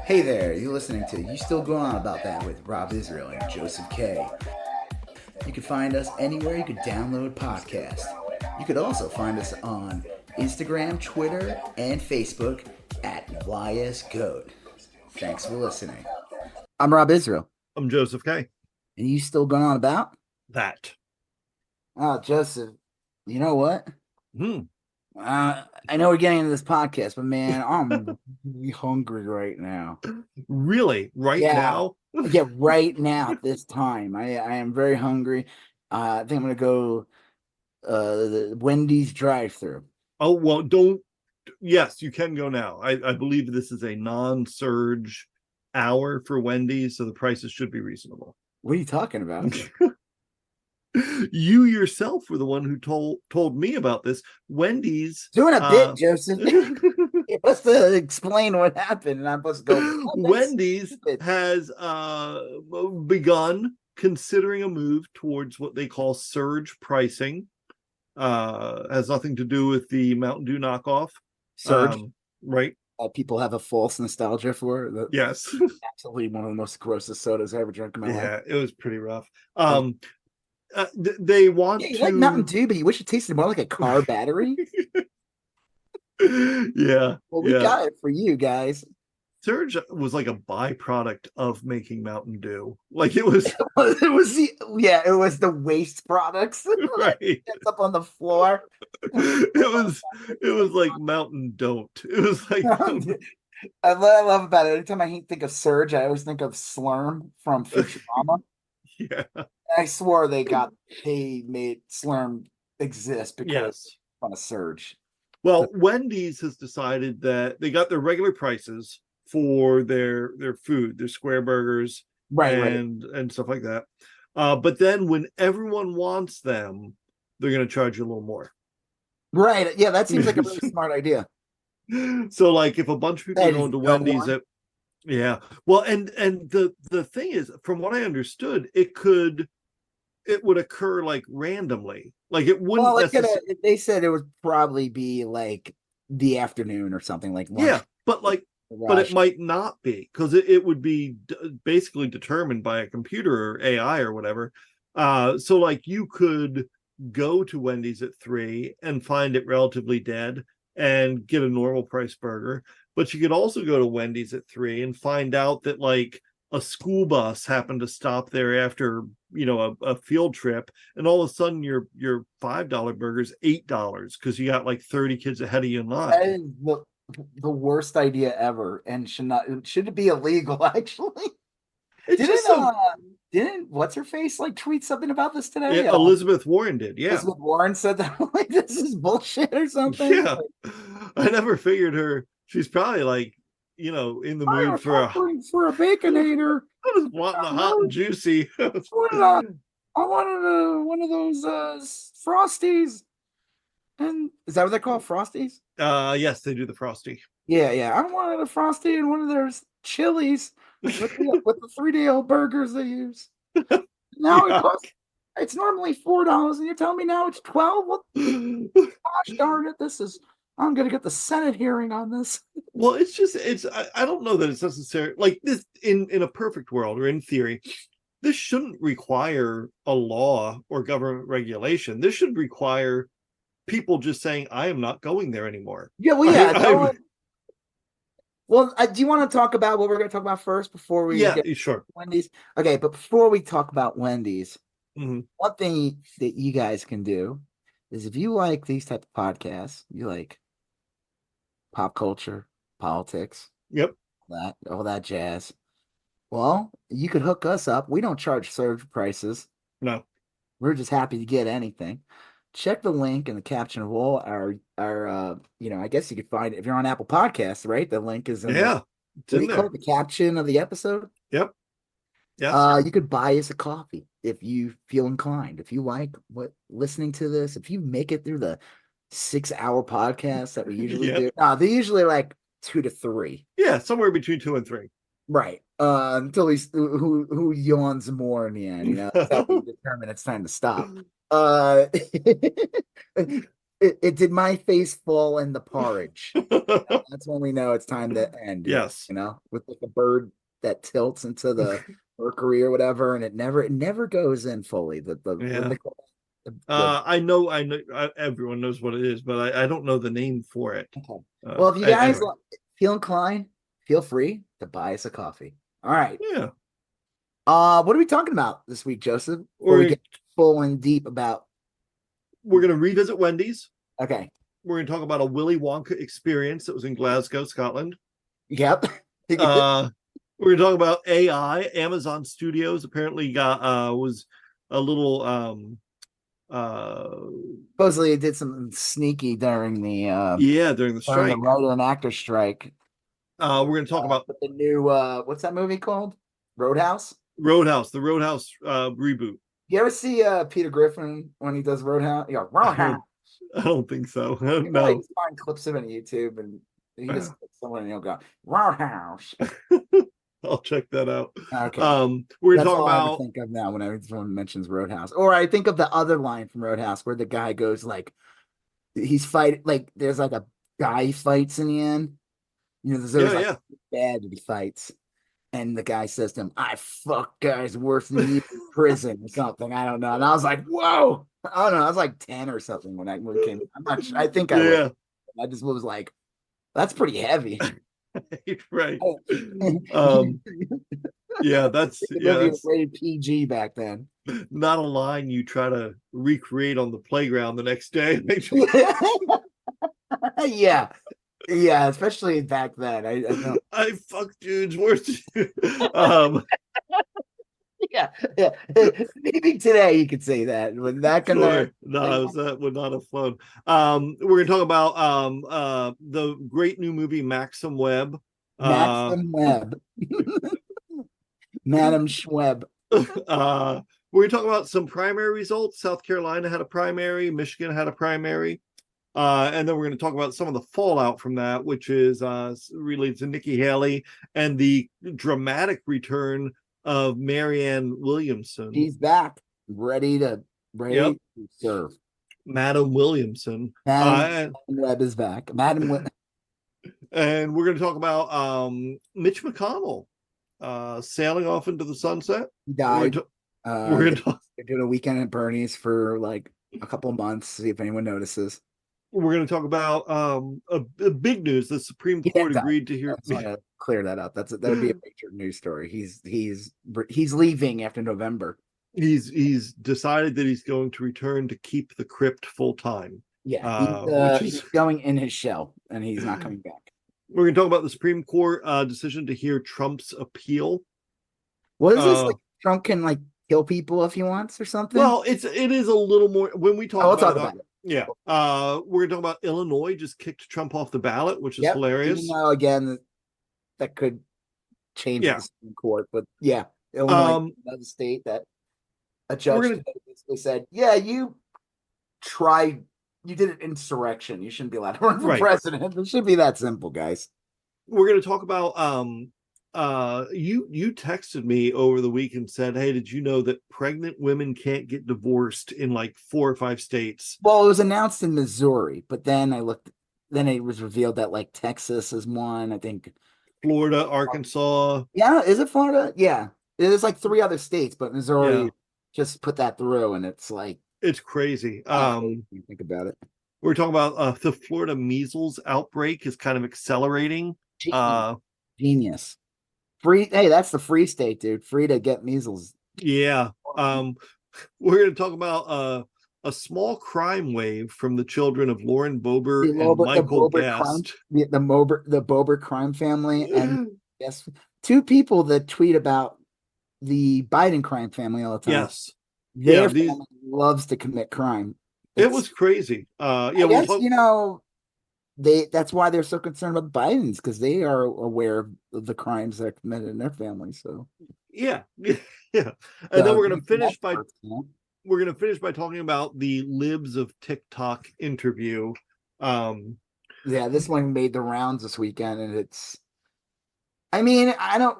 Hey there, you're listening to You Still Going On About That with Rob Israel and Joseph K. You can find us anywhere you could download podcasts. You could also find us on Instagram, Twitter, and Facebook at YSGOAT. Thanks for listening. I'm Rob Israel. I'm Joseph K. And you still going on about? That. Oh, Joseph, you know what? Hmm. I know we're getting into this podcast, but man, I'm really hungry right now. Really? Right now? Yeah, right now at this time. I am very hungry. I think I'm gonna go the Wendy's drive-through. Oh, well, don't. Yes, you can go now. I believe this is a non-surge hour for Wendy's, so the prices should be reasonable. What are you talking about? You yourself were the one who told me about this. Wendy's Doing a bit, Joseph. You're supposed to explain what happened, and I'm supposed to go. Oh, Wendy's has begun considering a move towards what they call surge pricing. Has nothing to do with the Mountain Dew knockoff. Surge, right? People have a false nostalgia for. Yes, absolutely one of the most grossest sodas I ever drank in my life. Yeah, it was pretty rough. They want you to like Mountain Dew, but you wish it tasted more like a car battery. Yeah. Well, we got it for you guys. Surge was like a byproduct of making Mountain Dew. Like it was it was the waste products. Right. It's up on the floor. It was like Mountain Don't. It was like I love about it. Anytime I think of Surge, I always think of Slurm from Futurama. Yeah. I swore they made Slurm exist because on a Surge. Well, Wendy's has decided that they got their regular prices for their food, their square burgers, and stuff like that. But then when everyone wants them, they're going to charge you a little more. Right. Yeah, that seems like a really smart idea. So, like, if a bunch of people are going to Wendy's, well, and the thing is, from what I understood, it would occur like randomly, like it wouldn't. Well, they said it would probably be like the afternoon or something like lunch. Yeah, but it might not be because it would be basically determined by a computer or AI or whatever. So like you could go to Wendy's at 3 and find it relatively dead and get a normal price burger, but you could also go to Wendy's at 3 and find out that like a school bus happened to stop there after a field trip, and all of a sudden your $5 burger's $8 because you got like 30 kids ahead of you in line. That is the worst idea ever, and should it be illegal? Actually, didn't what's her face like tweet something about this today? Yeah, Elizabeth Warren did. Yeah, Elizabeth Warren said that like this is bullshit or something. Yeah, I never figured her. She's probably like in the mood for a baconator. I was wanting a hot and juicy. I wanted one of those Frosties. And is that what they're called, Frosties? Yes, they do the Frosty. Yeah. I wanted a Frosty and one of their chilies with the 3-day-old burgers they use. Now it's normally $4, and you're telling me now it's $12? Gosh darn it! I'm gonna get the Senate hearing on this. Well, I don't know that it's necessary. Like this in a perfect world or in theory, this shouldn't require a law or government regulation. This should require people just saying, I am not going there anymore. Yeah, well, yeah. Well, do you want to talk about what we're going to talk about first before we get sure Wendy's? Okay, but before we talk about Wendy's, one thing that you guys can do is if you like these type of podcasts, you like pop culture, politics, all that jazz. Well, you could hook us up. We don't charge surge prices. No, we're just happy to get anything. Check the link in the caption of all our I guess you could find it if you're on Apple Podcasts, right? The link is in it's in there. The caption of the episode. Yep. Yeah. You could buy us a coffee if you feel inclined. If you like listening to this, if you make it through the 6-hour podcast that we usually do. They're usually like 2 to 3. Yeah, somewhere between 2 and 3. Right. Until he's who yawns more in the end, that's how we determine it's time to stop. Did my face fall in the porridge? That's when we know it's time to end. Yes. With like a bird that tilts into the mercury or whatever, and it never goes in fully. The what do Yeah. they call it? The I know, everyone knows what it is, but I don't know the name for it. okay. Well, if you guys Anyway, feel inclined, feel free to buy us a coffee. All right. yeah, What are we talking about this week, Joseph? Before we we're get full and deep about we're gonna revisit Wendy's. okay. We're gonna talk about a Willy Wonka experience that was in Glasgow, Scotland. Yep. Uh, we're gonna talk about AI. Amazon Studios apparently got was a little uh Supposedly it did something sneaky during yeah, during the the strike. writer and actor strike. We're gonna talk about With the new what's that movie called? Roadhouse? Roadhouse, the Roadhouse reboot. You ever see Peter Griffin when he does Roadhouse? You go, I Roadhouse. don't I don't think so. You probably No. just find clips of it on YouTube and he just someone and he'll go, Roadhouse. I'll check that out. Okay. We're gonna That's talk all I ever about think of now whenever someone mentions Roadhouse. Or I think of the other line from Roadhouse where the guy goes like he's fighting like there's like a guy he fights in the end. There's yeah, always like yeah. bad that he fights. And the guy says to him, I fuck guys worse than you in prison or something. I don't know. And I was like, whoa. I don't know. I was like 10 or something when that movie came. I'm not sure. I think I was. Yeah. I just was like, that's pretty heavy. Right. The movie was That's rated PG back then. not a line you try to recreate on the playground the next day. Yeah. Yeah, especially back then. I don't. I fuck dudes worse. um Yeah, yeah. Maybe today you could say that. But back in sure. the No, that would not have flown. We're gonna talk about the great new movie Maxim Web. Maxim Webb. Madam Schweb. We're going to talk about some primary results. South Carolina had a primary, Michigan had a primary. And then we're going to talk about some of the fallout from that, which is related to Nikki Haley and the dramatic return of Marianne Williamson. She's back, ready to serve. Madam Williamson. Madam Webb is back. Madam Webb. And we're going to talk about Mitch McConnell sailing off into the sunset. He died. They're doing a weekend at Bernie's for like a couple months, see if anyone notices. We're going to talk about a big news. The Supreme Court agreed to hear. I just want to clear that up. That would be a major news story. He's leaving after November. He's decided that he's going to return to keep the crypt full time. Yeah, he's going in his shell, and he's not coming back. We're going to talk about the Supreme Court decision to hear Trump's appeal. What is this? Like Trump can like kill people if he wants or something? Well, it is a little more when we talk. We'll talk about it. Yeah, we're gonna talk about Illinois just kicked Trump off the ballot, which is hilarious. Even though, again, that could change the Supreme Court, but yeah, Illinois, another state that a judge basically said, "Yeah, you did an insurrection. You shouldn't be allowed to run for president." It should be that simple, guys. We're gonna talk about you texted me over the week and said, hey, did you know that pregnant women can't get divorced in like 4 or 5 states? Well, it was announced in Missouri, but then it was revealed that like Texas is one, I think Florida, Arkansas. Yeah, is it Florida? Yeah, there's like 3 other states, but Missouri just put that through, and it's like it's crazy. You think about it. We're talking about the Florida measles outbreak is kind of accelerating. Genius. Free. Hey, that's the free state, dude. Free to get measles. Yeah. We're going to talk about a small crime wave from the children of Lauren Boebert and Michael Guest. The Boebert crime family, and yes, 2 people that tweet about the Biden crime family all the time. Yes. Their family loves to commit crime. It was crazy. I guess, that's why they're so concerned about Biden's, because they are aware of the crimes that are committed in their family. So yeah. And then we're going to finish by talking about the Libs of TikTok interview. This one made the rounds this weekend, and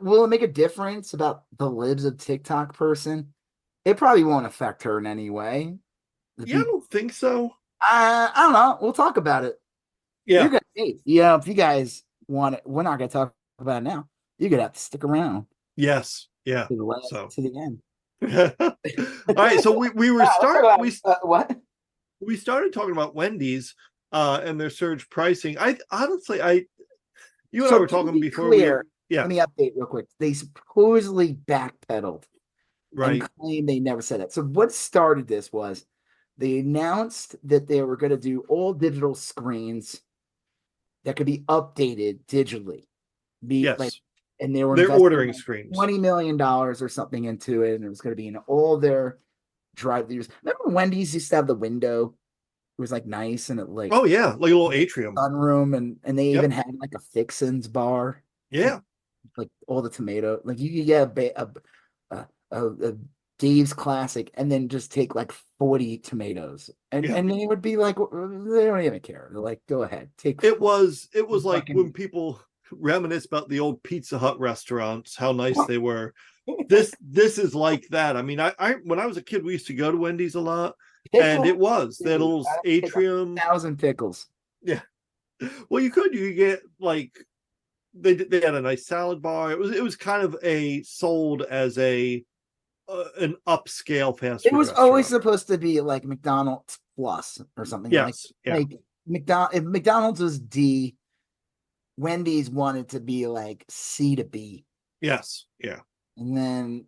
will it make a difference about the Libs of TikTok person? It probably won't affect her in any way. I don't think so. I don't know. We'll talk about it. You're Yeah. gonna, hey, yeah. If you guys want it, we're not gonna talk about it now. You're gonna have to stick around Yes. Yeah. to the last So to the end. all right. So we were Let's talk start about we what. we started talking about Wendy's and their surge pricing. I honestly I you and I So were to talking be before we clear, yeah, let me update real quick. They supposedly backpedaled and right. claim they never said that. So what started this was they announced that they were going to do all digital screens that could be updated digitally. Be like, Yes. and they were They're investing ordering like screens. $20 million or something into it, and it was going to be in all their drive-throughs. Remember Wendy's used to have the window? It was like nice and it Oh like yeah, like a little atrium. sunroom, and they even Yep. had like a fixins bar, Yeah. like all the tomato, like you could get a Dave's classic and then just take like 40 tomatoes Yeah. and they would be like they don't even care. They're like, go ahead, take It was like when fucking people reminisce about the old Pizza Hut restaurants, how nice they were. This is like that. I mean, I when I was a kid, we used to go to Wendy's a lot, and it pickle. was that Dude, little I'd take a atrium. thousand pickles. Yeah. Well, you could get like they had a nice salad bar. It was kind of a sold as a an upscale fast It food was always restaurant. supposed to be like McDonald's plus or something Yes. Yeah. like if McDonald's was D, Wendy's wanted to be like C to B. Yes. Yeah. And then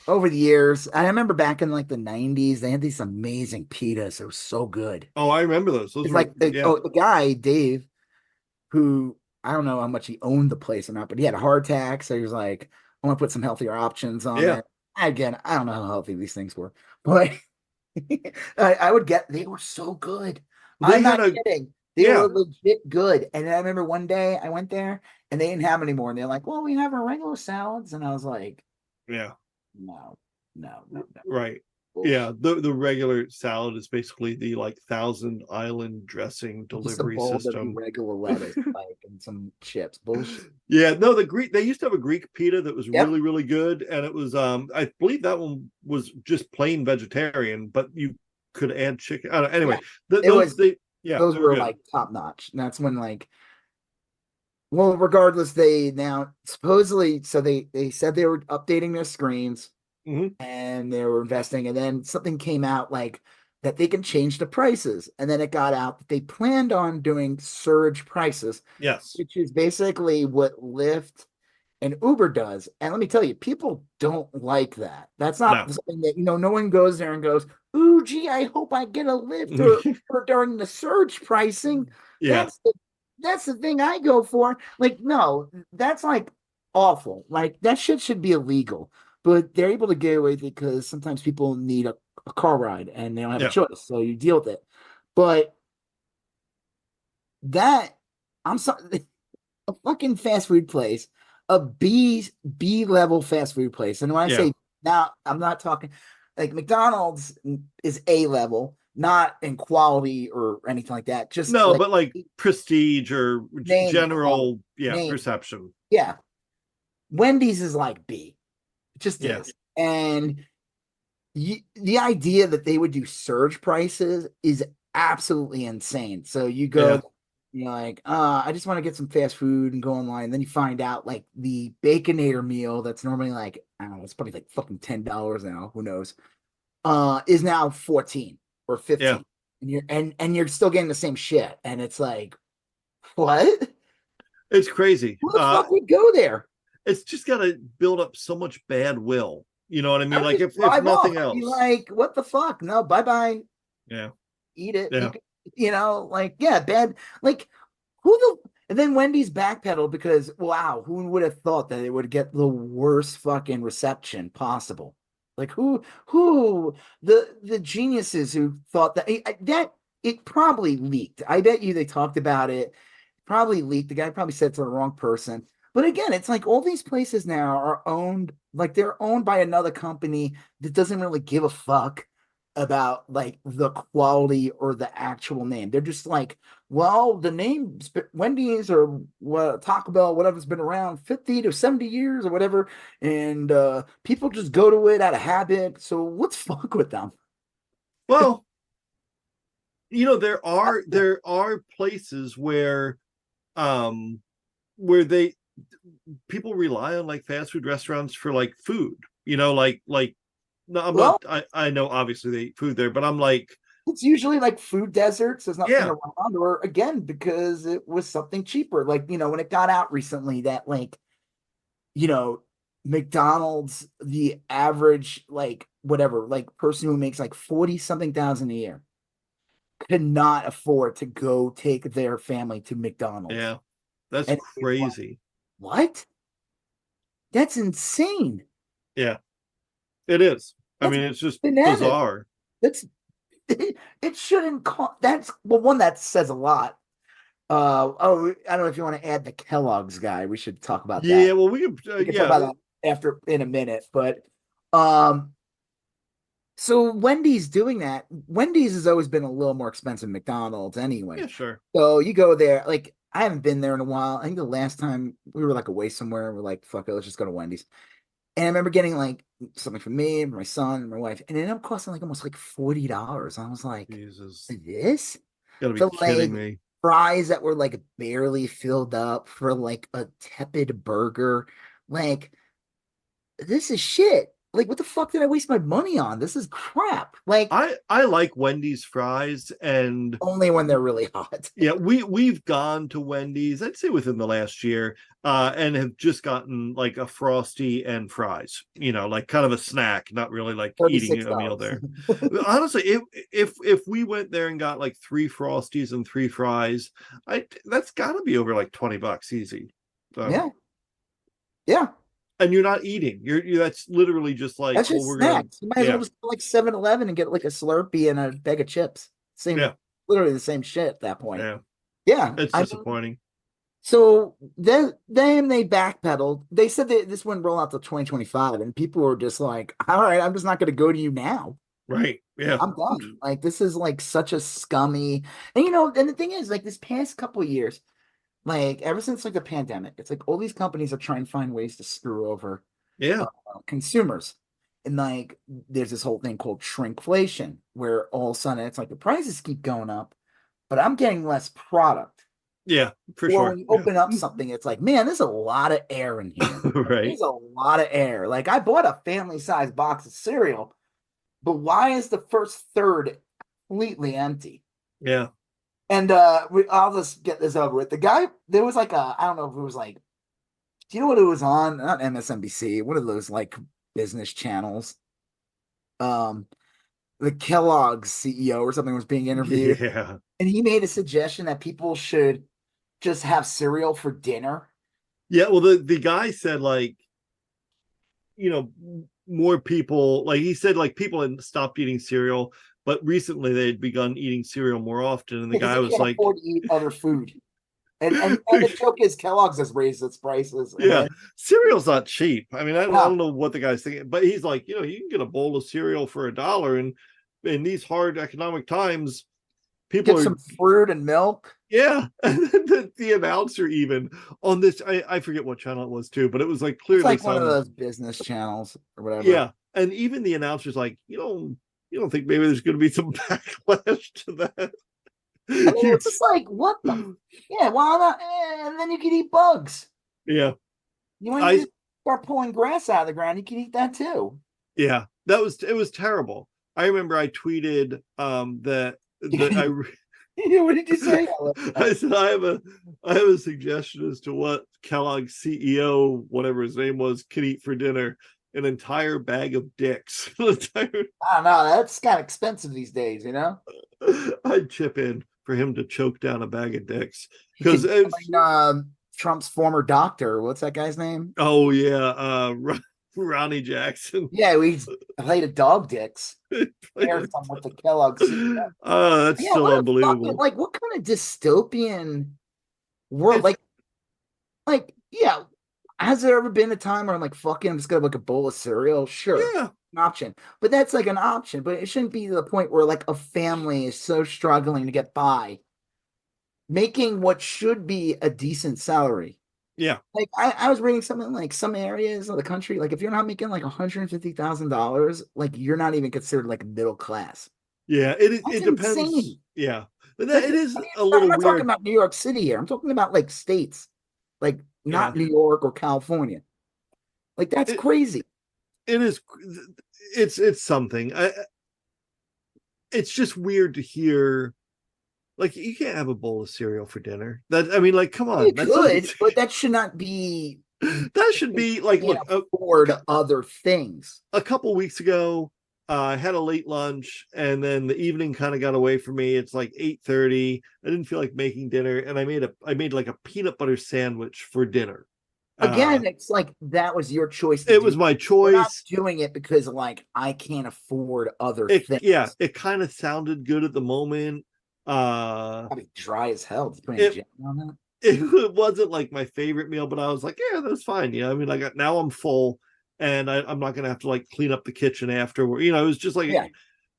over the years, I remember back in like the 90s, they had these amazing pitas. It was so good. Oh, I remember those. Those It's were like yeah. the guy, Dave, who I don't know how much he owned the place or not, but he had a heart attack. So he was like, I want to put some healthier options on Yeah. there. Again, I don't know how healthy these things were, but I would get, they were so good. They I'm had not a kidding. They yeah. were legit good. And I remember one day I went there and they didn't have any more. And they're like, well, we have our regular salads. And I was like, Yeah. no, no, no, no. Right. Yeah, Bullshit. the regular salad is basically the like Thousand Island dressing Just a delivery bowl of system. regular lettuce, like, and some chips. Bullshit. Yeah, no, the Greek they used to have a Greek pita that was Yep. really really good, and it was I believe that one was just plain vegetarian, but you could add chicken. I don't know, Yeah. anyway, It was, yeah those they were were good. like top notch. And that's when like, well, regardless, they now supposedly, so they said they were updating their screens Hmm. and they were investing, and then something came out like that they can change the prices, and then it got out that they planned on doing surge prices, Yes. which is basically what Lyft and Uber does. And let me tell you, people don't like that. That's not No. something that, no one goes there and goes, ooh, gee, I hope I get a Lyft or during the surge pricing. Yeah. That's that's the thing I go for. Like, no, that's like awful. Like that shit should be illegal. But they're able to get away with it because sometimes people need a car ride and they don't have a Yeah. choice. So you deal with it. But that I'm sorry, a fucking fast food place, a B level fast food place. And when I Yeah. say now, I'm not talking like McDonald's is A level, not in quality or anything like that. Just No, like but like prestige or name quality, general, yeah, name. perception. Yeah, Wendy's is like B. It just Yeah. is. And the idea that they would do surge prices is absolutely insane. So you Yeah. go, you're like, I just want to get some fast food and go online. And then you find out like the Baconator meal that's normally like, I don't know, it's probably like fucking $10 now, who knows, is now 14 or Yeah. 15. And you're still getting the same shit. And it's like, what? It's crazy. Who the fuck would go there? It's just got to build up so much bad will. You know what I I mean? would Like just if drive off. nothing I'd be else. like, what the fuck? No, bye bye. Yeah. Eat it. You Yeah. can, like, yeah, bad. Like, who the, and then Wendy's backpedaled because, wow, who would have thought that it would get the worst fucking reception possible? Like, who, the geniuses who thought that it probably leaked. I bet you they talked about it, probably leaked. The guy probably said it to the wrong person. But again, it's like all these places now are owned, like they're owned by another company that doesn't really give a fuck about like the quality or the actual name. They're just like, well, the name Wendy's or what Taco Bell, whatever's been around 50 to 70 years or whatever, and people just go to it out of habit. So let's fuck with them. Well, there are places where they people rely on like fast food restaurants for like food, like no, I'm not Well, I know obviously they eat food there, but I'm like, it's usually like food deserts. There's nothing yeah, around, or again, because it was something cheaper. Like, when it got out recently that like, you know, McDonald's, the average, like whatever, like person who makes like 40 something thousand a year could not afford to go take their family to McDonald's. yeah, that's And it's like, crazy. what? That's insane. Yeah, it is. I That's mean, it's just bananas. bizarre. That's it shouldn't call that's well, one that says a lot. Oh, I don't know if you want to add the Kellogg's guy. We should talk about Yeah, that. well, we could, We can talk yeah, about that after in a minute. But um, so Wendy's doing that. Wendy's has always been a little more expensive than McDonald's anyway. yeah, sure. So you go there, like I haven't been there in a while. I think the last time we were like away somewhere, we're like, fuck it, let's just go to Wendy's. And I remember getting like something for me, my son, and my wife, and it ended up costing like almost like $40. I was like, Jesus, this? gotta be For kidding like me. fries that were like barely filled up for like a tepid burger. Like, this is shit. Like, what the fuck did I waste my money on? This is crap. Like, I like Wendy's fries, and only when they're really hot. yeah, we've gone to Wendy's, I'd say within the last year, and have just gotten like a frosty and fries, like kind of a snack, not really like eating a meal $36. there. Honestly, if we went there and got like three frosties and three fries, I that's got to be over like $20 easy. So, Yeah. Yeah. and you're not eating. You're that's literally just like, That's well, just we're gonna, snacks. You might as well yeah, just go like 7-Eleven and get like a Slurpee and a bag of chips. Same, yeah, literally the same shit at that point. yeah. Yeah. It's I mean, disappointing. so then they backpedaled. They said that this wouldn't roll out till 2025, and people were just like, all right, I'm just not going to go to you now. Right. Yeah. I'm done. Like, this is like such a scummy. And and the thing is, like this past couple of years, like ever since like the pandemic, it's like all these companies are trying to find ways to screw over Yeah. uh, consumers. And like there's this whole thing called shrinkflation, where all of a sudden it's like the prices keep going up, but I'm getting less product. Yeah, for Or when sure. you open up something, it's like, man, there's a lot of air in here. Right. There's a lot of air. Like I bought a family size box of cereal, but why is the first third completely empty? Yeah. And I'll just get this over with. The guy, there was like I don't know if it was like, do you know what it was on? Not MSNBC, one of those like business channels. Um, the Kellogg's CEO or something was being interviewed, Yeah. and he made a suggestion that people should just have cereal for dinner. Yeah. Well, the guy said like, you know, more people, like he said, like people had stopped eating cereal, but recently they'd begun eating cereal more often. And the Because guy they was can't like, afford to eat other food. And the joke is Kellogg's has raised its prices. And yeah, then cereal's not cheap. I mean, I yeah, don't know what the guy's thinking, but he's like, you can get a bowl of cereal for $1. And in these hard economic times, people get are, some fruit and milk. yeah. And then the announcer, even on this, I forget what channel it was too, but it was like It's clearly like one of some, those business channels or whatever. yeah. And even the announcer's like, you don't think maybe there's going to be some backlash to that? I mean, You, it's just like, what the? Yeah, why not? And then you can eat bugs. yeah. You want to I just start pulling grass out of the ground, you can eat that too. Yeah, it was terrible. I remember I tweeted that What did you say? I said I have a suggestion as to what Kellogg's CEO, whatever his name was, could eat for dinner: an entire bag of dicks. I don't know. That's kind of expensive these days, you know? I'd chip in for him to choke down a bag of dicks He because could it's, join Trump's former doctor. What's that guy's name? oh yeah, Ronnie Jackson. Yeah, we played a dog dicks. Paired some with the Kellogg CEO. Oh, that's Yeah, still what a fucking unbelievable. like what kind of dystopian world? It's Like, yeah. Has there ever been a time where I'm like, fucking, I'm just gonna like a bowl of cereal? Sure, Yeah, an option. But that's like an option. But it shouldn't be to the point where like a family is so struggling to get by, making what should be a decent salary. yeah. Like I was reading something like some areas of the country, like if you're not making like $150,000, like you're not even considered like middle class. Yeah, it That's it depends. insane. Yeah. But Like, it is a I'm little not talking weird. about New York City here. I'm talking about like states, like Yeah. not New York or California. Like that's It crazy. it is it's something. It's just weird to hear. Like, you can't have a bowl of cereal for dinner. That, I mean, like, come You on, that's could, but that should not be. that should be like, Can't look, afford other things. a couple weeks ago, I had a late lunch, and then the evening kind of got away from me. It's like 8:30. I didn't feel like making dinner, and I made like a peanut butter sandwich for dinner. Again, it's like that was your choice to It do. was my You're not choice. doing it because like I can't afford other Yeah, things. it kind of sounded good at the moment. Probably dry as hell. Just putting It jam on that. it wasn't like my favorite meal, but I was like, yeah, that's fine. I mean, like, now I'm full, and I'm not gonna have to like clean up the kitchen afterward. It was just like, Yeah.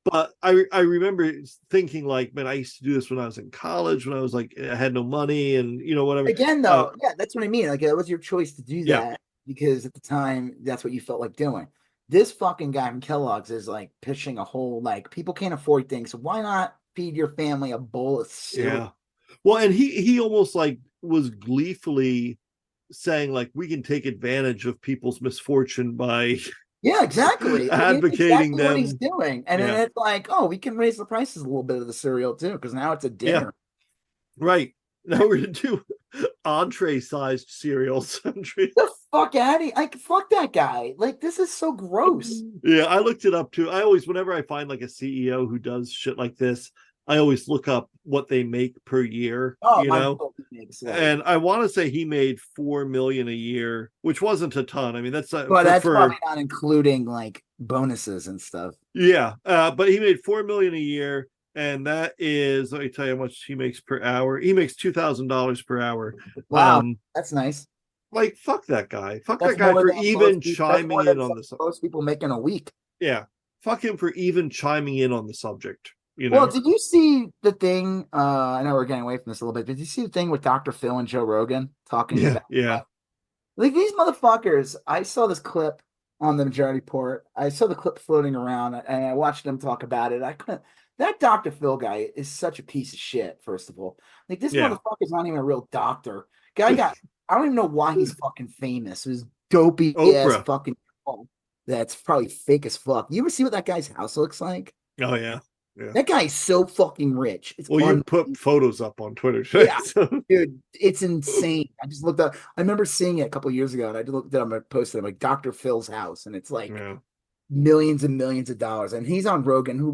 but I remember thinking like, man, I used to do this when I was in college, when I was like, I had no money, and whatever. Again, though, yeah, that's what I mean. Like that was your choice to do Yeah, that because at the time that's what you felt like doing. This fucking guy from Kellogg's is like pitching a whole like people can't afford things, so why not feed your family a bowl of cereal? yeah. Well, and he almost like was gleefully saying like, we can take advantage of people's misfortune by Yeah, exactly. I mean, it's advocating exactly what he's them. doing. And then Yeah, it's like, oh, we can raise the prices a little bit of the cereal too, because now it's a yeah, dinner. right. Now we're gonna do entree sized cereals. The fuck out of here. Like, fuck that guy. Like, this is so gross. Yeah, I looked it up too. I always, whenever I find like a CEO who does shit like this, I always look up what they make per year, Oh, my makes like, And I want to say he made 4 million a year, which wasn't a ton. I mean, that's well, that's probably for not including like bonuses and stuff. yeah, but he made 4 million a year, and that is, let me tell you how much he makes per hour. He makes $2,000 per hour. Wow, Um, that's nice. like, fuck that guy. Fuck That's that guy more for than even most people. That's chiming more in than on this. most people make in a week. Yeah, fuck him for even chiming in on the subject. Well, did you see the thing? I know we're getting away from this a little bit, but did you see the thing with Dr. Phil and Joe Rogan talking Yeah, about yeah, like these motherfuckers? I saw this clip on the Majority Report. I saw the clip floating around and I watched them talk about it. I couldn't that Dr. Phil guy is such a piece of shit, first of all. Like this yeah. motherfucker's not even a real doctor. Guy got I don't even know why he's fucking famous. It was dopey ass Oprah. fucking that's probably fake as fuck. You ever see what that guy's house looks like? Oh yeah, yeah. That guy is so fucking rich. It's Well, you put unbelievable. photos up on Twitter, Yeah, so dude, it's insane. I just looked up. I remember seeing it a couple years ago, and I just looked at him and posted him like Dr. Phil's house, and it's like yeah, millions and millions of dollars. And he's on Rogan, who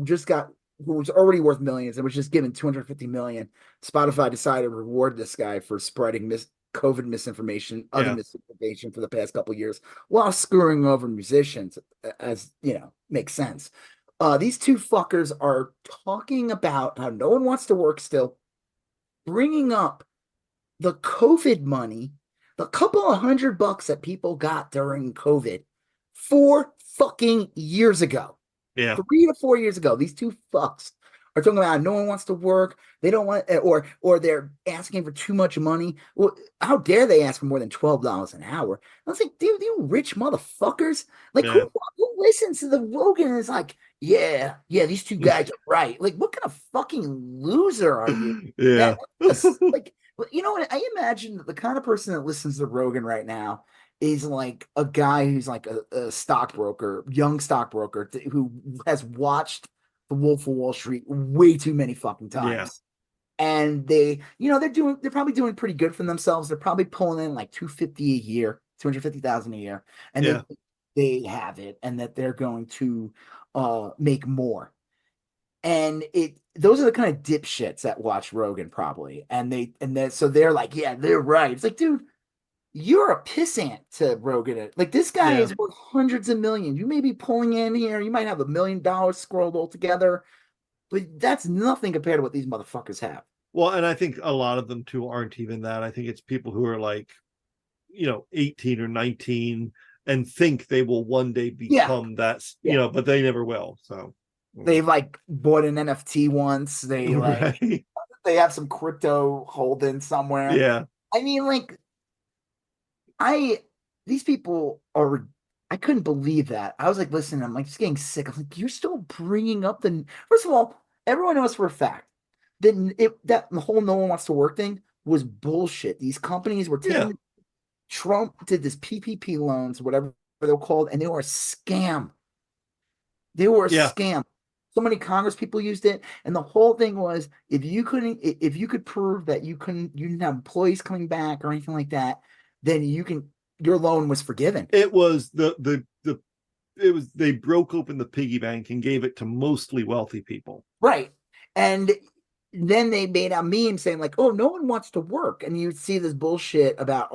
was already worth millions and was just given 250 million. Spotify decided to reward this guy for spreading COVID misinformation, other yeah, misinformation for the past couple years, while screwing over musicians, as makes sense. These two fuckers are talking about how no one wants to work still, bringing up the COVID money, the couple of $100 that people got during COVID 4 fucking years ago, yeah, 3 to 4 years ago. These two fucks are talking about no one wants to work. They don't want, or they're asking for too much money. Well, how dare they ask for more than $12 an hour? I was like, dude, you rich motherfuckers. Like, yeah, who listens to the Rogan and is like, yeah, these two guys are right. Like, what kind of fucking loser are you? yeah, That like, you know what? I imagine that the kind of person that listens to Rogan right now is like a guy who's like a stockbroker, young stockbroker who has watched The Wolf of Wall Street way too many fucking yeah, times. And they're probably doing pretty good for themselves. They're probably pulling in like 250 a year, 250,000 a year. And yeah, they have it and that they're going to make more. And those are the kind of dipshits that watch Rogan probably. So they're like, yeah, they're right. It's like, dude, you're a pissant to Rogan. Like this guy yeah. is worth hundreds of millions. You may be pulling in here. You might have $1 million scrolled all together, but that's nothing compared to what these motherfuckers have. Well, and I think a lot of them too aren't even that. I think it's people who are like, 18 or 19 and think they will one day Yeah, become that, yeah. but they never will. So, They've like bought an NFT once. They like right. they have some crypto holding somewhere. Yeah, I mean, like I these people are. I couldn't believe that. I was like, listen, I'm like just getting sick. I'm like, you're still bringing up the. First of all, everyone knows for a fact then that whole no one wants to work thing was bullshit. These companies were Yeah. taking Trump did this PPP loans, whatever they're called, and they were a scam. They were a Yeah. scam. So many Congress people used it, and the whole thing was if you could prove that you didn't have employees coming back or anything like that, then your loan was forgiven. It was it was they broke open the piggy bank and gave it to mostly wealthy people. Right. And then they made a meme saying like, "Oh, no one wants to work," and you'd see this bullshit about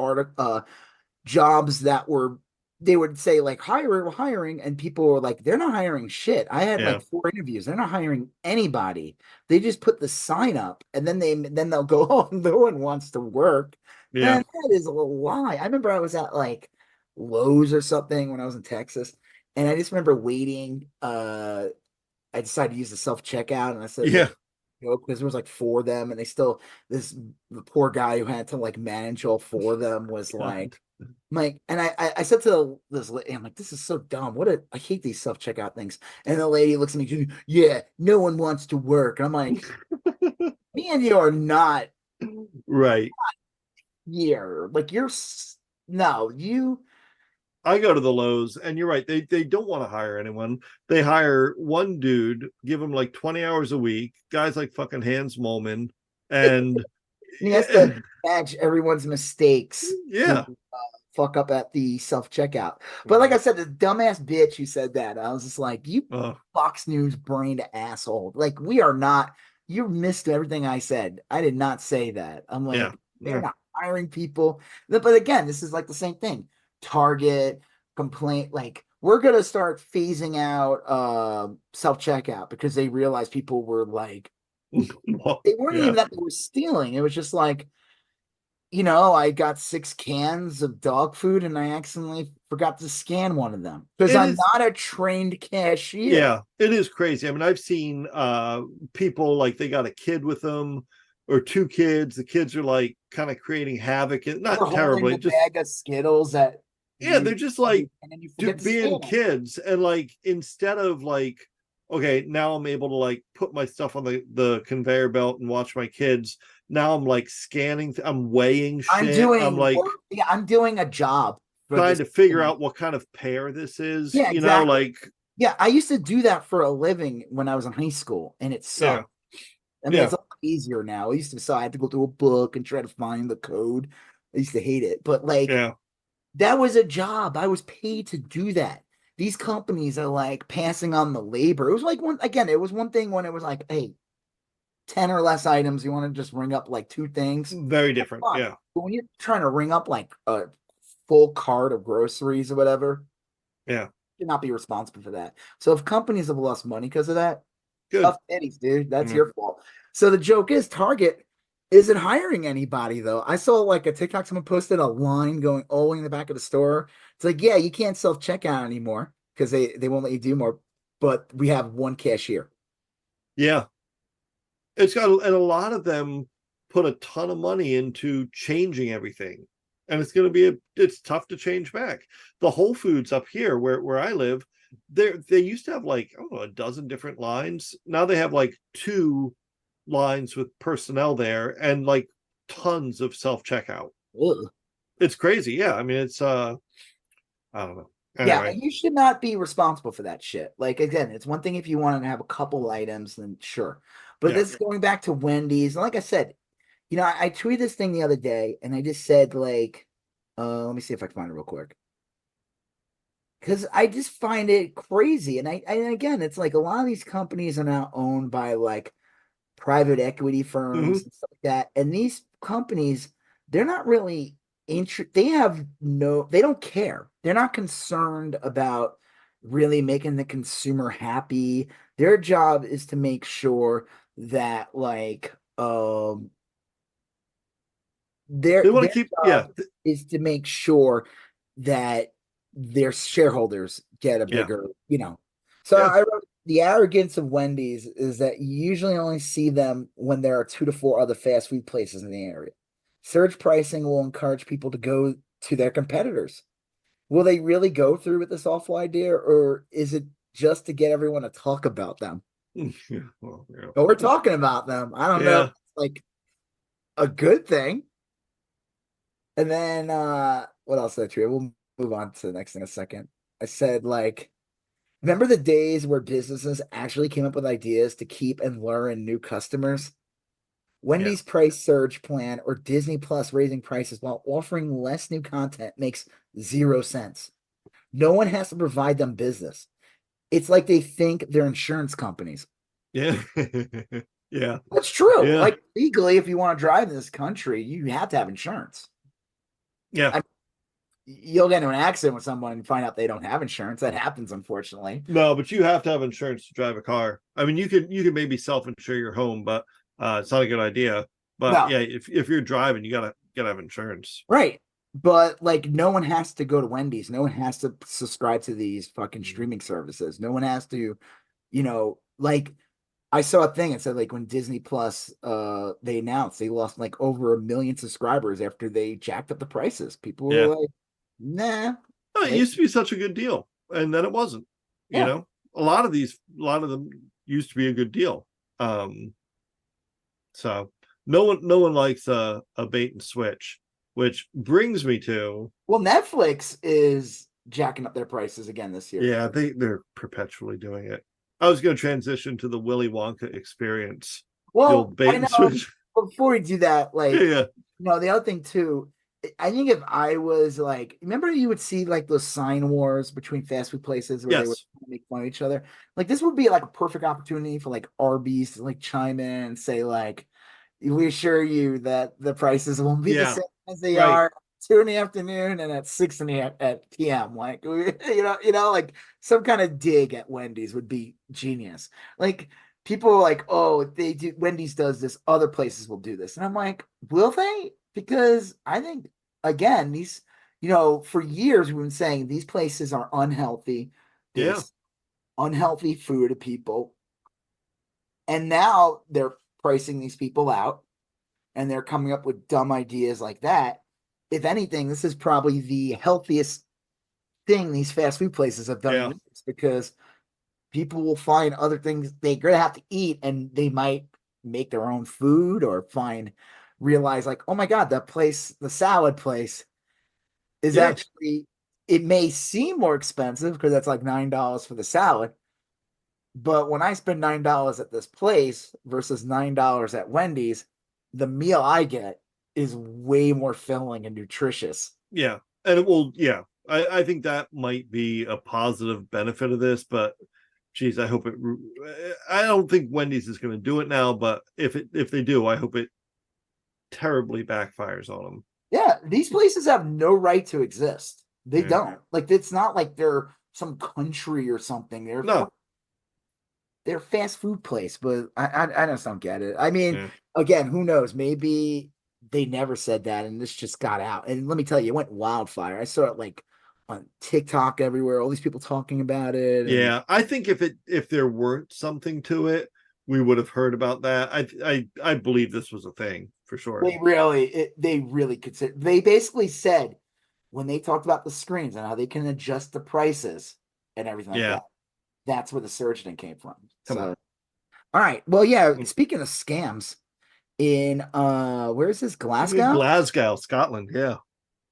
jobs that were they would say like hiring, and people were like, they're not hiring shit. I had Yeah. like 4 interviews. They're not hiring anybody. They just put the sign up, and then they'll go, "Oh, no one wants to work." Yeah. Man, that is a lie. I remember I was at like Lowe's or something when I was in Texas, and I just remember waiting. I decided to use the self checkout, and I said, Yeah. "Look, because there was like 4 of them, and they still the poor guy who had to like manage all 4 of them was God. like, and I said to this lady, I'm like, this is so dumb. I hate these self checkout things. And the lady looks at me, she goes, yeah, no one wants to work. And I'm like, me and you are not Right. here. Like no, you. I go to the Lowe's, and you're right. They don't want to hire anyone. They hire one dude, give him like 20 hours a week. Guys like fucking Hans Molman, and He has to match everyone's mistakes to yeah. fuck up at the self checkout. But like I said, the dumbass bitch who said that, I was just like, you Fox News brained asshole. Like, we are not, you missed everything I said. I did not say that. I'm like, Yeah. they're Yeah. not hiring people. But again, this is like the same thing. Target, complaint, like, we're gonna start phasing out self checkout because they realized people were like, they weren't Yeah. even that they were stealing. It was just like, I got 6 cans of dog food and I accidentally forgot to scan one of them because It I'm is. not a trained cashier. Yeah, it is crazy. I mean, I've seen people like they got a kid with them or two kids. The kids are like kind of creating havoc, and They're not holding terribly, the just bag of Skittles that yeah, you they're just like and then you forget to being scan it. kids, and like instead of like, okay, now I'm able to like put my stuff on the conveyor belt and watch my kids. Now I'm like scanning, I'm weighing shit. I'm like Yeah, I'm doing a job for trying this to figure company. out what kind of pear this is, Yeah, exactly. like Yeah, I used to do that for a living when I was in high school, and it yeah, sucked. I mean, yeah, it's a lot easier now. I used to, so I had to go through a book and try to find the code. I used to hate it, but like, yeah. that was a job. I was paid to do that. These companies are like passing on the labor. It was like it was one thing when it was like, hey, 10 or less items. You want to just ring up like 2 things. Very different. Fine. Yeah. But when you're trying to ring up like a full cart of groceries or whatever, Yeah. you not be responsible for that. So if companies have lost money because of that, Good. tough titties, dude. That's Mm. your fault. So the joke is Target isn't hiring anybody though. I saw like a TikTok, someone posted a line going all the way in the back of the store. It's like, yeah, you can't self-checkout anymore because they won't let you do more, but we have one cashier. Yeah. It's got, and a lot of them put a ton of money into changing everything. And it's going to be, it's tough to change back. The Whole Foods up here where I live, they used to have like, I don't know, a dozen different lines. Now they have like 2 lines with personnel there and like tons of self checkout. Ugh. It's crazy. Yeah. I mean, I don't know. Yeah, Anyway. you should not be responsible for that shit. Like again, it's one thing if you want to have a couple items, then sure. But Yeah. this is going back to Wendy's. And like I said, I tweeted this thing the other day and I just said like, let me see if I can find it real quick. Because I just find it crazy. And again, it's like a lot of these companies are now owned by like private equity Hmm. firms and stuff like that. And these companies, they're not really they don't care. They're not concerned about really making the consumer happy. Their job is to make sure that like They want their to keep, yeah. job is to make sure that their shareholders get a Yeah. bigger. So Yeah. I wrote the arrogance of Wendy's is that you usually only see them when there are 2 to 4 other fast food places in the area. Surge pricing will encourage people to go to their competitors. Will they really go through with this awful idea, or is it just to get everyone to talk about them? Well, yeah. But we're talking about them. I don't know if Yeah. it's like a good thing. And then what else did I treat? We'll move on to the next thing in a second. I said like remember the days where businesses actually came up with ideas to keep and lure in new customers? Yeah. Wendy's price surge plan or Disney Plus raising prices while offering less new content makes 0 sense. No one has to provide them business. It's like they think they're insurance companies. Yeah. Yeah. That's true. Yeah. Like legally, if you want to drive in this country, you have to have insurance. Yeah. I, you'll get into an accident with someone and find out they don't have insurance. That happens, unfortunately. No, but you have to have insurance to drive a car. I mean, you can maybe self-insure your home, but it's not a good idea. But No, yeah, if you're driving, you gotta have insurance. right. But like no one has to go to Wendy's. No one has to subscribe to these fucking streaming services. No one has to, like I saw a thing and said like when Disney Plus they announced they lost like over 1 million subscribers after they jacked up the prices. People Yeah. were like, nah. No, it used to be such a good deal, and then it wasn't. You Yeah. know, a lot of them used to be a good deal. Um, so no one likes a bait and switch, which brings me to Well, Netflix is jacking up their prices again this year. yeah, they're perpetually doing it. I was going to transition to the Willy Wonka experience, the Well, old bait I and know. switch. But before we do that, Yeah, like, yeah, the other thing too, I think if I was like, remember you would see like those sign wars between fast food places where they would yes, make fun of each other. Like this would be like a perfect opportunity for like Arby's to like chime in and say like, we assure you that the prices won't be the yeah, same as they right, are 2 in the afternoon and at 6 at PM. Like like some kind of dig at Wendy's would be genius. Like people are like, oh, they do Wendy's does this, other places will do this. And I'm like, will they? Because I think again, these, for years we've been saying these places are unhealthy. They yeah, unhealthy food to people. And now they're pricing these people out and they're coming up with dumb ideas like that. If anything, this is probably the healthiest thing these fast food places have done in yeah, years because people will find other things they're gonna have to eat and they might make their own food or realize like, oh my God, that place, the salad place is yeah, actually, it may seem more expensive because that's like $9 for the salad. But when I spend $9 at this place versus $9 at Wendy's, the meal I get is way more filling and nutritious. yeah, and it will. Yeah, I think that might be a positive benefit of this, but geez, I hope it. I don't think Wendy's is going to do it now, but if they do, I hope it terribly backfires on them. Yeah, these places have no right to exist. They Yeah. don't. Like it's not like they're some country or something. No. They're fast food place, but I just don't get it. I mean, Yeah. again, who knows? Maybe they never said that and this just got out. And let me tell you, it went wildfire. I saw it like on TikTok everywhere, all these people talking about it. And Yeah, I think if there weren't something to it, we would have heard about that. I believe this was a thing for sure. they really consider, they basically said when they talked about the screens and how they can adjust the prices and everything like Yeah, that, that's where the surgeon came from. come So on. all right. Well, yeah, Mm. speaking of scams, in where is this? Glasgow? Glasgow, Scotland. Yeah.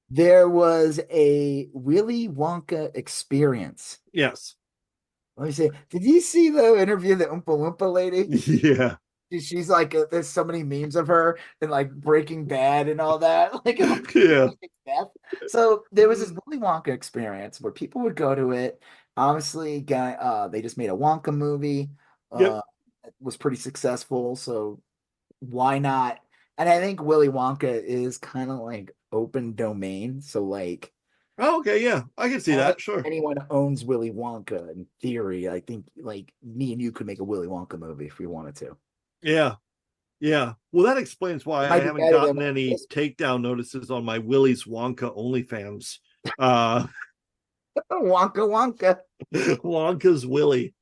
There was a Willy Wonka experience. Yes. Let me see. Did you see the interview of the Oompa Loompa lady? Yeah. She's like, there's so many memes of her and like Breaking Bad and all that. Like, Yeah. so there was this Willy Wonka experience where people would go to it. Obviously, they just made a Wonka movie. Yep. It was pretty successful. So why not? And I think Willy Wonka is kind of like open domain. So like Oh, okay. Yeah, I can see that. Sure. anyone owns Willy Wonka in theory. I think like me and you could make a Willy Wonka movie if we wanted to. Yeah. Yeah. Well, that explains It why I might be haven't better than gotten any takedown notices on my Willy's Wonka OnlyFans. Uh Wonka Wonka. Wonka's Willy.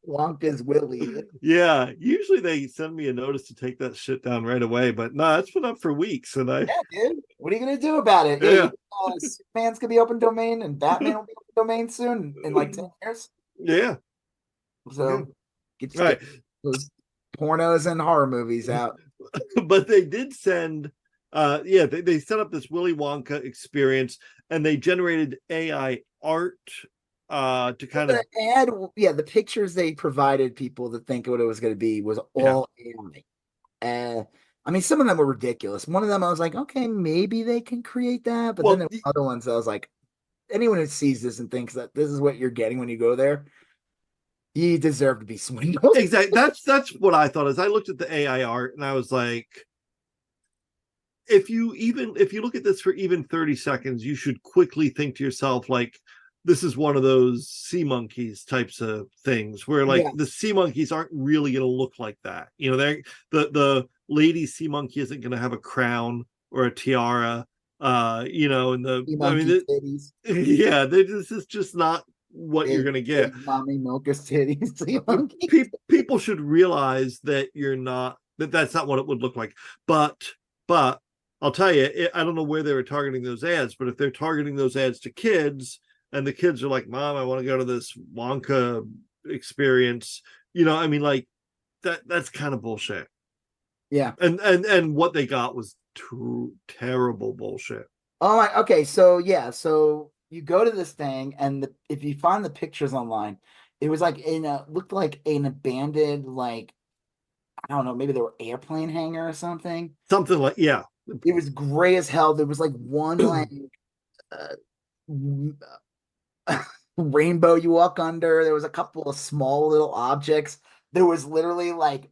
Wonka's Willy. Yeah, usually they send me a notice to take that shit down right away, but nah, it's been up for weeks, and I Yeah, dude. What are you gonna do about it? yeah, Superman's gonna be open domain and Batman will be open domain soon in like 10 years. yeah, So Right. get those pornos and horror movies out. But they did send they set up this Willy Wonka experience, and they generated AI art to kind of The ad, yeah, the pictures they provided people to think what it was going to be was yeah. all AI. I mean, some of them were ridiculous. One of them, I was like, okay, maybe they can create that. But then Well, there were other ones, I was like, anyone who sees this and thinks that this is what you're getting when you go there, you deserve to be swindled. exactly. That's what I thought. As I looked at the AI art, and I was like, if you look at this for even 30 seconds, you should quickly think to yourself, like, this is one of those sea monkeys types of things where like the Yes. sea monkeys aren't really going to look like that. They're the lady sea monkey isn't going to have a crown or a tiara. And Monkey titties. yeah, this is just not what you're Big, going to get. big mommy milkers titties. Monkey. People should realize that that's not what it would look like. But I'll tell you, I don't know where they were targeting those ads, but if they're targeting those ads to kids, and the kids are like, "Mom, I want to go to this Wonka experience," I mean, like that's kind of bullshit. Yeah. And what they got was terrible bullshit. Oh my. Okay. So yeah. So you go to this thing, and if you find the pictures online, it was like looked like an abandoned, like, I don't know, maybe they were airplane hangar or something. Something like, yeah. It was gray as hell. There was like one like rainbow you walk under. There was a couple of small little objects. There was literally like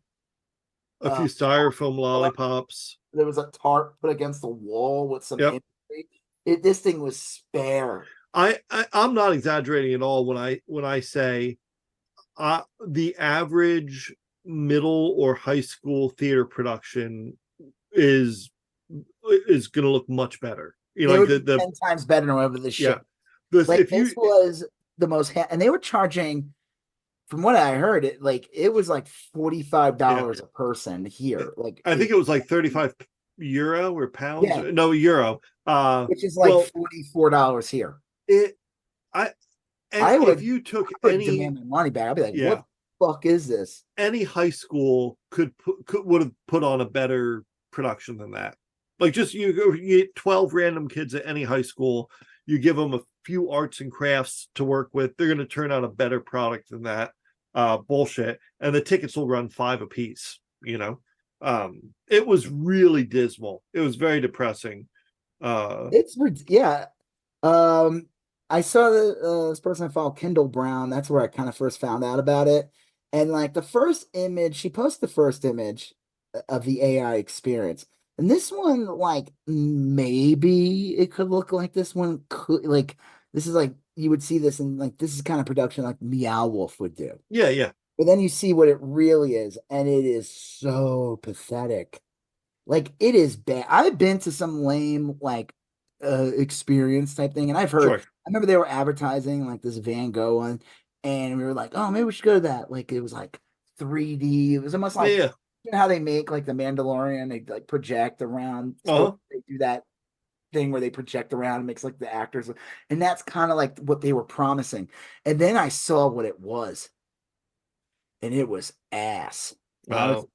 A few styrofoam lollipops. there was a tarp put against the wall with some Yep. imagery. This thing was spare. I'm not exaggerating at all when I say the average middle or high school theater production is going to look much better. Like the 10 times better than whatever this shit. This like this was the most, and they were charging, from what I heard, it was like $45 a person here. Like I think it was like 35 euro or pounds. Yeah. No, euro. Which is like $44 here. If you took any demand my money back, I'd be like, what the fuck is this? Any high school would have put on a better production than that. Like, just you get 12 random kids at any high school, you give them a few arts and crafts to work with, they're going to turn out a better product than that bullshit. And the tickets will run $5 a piece. It was really dismal. It was very depressing. Yeah. I saw this person I follow, Kendall Brown. That's where I kind of first found out about it. And like the first image, she posted the first image of the AI experience. And this one, like, maybe it could look like this one could, like, this is like, you would see this and like, this is kind of production like Meow Wolf would do. Yeah, yeah. But then you see what it really is, and it is so pathetic. Like, it is bad. I've been to some lame, like, experience type thing, and I've heard, I remember they were advertising like this Van Gogh one, and we were like, oh, maybe we should go to that. Like, it was like 3D. It was almost like, you know how they make like the Mandalorian, they like project around. So they do that thing where they project around and makes like the actors, and that's kind of like what they were promising. And then I saw what it was, and it was ass. Oh,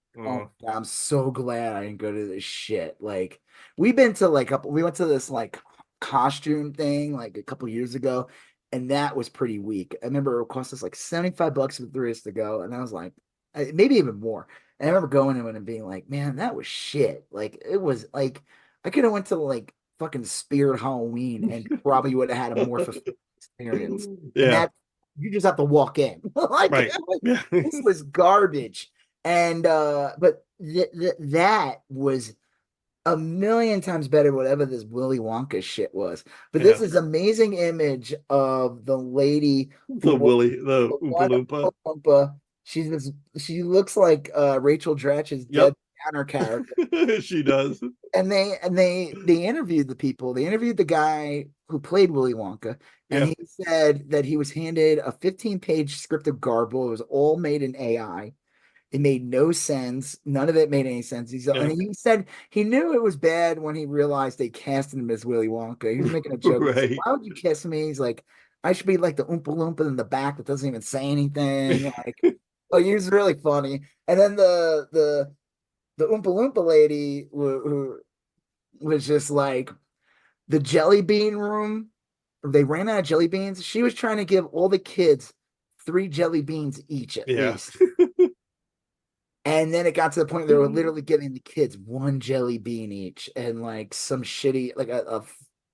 I'm so glad I didn't go to this shit. Like, we went to this like costume thing like a couple years ago, and that was pretty weak. I remember it cost us like $75 for 3 days to go, and I was like, maybe even more. And I remember going to it and being like, man, that was shit. Like, it was like, I could have went to like fucking Spirit Halloween and probably would have had a more fulfilling experience. Yeah. And that, you just have to walk in. Like, this was garbage. And but that was a million times better whatever this Willy Wonka shit was. But this is amazing image of the lady, the Oompa Loompa. She looks like Rachel Dratch's dead counter character. She does. And they interviewed the people. They interviewed the guy who played Willy Wonka, and he said that he was handed a 15-page script of garble. It was all made in AI. It made no sense. None of it made any sense. And he said he knew it was bad when he realized they casted him as Willy Wonka. He was making a joke. Like, why would you cast me? He's like, I should be like the Oompa Loompa in the back that doesn't even say anything. Like, oh, he was really funny. And then the Oompa Loompa lady who was just like the jelly bean room. They ran out of jelly beans. She was trying to give all the kids 3 jelly beans each at Yeah. least. And then it got to the point they were literally giving the kids 1 jelly bean each and like some shitty, like a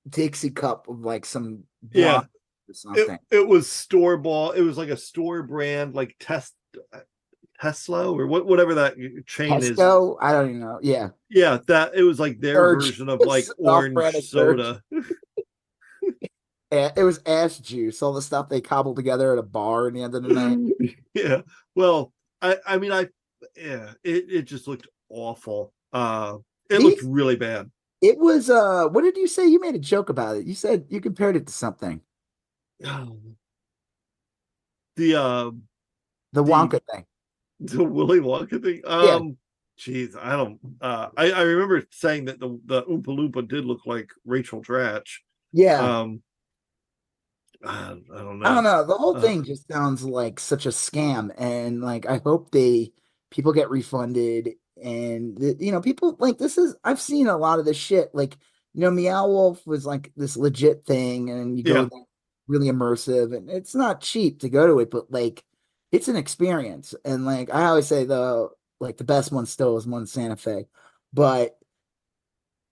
Dixie cup of like some Yeah. broth or something. It was store bought. It was like a store brand, like Tesla or whatever that chain is. Tesco? I don't even know. Yeah. Yeah, that it was like their Surge. version of like orange Off-branded Surge. soda. It was ass juice, all the stuff they cobbled together at a bar in the end of the night. Yeah. Well, I mean, yeah, it just looked awful. It looked These, really bad. it was what did you say? You made a joke about it. You said you compared it to something. The The the Wonka thing. the Willy Wonka thing. Yeah. Geez, I don't. I remember saying that the Oompa Loompa did look like Rachel Dratch. Yeah. Um, I don't I don't know. know. The whole thing just sounds like such a scam, and like I hope people get refunded, and people like this is I've seen a lot of this shit. Like Meow Wolf was like this legit thing, and you go Yeah, there, really immersive, and it's not cheap to go to it, but like it's an experience, and like I always say the best one still is one Santa Fe, but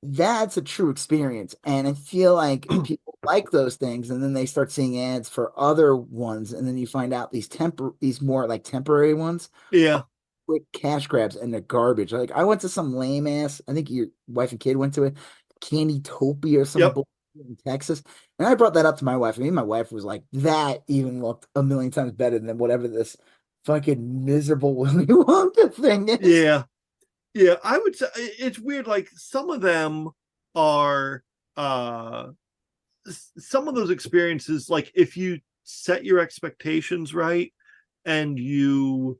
that's a true experience. And I feel like people like those things, and then they start seeing ads for other ones, and then you find out these more like temporary ones yeah, are quick cash grabs and they're garbage. Like I went to some lame ass, I think your wife and kid went to it, Candy Topia or some yep, bullshit in Texas. And I brought that up to my wife. I mean, my wife was like, that even looked a million times better than whatever this fucking miserable Willy Wonka thing is. yeah. Yeah, I would say it's weird. Like some of them are uh some of those experiences, like if you set your expectations right and you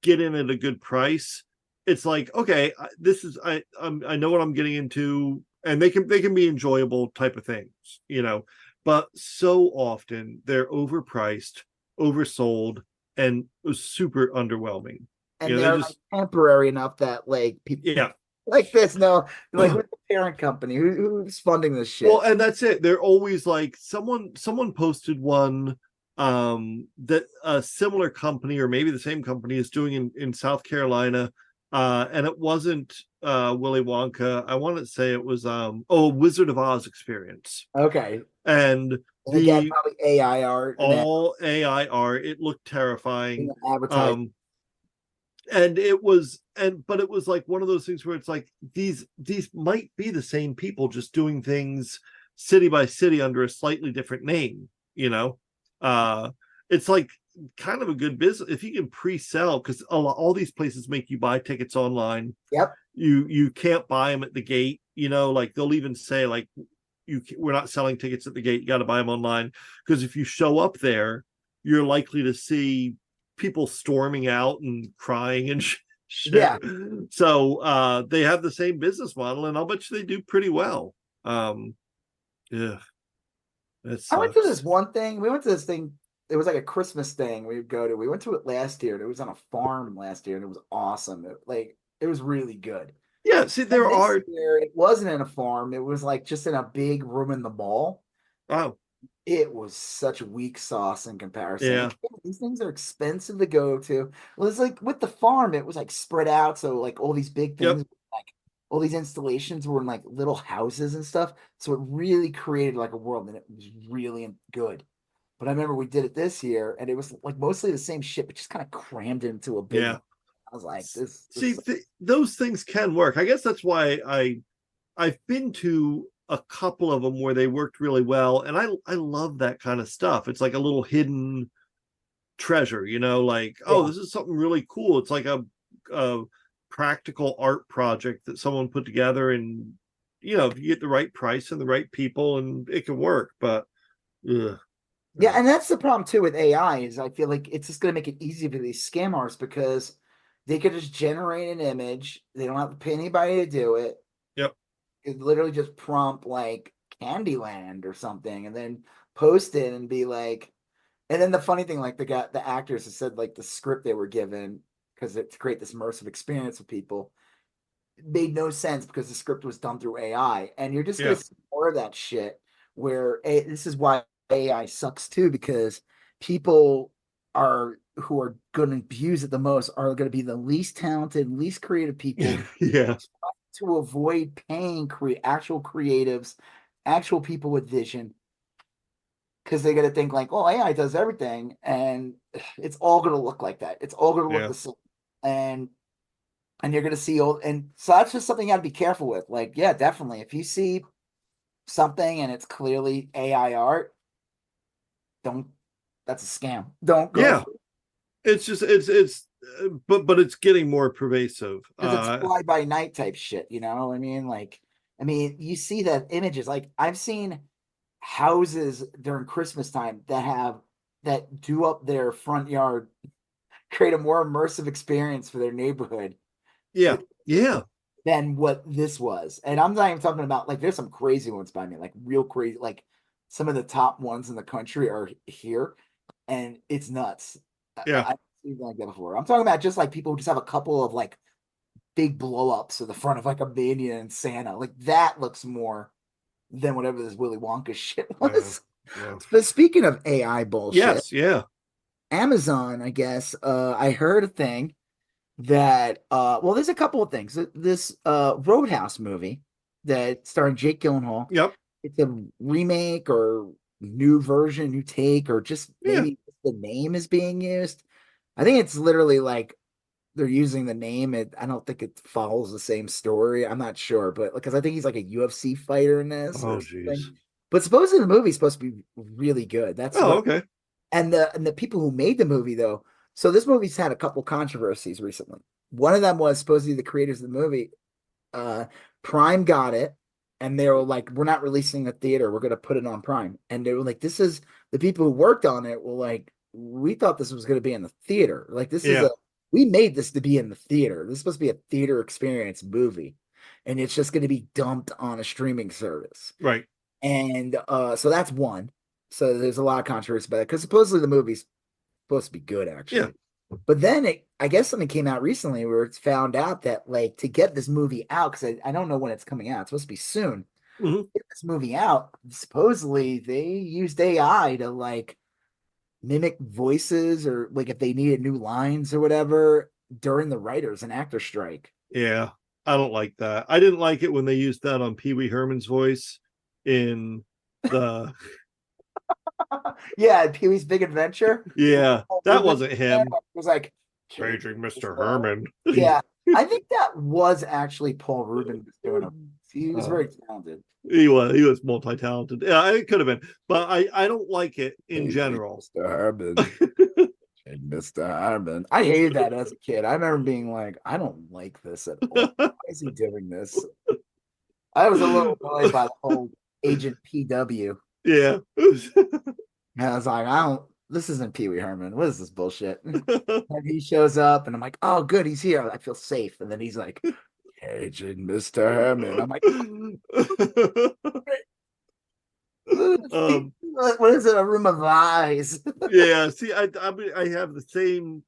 get in at a good price, it's like, okay, this is I know what I'm getting into, and they can be enjoyable type of things, you know. But so often they're overpriced, oversold, and super underwhelming. You And know, they they're like just temporary enough that like people yeah. like this. No, like with the parent company who's funding this Well, shit. and that's it. They're always like someone posted one that a similar company or maybe the same company is doing in South Carolina, and it wasn't Willy Wonka. I want to say it was Wizard of Oz experience. Okay. And And again, the probably AI art and all AI art, it looked terrifying. advertising. Um and it was but it was like one of those things where it's like these might be the same people just doing things city by city under a slightly different name, you know. It's like kind of a good business if you can pre-sell, because all these places make you buy tickets online. Yep. You can't buy them at the gate, you know, like they'll even say like we're not selling tickets at the gate, you got to buy them online, because if you show up there you're likely to see people storming out and crying and shit. Yeah. So they have the same business model, and I'll bet you they do pretty well. Yeah, that I went to this sucks. one thing. We went to this thing. It was like a Christmas thing we'd go to. We went to it last year. And it was on a farm last year, and it was awesome. It was really good. Yeah, see, And there this are. year, it wasn't in a farm. It was like just in a big room in the mall. Oh, It was such weak sauce in comparison. yeah, And these things are expensive to go to. Well, it's like with the farm, it was like spread out. So like all these big yep, things, like all these installations were in like little houses and stuff. So it really created like a world, and it was really good. But I remember we did it this year, and it was like mostly the same shit, but just kind of crammed into a big. yeah. I was like, this. See, those things can work. I guess that's why I've been to a couple of them where they worked really well, and I love that kind of stuff. It's like a little hidden treasure, you know, like, oh, Yeah, this is something really cool. It's like a practical art project that someone put together, and you know, if you get the right price and the right people, and it can work. But ugh, yeah, and that's the problem too with AI is I feel like it's just going to make it easy for these scammers because they could just generate an image. They don't have to pay anybody to do it. yep, It literally just prompt like Candyland or something, and then post it and be like, and then the funny thing, like the actors have said like the script they were given because to create this immersive experience with people made no sense because the script was done through AI, and you're just gonna Yeah. see more of that shit. Where this is why AI sucks too, because people are who are going to abuse it the most are going to be the least talented, least creative people Yeah. to avoid paying actual creatives, actual people with vision, because they're going to think like, oh, AI does everything, and it's all going to look like that. It's all going to look Yeah. the same, and you're going to see old, and so that's just something you got to be careful with. Like, yeah, definitely, if you see something and it's clearly AI art, don't. That's a scam. Don't go Yeah. for it It's just but it's getting more pervasive. because it's fly by night type shit. You know what I mean? Like, I mean, you see that images. Like, I've seen houses during Christmas time that do up their front yard, create a more immersive experience for their neighborhood Yeah. Yeah. than what this was. And I'm not even talking about like there's some crazy ones by me, like real crazy, like some of the top ones in the country are here, and it's nuts. Yeah. I've seen like that before. I'm talking about just like people who just have a couple of like big blow ups at the front of like a Mania and Santa. Like that looks more than whatever this Willy Wonka shit Yeah. was. Yeah. But speaking of AI bullshit, Yes. Yeah. Amazon, I guess, I heard a thing that well, there's a couple of things. This Roadhouse movie that starring Jake Gyllenhaal, Yep. it's a remake or new version, new take, or just Yeah. maybe the name is being used. I think it's literally like they're using the name. I don't think it follows the same story. I'm not sure, but because I think he's like a UFC fighter in this or Oh, geez. something. But supposedly the movie's supposed to be really good. That's Oh, what okay. and the people who made the movie though. So this movie's had a couple controversies recently. One of them was supposedly the creators of the movie. Uh, Prime got it, and they were like, "We're not releasing a theater. We're going to put it on Prime." And they were like, "This is the people who worked on it were like, we thought this was going to be in the theater. Like this is Yeah. a we made this to be in the theater. This is supposed to be a theater experience movie, and it's just going to be dumped on a streaming service." Right. And so that's one. So there's a lot of controversy about it because supposedly the movie's supposed to be good, Yeah. actually. But then I guess something came out recently where it's found out that like to get this movie out, because I don't know when it's coming out. It's supposed to be soon. Hmm. Get this movie out. Supposedly they used AI to like mimic voices or like if they needed new lines or whatever during the writers and actor strike. Yeah. I don't like that. I didn't like it when they used that on Pee Wee Herman's voice in the Yeah, Pee Wee's Big Adventure. yeah, Paul that Rubin wasn't there him. was like, Paging Mr. Herman. yeah, I think that was actually Paul Rubin was doing it. He was Uh, very talented. he was multi-talented. Yeah, it could have been, but I don't like it in Hey, general. Mr. Harmon. Hey, Mr. Harmon. I hated that as a kid. I remember being like, I don't like this at all. Why is he doing this? I was a little annoyed by the whole Agent PW. Yeah. And I was like, I don't, this isn't Pee Wee Herman. What is this bullshit? And he shows up and I'm like, oh, good, he's here. I feel safe. And then he's like, Agent Mr. Herman. I'm like, um what is it? A room of eyes. yeah, see, I have the same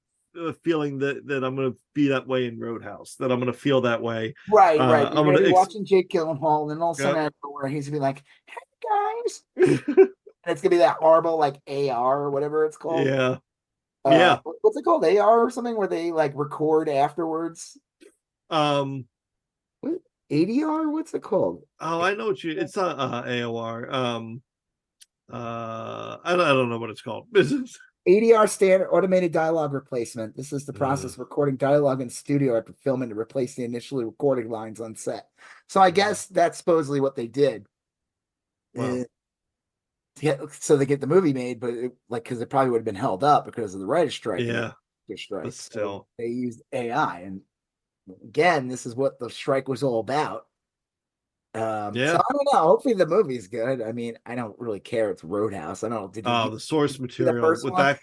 feeling that I'm going to be that way in Roadhouse, that I'm going to feel that way. Right, right. You're I'm gonna going be to watching Jake Gyllenhaal, and then all of a sudden yeah. out of nowhere, he's gonna be like, "Hey guys," and it's gonna be that horrible like AR or whatever it's called. Yeah. Yeah. What's it called? AR or something where they like record afterwards. um What? ADR? What's it called? oh, I know what you, it's not AOR. I don't know what it's called. ADR standard automated dialogue replacement. This is the process of recording dialogue in studio after filming to replace the initially recording lines on set. So I guess that's supposedly what they did. Wow. So they get the movie made, but like because it probably would have been held up because of the writer's strike. Yeah, Strike. but So still. they used AI, and again, this is what the strike was all about. So Yeah. I don't know. Hopefully the movie's good. I mean, I don't really care. It's Roadhouse. I don't know. Oh, the source Did you see the material first with one? that.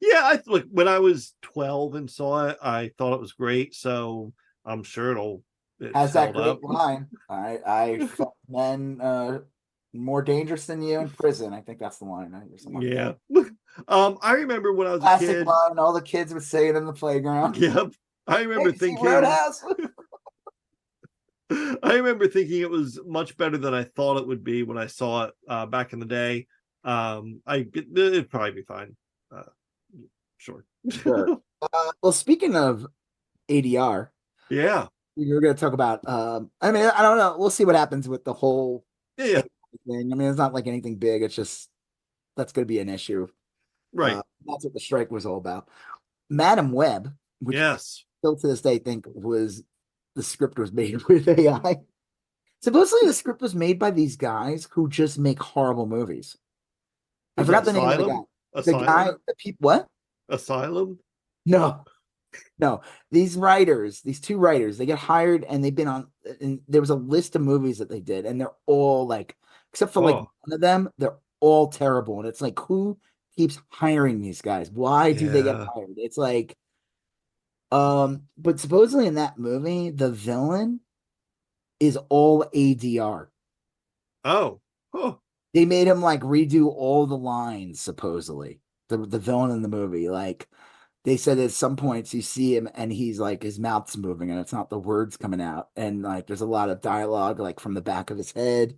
Yeah, I look, when I was 12 and saw it, I thought it was great. So I'm sure it's Has that held great up. line? I fuck men More dangerous than you in prison. I think that's the line. Or something Yeah. like that. I remember when I was a Classic kid. line. All the kids would say it in the playground. Yep. I Hey, remember you see thinking Roadhouse? I remember thinking it was much better than I thought it would be when I saw it back in the day. It'd probably be fine. Uh, sure. Sure. Well, speaking of ADR, Yeah. we're going to talk about. I mean, I don't know. We'll see what happens with the whole Yeah. thing. I mean, it's not like anything big. It's just that's going to be an issue. Right. That's what the strike was all about. Madam Web, which Yes. still to this day think was the script was made with AI. Supposedly, the script was made by these guys who just make horrible movies. I Was it forgot the name of the guy. Asylum? The guy, Asylum? the people, what? Asylum? No, no. These writers, these two writers, they get hired and they've been on. And there was a list of movies that they did, and they're all like, except for like Oh, one of them, they're all terrible. And it's like, who keeps hiring these guys? Why do they get yeah. hired? It's like, but supposedly in that movie, the villain is all ADR. Oh. Oh. They made him like redo all the lines, supposedly. The villain in the movie. Like they said at some points you see him and he's like his mouth's moving and it's not the words coming out. And like there's a lot of dialogue like from the back of his head.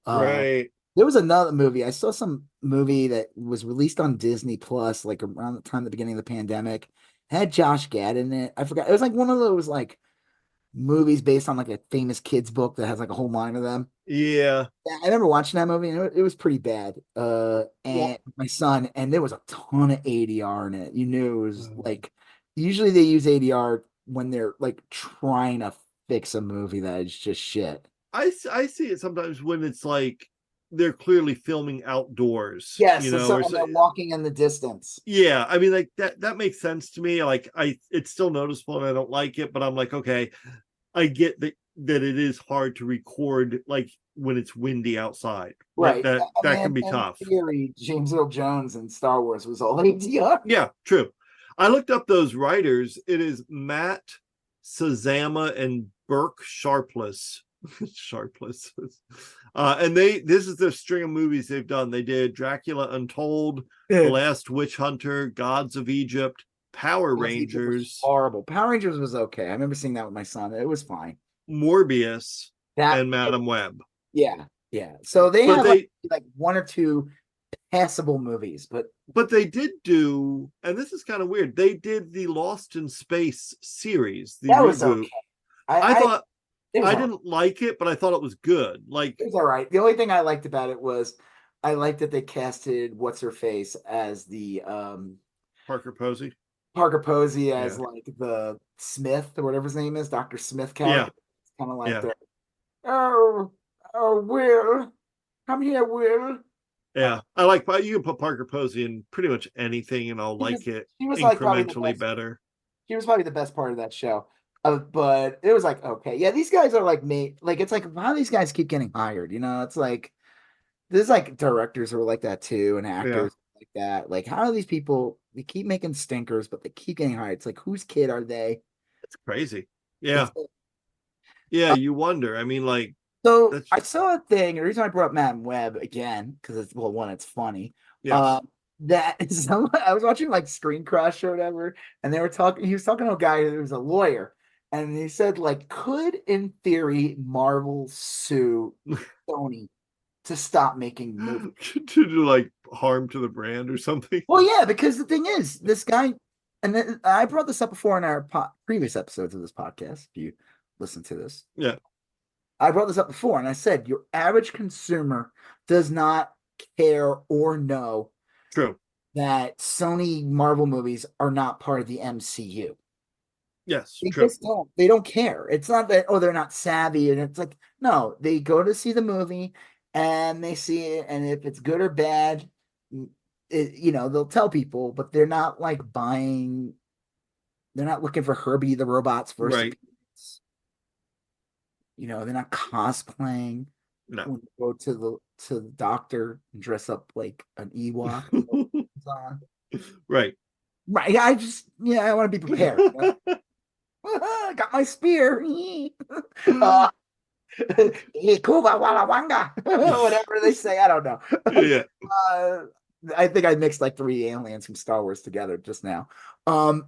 Uh Right. there was another movie. I saw some movie that was released on Disney Plus, like around the time the beginning of the pandemic. It had Josh Gad in it. I forgot. It was like one of those like movies based on like a famous kids book that has like a whole line of them. Yeah. Yeah, I remember watching that movie and it was pretty bad. And Well, my son, and there was a ton of ADR in it. You knew it was like usually they use ADR when they're like trying to fix a movie that is just shit. I see it sometimes when it's like they're clearly filming outdoors, Yes, so or and they're walking in the distance. yeah, I mean, like that makes sense to me. Like it's still noticeable and I don't like it, but I'm like, okay, I get that it is hard to record like when it's windy outside. Like Right. that I that can mean, be in tough. theory, James Earl Jones in Star Wars was all ADR. Yeah, true. I looked up those writers. It is Matt Sazama and Burke Sharpless. Sharpless. And this is their string of movies they've done. They did Dracula Untold, The Last Witch Hunter, Gods of Egypt, Power Rangers, Horrible. Power Rangers was okay. I remember seeing that with my son. It was fine. Morbius, That and Madam Web. Yeah, yeah. So they But have like one or two passable movies, but they did do, and this is kind of weird. They did the Lost in Space series, the that was reboot. okay. I I thought it was I all right. didn't like it, but I thought it was good. Like It was all right. The only thing I liked about it was I liked that they casted what's her face as the Parker Posey. Parker Posey as Yeah. like the Smith or whatever his name is, Dr. Smith Yeah. character. It's kind of like Yeah. the Will, come here, Will. Yeah. I like, you can put Parker Posey in pretty much anything and I'll like it She was like probably the incrementally best. better. She was probably the best part of that show. But it was like, okay, yeah, these guys are like made like it's like how these guys keep getting hired, you know? It's like there's like directors who are like that too, and Yeah. actors like that. Like, how do these people they keep making stinkers, but they keep getting hired? It's like whose kid are they? It's crazy. Yeah. It's, Yeah. uh, You wonder. I mean, like, so that's, I saw a thing, the reason I brought up Matt Webb again, because it's well, one, it's funny. yes. That I was watching like Screen Crush or whatever, and they were talking, he was talking to a guy who was a lawyer, and he said, like, could in theory Marvel sue Sony to stop making movies? To do like harm to the brand or something. Well, yeah, because the thing is, this guy, and then I brought this up before in our previous episodes of this podcast. If you listen to this, Yeah. I brought this up before, and I said your average consumer does not care or know True. that Sony Marvel movies are not part of the MCU. Yes. They True. just don't. They don't care. It's not that, oh, they're not savvy, and it's like, no, they go to see the movie and they see it, and if it's good or bad, they'll tell people, but they're not like buying. They're not looking for Herbie the Robot's first Right. appearance. They're not cosplaying No. when they go to the doctor and dress up like an Ewok. Right. Right. I want to be prepared. Got my spear. Kuba Walla Wanga, whatever they say. I don't know. Yeah. Uh, I think I mixed like three aliens from Star Wars together just now. Um,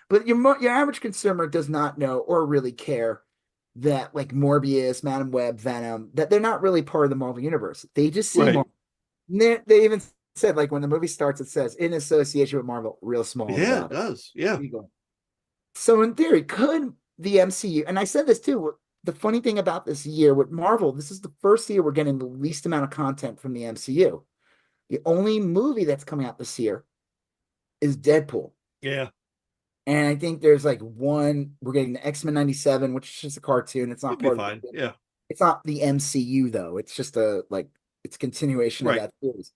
but your average consumer does not know or really care that like Morbius, Madam Web, Venom, that they're not really part of the Marvel universe. They just see Right. Marvel. They even said like when the movie starts, it says in association with Marvel, real small at the Yeah, it bottom. does. Yeah. So in theory, could the MCU, and I said this too, the funny thing about this year with Marvel, this is the first year we're getting the least amount of content from the MCU. The only movie that's coming out this year is Deadpool. Yeah. And I think there's like one, we're getting the X-Men 97, which is just a cartoon. It's It'd not be part of fine. it. Yeah. It's not the MCU though. It's just a like it's a continuation of Right. that series.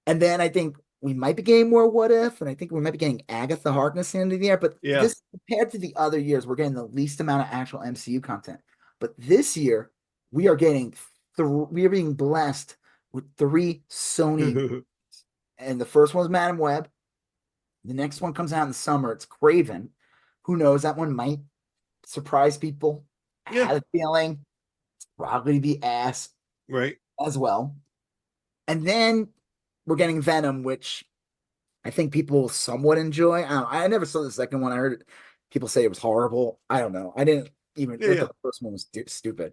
And then I think we might be getting more What If, and I think we might be getting Agatha Harkness at the end of the year. But Yeah. this compared to the other years, we're getting the least amount of actual MCU content. But this year, we are getting we are being blessed with three Sony, and the first one's Madam Web. The next one comes out in the summer. It's Craven. Who knows? That one might surprise people. I Yeah. had a feeling it's probably be ass Right. as well. And then we're getting Venom, which I think people somewhat enjoy. I never saw the second one. I heard people say it was horrible. I don't know. I didn't even. Yeah. I Yeah. thought the first one was stupid.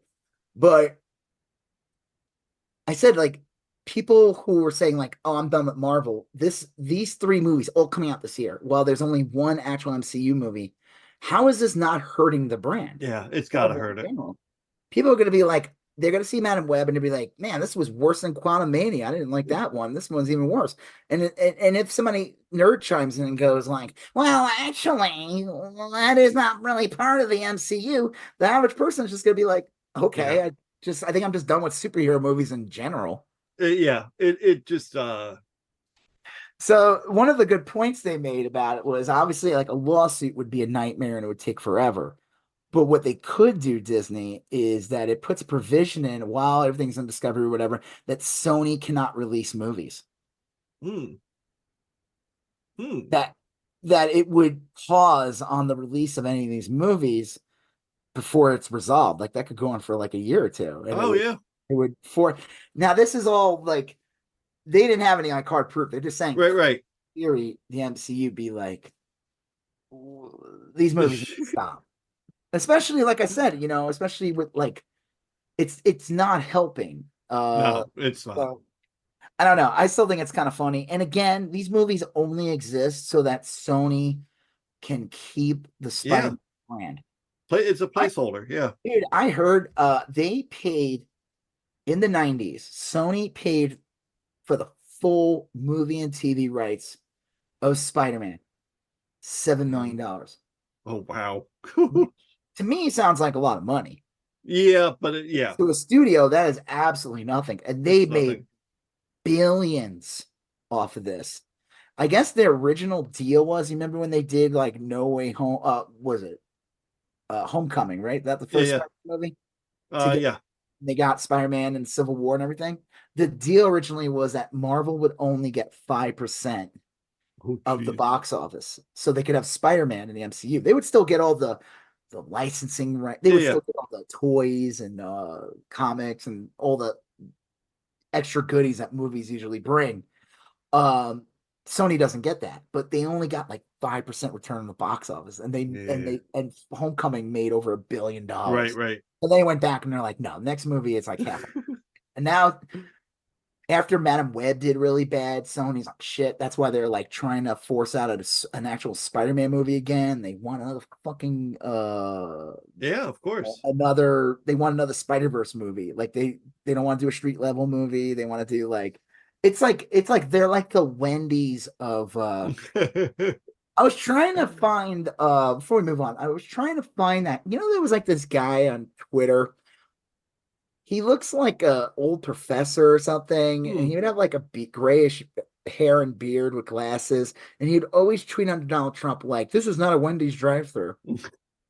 But I said like people who were saying like, "Oh, I'm done with Marvel." These three movies all coming out this year. While there's only one actual MCU movie, how is this not hurting the brand? Yeah. It's gotta Marvel hurt in it. general. People are going to be like, they're going to see Madam Web and they'll be like, man, this was worse than Quantum Mania. I didn't like that one. This one's even worse. And if somebody nerd chimes in and goes like, well, actually, that is not really part of the MCU, the average person is just going to be like, Yeah. okay, I think I'm just done with superhero movies in general. Yeah. It just So one of the good points they made about it was obviously like a lawsuit would be a nightmare and it would take forever. But what they could do, Disney, is that it puts a provision in while everything's in discovery or whatever, that Sony cannot release movies. hmm. Hmm. That it would pause on the release of any of these movies before it's resolved. Like that could go on for like a year or two. And Oh yeah. it would for now this is all like they didn't have any on card proof. They're just saying Right, right. theory the MCU be like these movies need to stop. Especially like I said, especially with like it's not helping. No, it's not. So I don't know. I still think it's kind of funny. And again, these movies only exist so that Sony can keep the Yeah. Spider-Man brand. It's a placeholder. Yeah. Dude, I heard they paid in the 90s, Sony paid for the full movie and TV rights of Spider-Man, $7 million. Oh wow. To me, sounds like a lot of money. Yeah, but yeah, To a studio, that is absolutely nothing. And they it's made nothing. billions off of this. I guess their original deal was, you remember when they did like No Way Home? Was it Homecoming, right? That the Yeah, first yeah. Spider-Man movie? To Yeah. they got Spider-Man and Civil War and everything. The deal originally was that Marvel would only get 5% Oh of the jeez. box office, so they could have Spider-Man in the MCU. They would still get all the licensing right. They Yeah, would yeah. still get all the toys and comics and all the extra goodies that movies usually bring. Um, Sony doesn't get that, but they only got like 5% return on the box office, and Yeah. and Homecoming made over $1 billion. Right, right. And they went back and they're like, no, next movie it's like half. And now after Madam Web did really bad, Sony's like shit. That's why they're like trying to force out an actual Spider-Man movie again. They want another fucking Yeah, of course. they want another Spider-Verse movie. Like they don't want to do a street level movie. They want to do like it's like they're like the Wendy's of I was trying to find before we move on, I was trying to find that there was like this guy on Twitter. He looks like a old professor or something, and Hmm. he would have like a grayish hair and beard with glasses, and he'd always tweet under Donald Trump like, "This is not a Wendy's drive-through."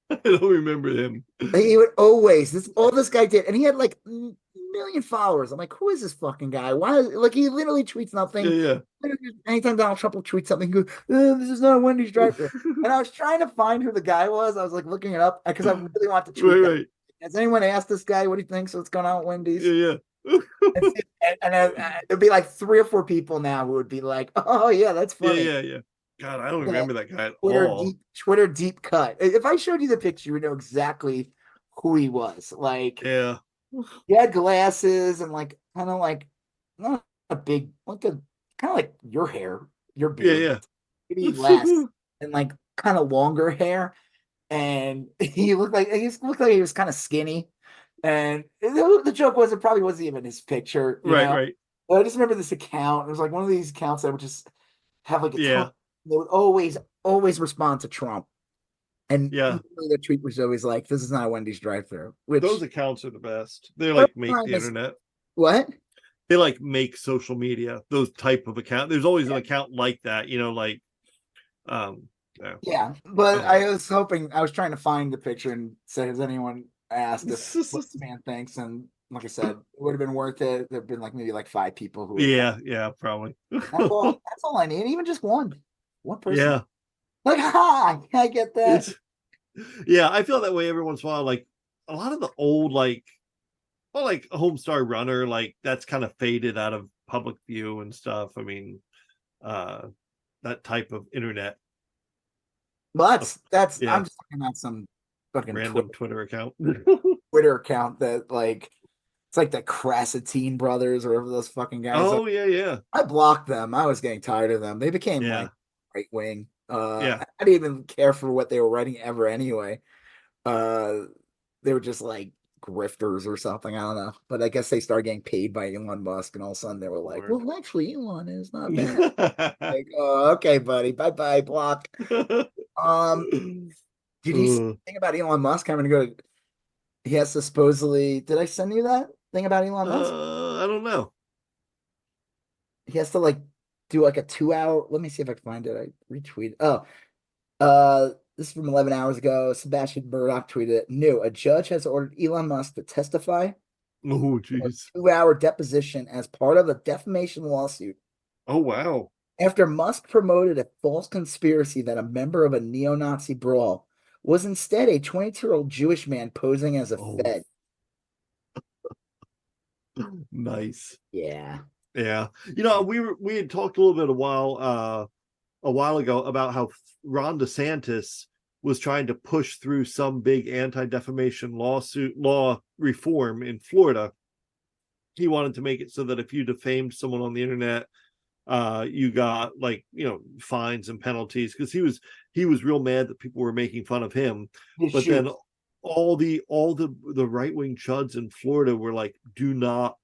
I don't remember him. He would always all this guy did, and he had like million followers. I'm like, who is this fucking guy? Why? Like he literally tweets nothing. Yeah, Anytime Donald Trump will tweet something, he goes, "This is not a Wendy's yeah. drive-through." And I was trying to find who the guy was. I was like looking it up because I really want to tweet Right, that. right. Has anyone asked this guy what he thinks what's going on at Wendy's? Yeah, yeah. There'd be like 3 or 4 people now who would be like, "Oh yeah, that's Yeah, funny." yeah, yeah. God, I don't Yeah, remember that guy at all. Twitter deep cut. If I showed you the picture, you would know exactly who he was. Like Yeah. he had glasses and like kind of like not a big like a kind of like your hair, your Yeah, beard, yeah. maybe less and like kind of longer hair. And he looked like he was kind of skinny. And the joke was it probably wasn't even his picture, you Right, know. right. But I just remember this account. It was like one of these accounts that would just have like a ton. Yeah, They would always respond to Trump. And yeah. literally the tweet was always like, "This is not a Wendy's drive-through," Those which accounts are the best. They first like make time the is internet. what? They like make social media, those type of account. There's always an account like that, like um yeah. Yeah, but Anyway. I was hoping I was trying to find the picture and say, has anyone asked if what this man thinks? And like I said, it would have been worth it. There've been like maybe like 5 people who would. Yeah, yeah, probably. That's all I need. Even just one person. Yeah. Like, hi, I get that. It's yeah, I feel that way every once in a while. Like a lot of the old like Homestar Runner, like that's kind of faded out of public view and stuff. I mean, that type of internet. But that's Yeah, I'm just looking at some fucking random Twitter account. Twitter account that like it's like the Crassatine brothers or whatever those fucking guys are. Oh yeah, yeah, I blocked them. I was getting tired of them. They became yeah, like right wing. yeah. I didn't even care for what they were writing ever anyway. Uh, they were just like grifters or something. I don't know. But I guess they started getting paid by Elon Musk, and all of a sudden they were like, Lord. "Well, actually, Elon is not bad." Like, oh, okay, buddy. Bye bye, block. Um, did you see anything about Elon Musk having to go to? He has to supposedly. Did I send you that thing about Elon Musk? I don't know. He has to like do like a 2 hour. Let me see if I can find it. I retweeted. Oh, this is from 11 hours ago. Sebastian Murdoch tweeted it. New. A judge has ordered Elon Musk to testify Oh in a jeez. 2 hour deposition as part of a defamation lawsuit Oh wow. after Musk promoted a false conspiracy that a member of a neo-Nazi brawl was instead a 22-year-old Jewish man posing as a Oh, Fed. nice. Yeah. Yeah. We had talked a little bit a while ago about how Ron DeSantis was trying to push through some big anti-defamation law reform in Florida. He wanted to make it so that if you defamed someone on the internet, you got like fines and penalties, because he was real mad that people were making fun of him. But then all the right-wing chuds in Florida were like, do not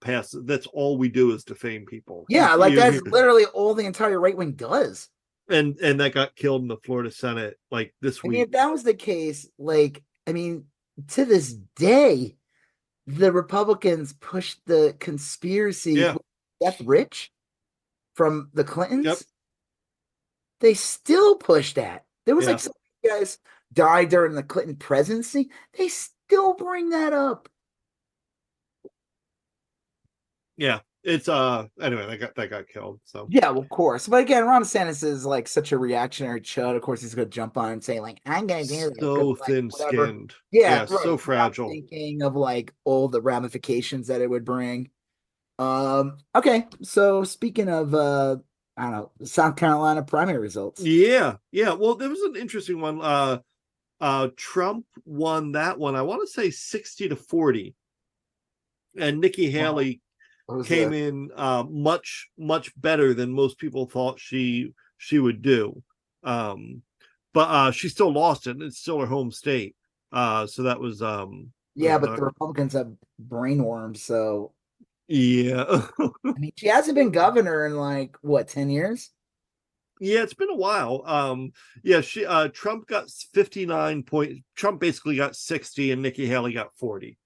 pass. That's all we do is defame people. Yeah, like that's literally all the entire right wing does. And that got killed in the Florida Senate like this week. I mean, if that was the case, like, I mean, to this day, the Republicans pushed the conspiracy with Death Rich from the Clintons. Yep. They still push that. There was like some guys died during the Clinton presidency. They still bring that up. Yeah. It's anyway, that got killed. So yeah, well, of course. But again, Ron DeSantis is like such a reactionary chud. Of course, he's gonna jump on and say, like, I'm gonna do this. So Like, thin-skinned. Yeah, right. So fragile. Thinking of like all the ramifications that it would bring. Okay, so speaking of I don't know, South Carolina primary results. Yeah. Well, there was an interesting one. Trump won that one, I want to say 60-40. And Nikki Haley came in much better than most people thought she would do. But she still lost it. It's still her home state. So that was yeah, but the Republicans have brainworms, so yeah. I mean, she hasn't been governor in like what, 10 years? Yeah, it's been a while. She Trump got 59 points. Trump basically got 60 and Nikki Haley got 40.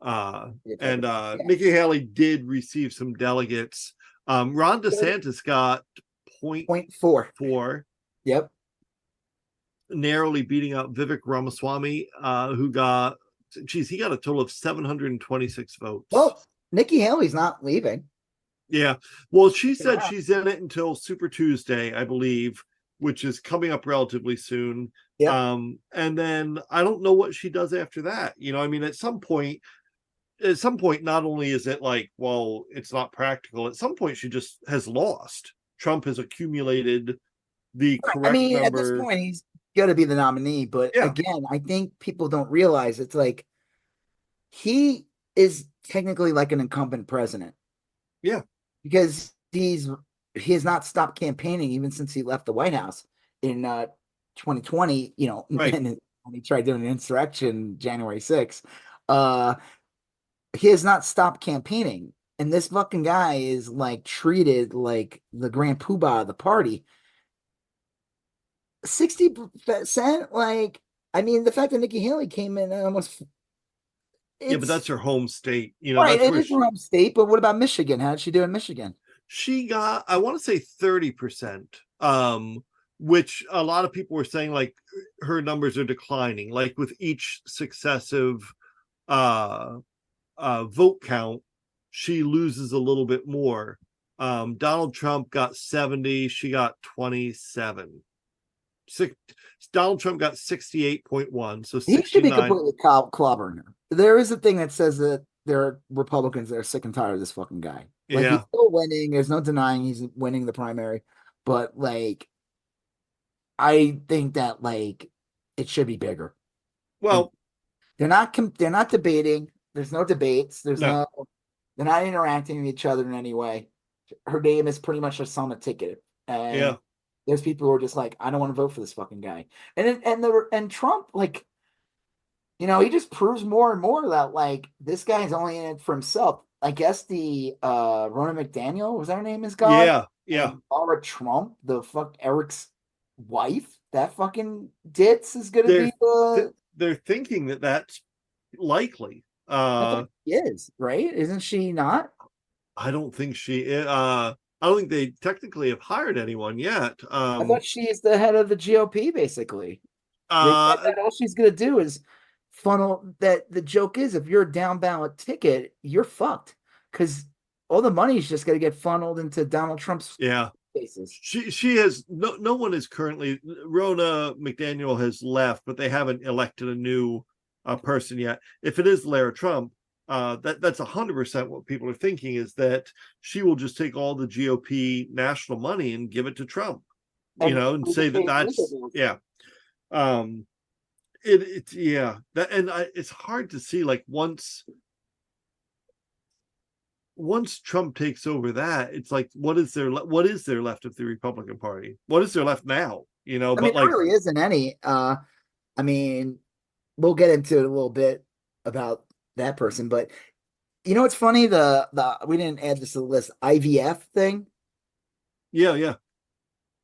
Nikki Haley did receive some delegates. Ron DeSantis got 0.4. Yep. Narrowly beating out Vivek Ramaswamy, who got he got a total of 726 votes. Well, Nikki Haley's not leaving. Yeah. Well, she said she's in it until Super Tuesday, I believe. which is coming up relatively soon. Yeah. And then I don't know what she does after that. I mean, at some point, not only is it like, well, it's not practical, at some point she just has lost. Trump has accumulated the I correct mean, at this number. point, he's going to be the nominee. But Yeah. again, I think people don't realize it's like he is technically like an incumbent president. Yeah. Because he has not stopped campaigning even since he left the White House in 2020, Right. and when he tried doing an insurrection January 6th. Uh, he has not stopped campaigning. And this fucking guy is like treated like the grand poobah of the party. 60%, like, I mean, the fact that Nikki Haley came in almost, Yeah, but it's that's her home state. right. That's It where is her home state, but what about Michigan? How did she do in Michigan? she got, I want to say 30%, which a lot of people were saying like her numbers are declining, like with each successive uh vote count, she loses a little bit more. Donald Trump got 70, she got 27. Donald Trump got 68.1, so He should be 69. completely clobbering her. There is a thing that says that there are Republicans that are sick and tired of this fucking guy. Like he's Yeah. still winning. There's no denying he's winning the primary, but like I think that like it should be bigger. And Well, they're not debating. There's no debates. no. They're not interacting with each other in any way. Her name is pretty much just on a ticket, Yeah. and there's people who are just like, I don't want to vote for this fucking guy. And Trump, like, he just proves more and more that like this guy's only in it for himself. I guess the Ronna McDaniel, was that her name, is gone. Yeah. Yeah. And Laura Trump, the fuck Eric's wife, that fucking ditz is gonna They're be the they're thinking that that's likely. I thought she is, right? Isn't she not? I don't think I don't think they technically have hired anyone yet. I thought she is the head of the GOP, basically. They said Uh that all she's gonna do is funnel that the joke is if you're a down ballot ticket, you're fucked. Because all the money is just gonna get funneled into Donald Trump's yeah. faces. She has no one is currently. Ronna McDaniel has left, but they haven't elected a new person yet. If it is Lara Trump, that's 100% what people are thinking, is that she will just take all the GOP national money and give it to Trump, and say that that's yeah. It's yeah, that, and it's hard to see, like, once Trump takes over that, it's like, what is there left of the Republican Party? What is there left now? I But mean, there like, really isn't any. I mean, we'll get into it a little bit about that person, but what's funny? The we didn't add this to the list. IVF thing. yeah, yeah,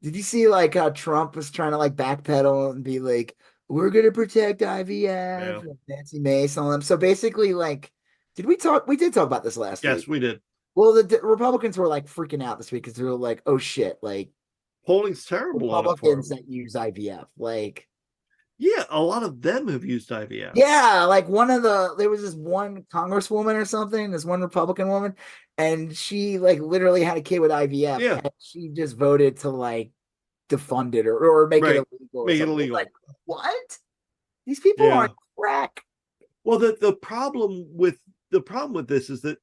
Did you see like how Trump was trying to like backpedal and be like, we're gonna protect yeah. IVF and Nancy Mace and all them. So basically, like, did we talk? We did talk about this last Yes, week. we did. Well, the Republicans were like freaking out this week because they were like, oh shit, like Polling's terrible on it for Republicans him. that use IVF. Like, Yeah, a lot of them have used IVF. yeah, like there was this one congresswoman or something, this one Republican woman, and she like literally had a kid with IVF, Yeah, and she just voted to like defund it or make it right. illegal or Make it something. It's illegal. like, what? These people Yeah. aren't crack. Well, the problem with this is that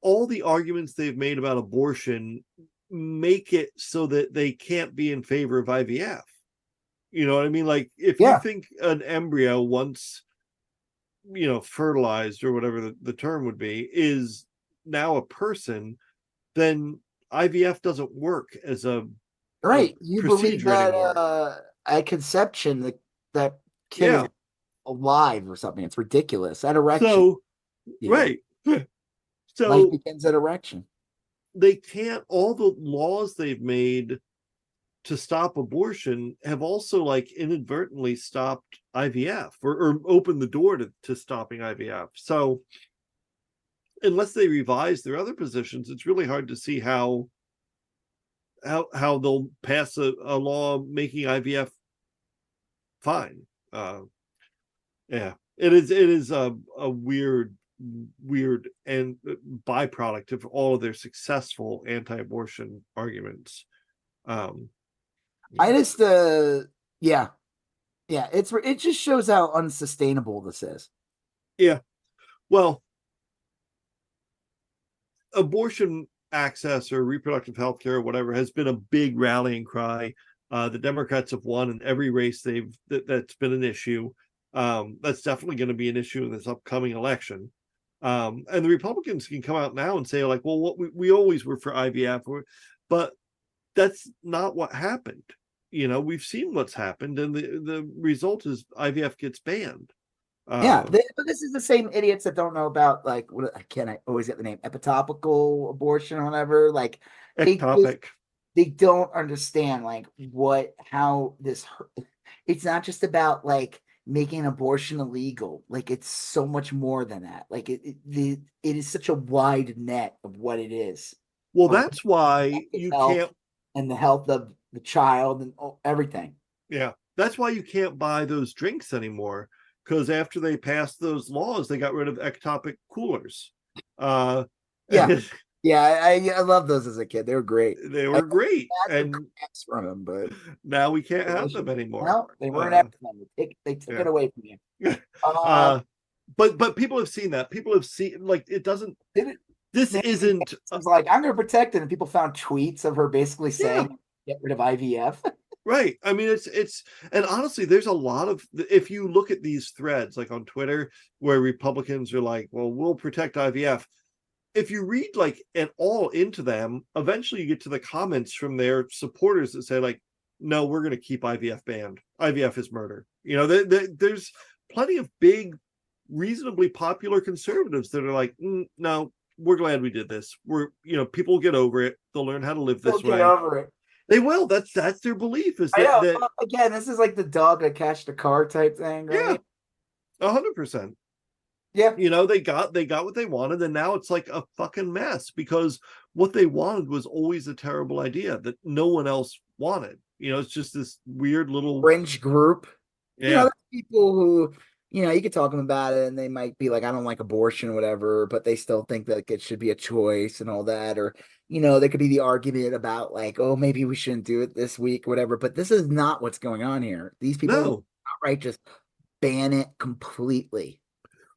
all the arguments they've made about abortion make it so that they can't be in favor of IVF. You know what I mean? Like, if you Yeah, think an embryo, once fertilized, or whatever the term would be, is now a person, then IVF doesn't work as a right. You believe procedure that anymore. at conception that kid is Yeah. alive or something. It's ridiculous. At erection, So right. life So begins at erection. they can't. All the laws they've made to stop abortion have also, like, inadvertently stopped IVF, or opened the door to stopping IVF. So unless they revise their other positions, it's really hard to see how they'll pass a law making IVF fine. Yeah, it is a weird and byproduct of all of their successful anti-abortion arguments. I just yeah. Yeah, it just shows how unsustainable this is. Yeah. Well, abortion access or reproductive health care or whatever has been a big rallying cry. The Democrats have won in every race that's been an issue. That's definitely going to be an issue in this upcoming election. And the Republicans can come out now and say, like, well, what we always were for IVF, but that's not what happened. We've seen what's happened, and the result is IVF gets banned. Yeah, but this is the same idiots that don't know about, like, what I always get the name, epitopical abortion or whatever. Like, Ectopic. They don't understand, like, how this. It's not just about, like, making abortion illegal. Like, it's so much more than that. Like, it is such a wide net of what it is. Well, that's why you can't, and the health of the child and everything. Yeah, that's why you can't buy those drinks anymore. Because after they passed those laws, they got rid of ectopic coolers. Yeah, I love those as a kid. They were great. They were great, and from them, but now we can't have them anymore. No, they weren't after them. They took it away from you. But people have seen that. People have seen, like, it doesn't. This isn't. It's like, I'm going to protect it, and people found tweets of her basically saying, "Get rid of IVF." Right. I mean, it's and honestly, there's a lot of, if you look at these threads, like on Twitter, where Republicans are like, well, we'll protect IVF. If you read, like, and all into them, eventually you get to the comments from their supporters that say, like, no, we're going to keep IVF banned. IVF is murder. There's plenty of big, reasonably popular conservatives that are like, no, we're glad we did this. People get over it. They'll learn how to live this way. Get over it. They will. That's their belief. Is that, I know. Again, this is like the dog that catched the car type thing, right? Yeah, 100%. Yeah. They got what they wanted, and now it's like a fucking mess, because what they wanted was always a terrible idea that no one else wanted. It's just this weird little fringe group. Yeah. People who, you could talk to them about it and they might be like, I don't like abortion or whatever, but they still think that it should be a choice and all that. Or, there could be the argument about, like, oh, maybe we shouldn't do it this week, whatever. But this is not what's going on here. These people outright just ban it completely.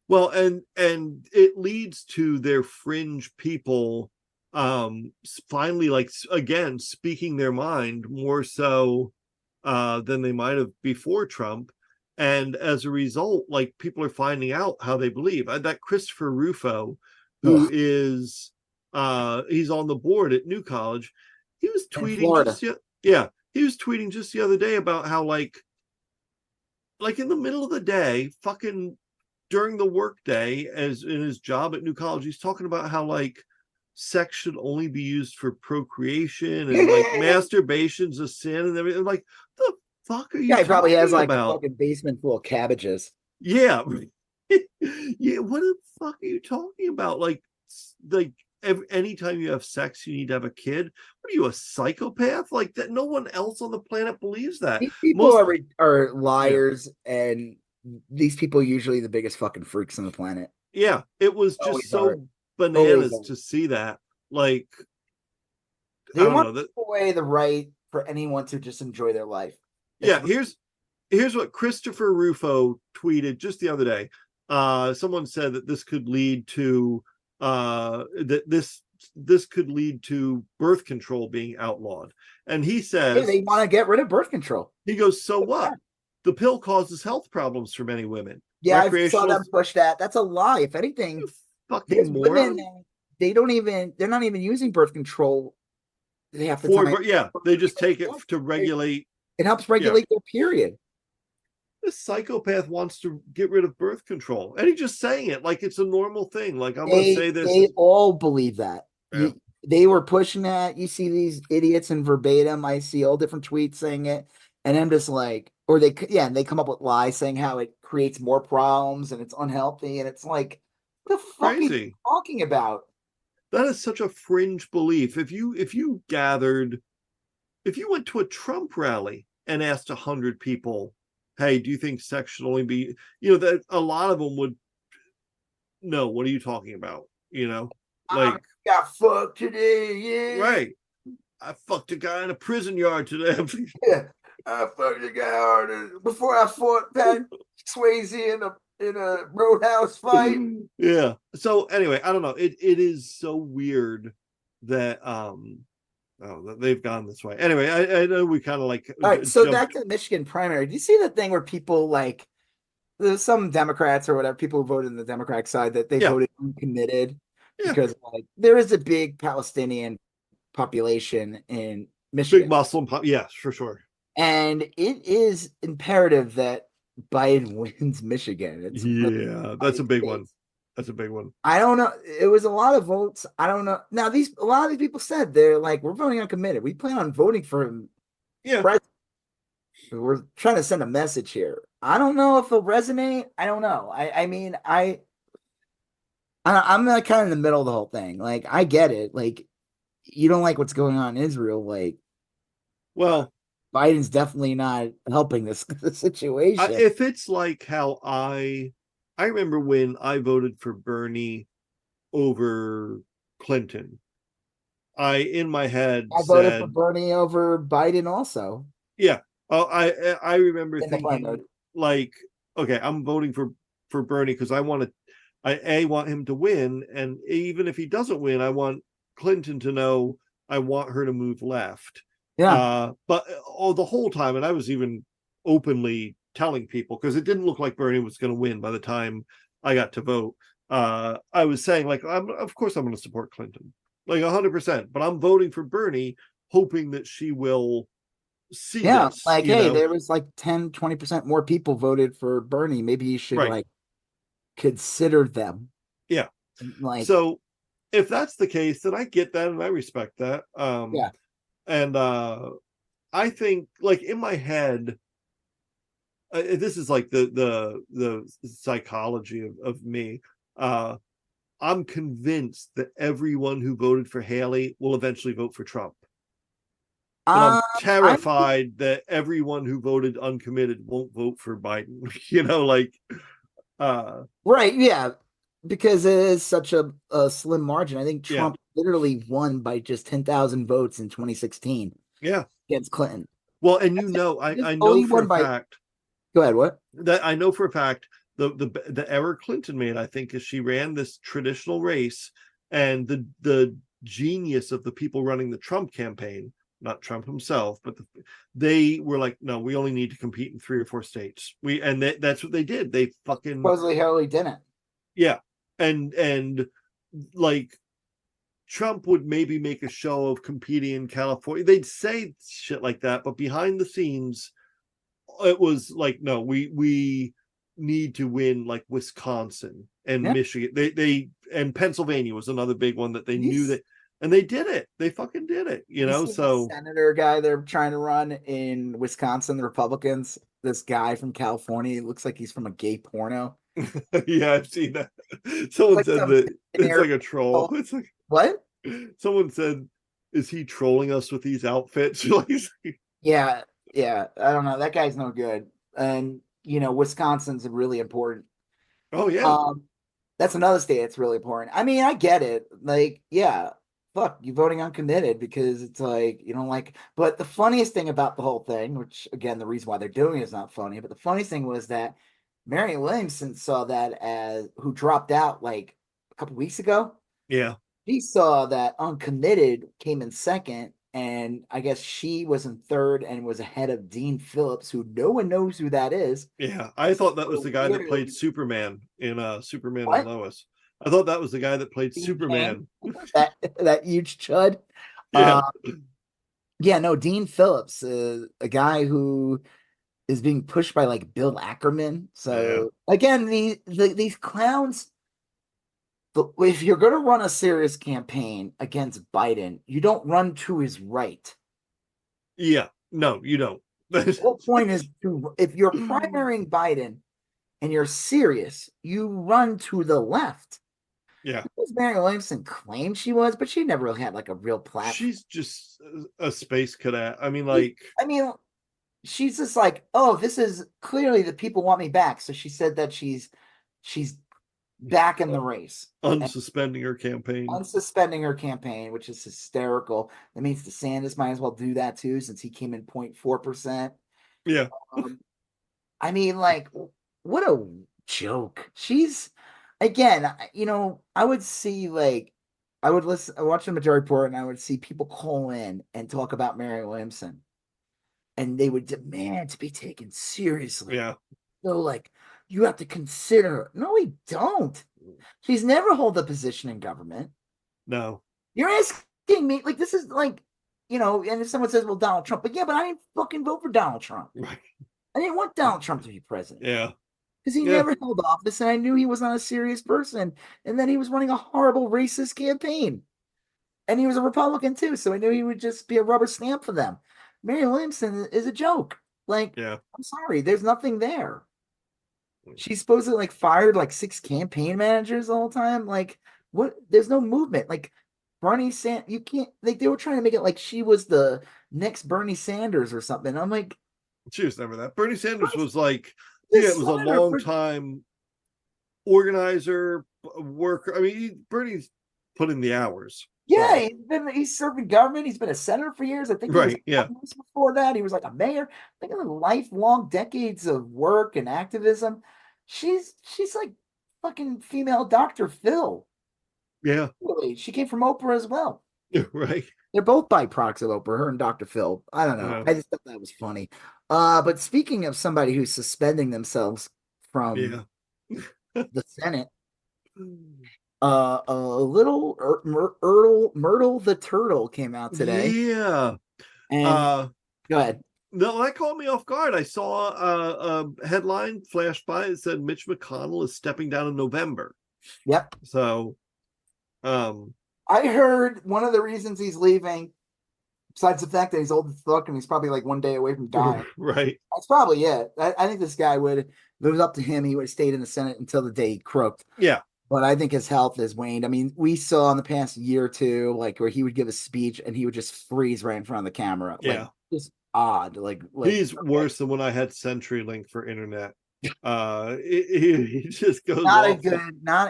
Well, and it leads to their fringe people finally, like, again, speaking their mind more so than they might have before Trump. And as a result, like, people are finding out how they believe. That Christopher Rufo, who is he's on the board at New College, he was tweeting he was tweeting just the other day about how, like in the middle of the day, fucking during the workday, as in his job at New College, he's talking about how, like, sex should only be used for procreation, and like masturbation's a sin and everything. Like, the fuck are you? He probably has like about? A fucking basement full of cabbages. Yeah. Yeah. What the fuck are you talking about? Like anytime you have sex, you need to have a kid. What are you, a psychopath? Like, that? No one else on the planet believes that. These people are liars, and these people are usually the biggest fucking freaks on the planet. Yeah, it was just bananas to see that. Like, they want to take away the right for anyone to just enjoy their life. Yeah, here's what Christopher Rufo tweeted just the other day. Someone said that this could lead to this could lead to birth control being outlawed, and he says they want to get rid of birth control. He goes, so what? The pill causes health problems for many women. Yeah, I saw them push that. That's a lie. If anything, there's women, they're not even using birth control. They have to they just take it to regulate. It helps regulate their period. This psychopath wants to get rid of birth control, and he's just saying it like it's a normal thing. Like, I'm going to say this. They all believe that. Yeah. They were pushing that. You see these idiots in verbatim. I see all different tweets saying it, and I'm just like, or they come up with lies saying how it creates more problems and it's unhealthy, and it's like, what the fuck are you talking about? That is such a fringe belief. If you went to a Trump rally and asked 100 people, hey, do you think sex should only be, that a lot of them would, no, what are you talking about? Like, I got fucked today, yeah. Right. I fucked a guy in a prison yard today. Yeah, I fucked a guy hard before I fought Pat Swayze in a Roadhouse fight. Yeah. So anyway, I don't know. It is so weird that they've gone this way. Anyway, I know we kind of like All right, so jumped. back to the Michigan primary. Do you see the thing where people like there's some Democrats or whatever people who voted in the Democratic side that they Yeah. voted uncommitted Yeah. because like there is a big Palestinian population in Big Michigan, Muslim. Yes, for sure. and it is imperative that Biden wins Michigan. It's really Yeah, that's a United big one. States. That's a big one. I don't know. It was a lot of votes. I don't know. Now a lot of these people said they're like, we're voting uncommitted. We plan on voting for him. Yeah. We're trying to send a message here. I don't know if it'll resonate. I don't know. I mean, I'm like kind of in the middle of the whole thing. Like, I get it. Like, you don't like what's going on in Israel. Like, Well, Biden's definitely not helping this situation. if it's like how I remember when I voted for Bernie over Clinton, I in my head I voted for said, Bernie over Biden also yeah. I remember in the thinking primary. like, okay, I'm voting for Bernie because I want him to win, and even if he doesn't win, I want Clinton to know I want her to move left. Yeah. But the whole time, and I was even openly telling people because it didn't look like Bernie was going to win by the time I got to vote. I was saying like, of course I'm going to support Clinton, like 100%, but I'm voting for Bernie, hoping that she will see Yeah. this. Like, hey, there was like 10, 20% more people voted for Bernie. Maybe you should Right? like consider them. Yeah. Like, So if that's the case, then I get that and I respect that. yeah. And I think like in my head, this is like the psychology of me. I'm convinced that everyone who voted for Haley will eventually vote for Trump. But I'm I'm terrified that everyone who voted uncommitted won't vote for Biden. You know, like right. Yeah. Because it is such a slim margin. I think yeah, Trump literally won by just 10,000 votes in 2016 yeah. against Clinton. Well, and you That's it. know, He just I know only for won a by, fact go ahead, what? that I know for a fact the error Clinton made, I think, is she ran this traditional race, and the genius of the people running the Trump campaign, not Trump himself, but they were like, no, we only need to compete in 3 or 4 states. That's what they did. They fucking Supposedly Hillary didn't. yeah, and like Trump would maybe make a show of competing in California. They'd say shit like that, but behind the scenes, it was like, no, we need to win like Wisconsin and Yeah. Michigan. They and Pennsylvania was another big one that they knew He's that, and they did it. They fucking did it. You You know, see the so senator guy they're trying to run in Wisconsin, the Republicans? This guy from California, he looks like he's from a gay porno. yeah, I've seen that. It's Someone like said some that it's billionaire. like a troll. It's like What? someone said, "Is he trolling us with these outfits?" Like, Yeah, yeah. I don't know. That guy's no good. And Wisconsin's really important. oh yeah, Um, that's another state that's really important. I mean, I get it. Like, yeah, fuck, you voting uncommitted because it's like you don't like. But the funniest thing about the whole thing, which again, the reason why they're doing it is not funny, but the funniest thing was that Marianne Williamson saw that as who dropped out like a couple weeks ago. yeah. She saw that uncommitted came in second, and I guess she was in third and was ahead of Dean Phillips, who no one knows who that is. Yeah, I thought that was So the guy that played weird. Superman in Superman and What? Lois. I thought that was the guy that played Dean Cain, Superman. that huge chud. Yeah, Uh, yeah, no, Dean Phillips, a guy who is being pushed by like Bill Ackerman. yeah, So again, these clowns. If you're going to run a serious campaign against Biden, you don't run to his right. yeah. No, you don't. The whole point is if you're primarying Biden and you're serious, you run to the left. Yeah, Because Mary Williamson claimed she was, but she never really had like a real platform. she's just a space cadet. I mean, like, I mean, she's just like, oh, this is clearly the people want me back. So she said that she's back in the race. Unsuspending her campaign. Unsuspending her campaign, which is hysterical. That means DeSantis might as well do that too, since he came in 0.4%. Yeah. I mean, like, what a joke. She's, again, I would see, like, I would watch the Majority Report, and I would see people call in and talk about Mary Williamson, and they would demand to be taken seriously. Yeah. So, like, you have to consider her. No, we don't. She's never held a position in government. No. You're asking me, like, this is like, and if someone says, well, Donald Trump, but yeah, but I didn't fucking vote for Donald Trump. Right. I didn't want Donald Trump to be president. Yeah. Because he never held office, and I knew he was not a serious person. And then he was running a horrible racist campaign. And he was a Republican too, so I knew he would just be a rubber stamp for them. Mary Williamson is a joke. Like, I'm sorry, there's nothing there. She's supposed to like fired like 6 campaign managers the whole time. Like, what? There's no movement. Like, Bernie Sanders, you can't, like, they were trying to make it like she was the next Bernie Sanders or something. I'm like, she was never that. Bernie Sanders was like, it was a long time organizer, worker. I mean, Bernie's put in the hours. Yeah, he's serving government. He's been a senator for years. I think he was before that. He was like a mayor. Think of the lifelong decades of work and activism. She's like fucking female Dr. Phil. Yeah. Really. She came from Oprah as well. Right. They're both byproducts of Oprah, her and Dr. Phil. I don't know. I just thought that was funny. But speaking of somebody who's suspending themselves from the Senate, a little Myrtle the Turtle came out today. Yeah. And go ahead. No, that caught me off guard. I saw a headline flash by. It said Mitch McConnell is stepping down in November. Yep. So, I heard one of the reasons he's leaving, besides the fact that he's old as fuck and he's probably like one day away from dying. Right. That's probably it. I think this guy would, if it was up to him, he would have stayed in the Senate until the day he croaked. Yeah. But I think his health has waned. I mean, we saw in the past year or two, like, where he would give a speech and he would just freeze right in front of the camera. Yeah. Like, just odd. Like he's worse than when I had CenturyLink for internet. He just goes not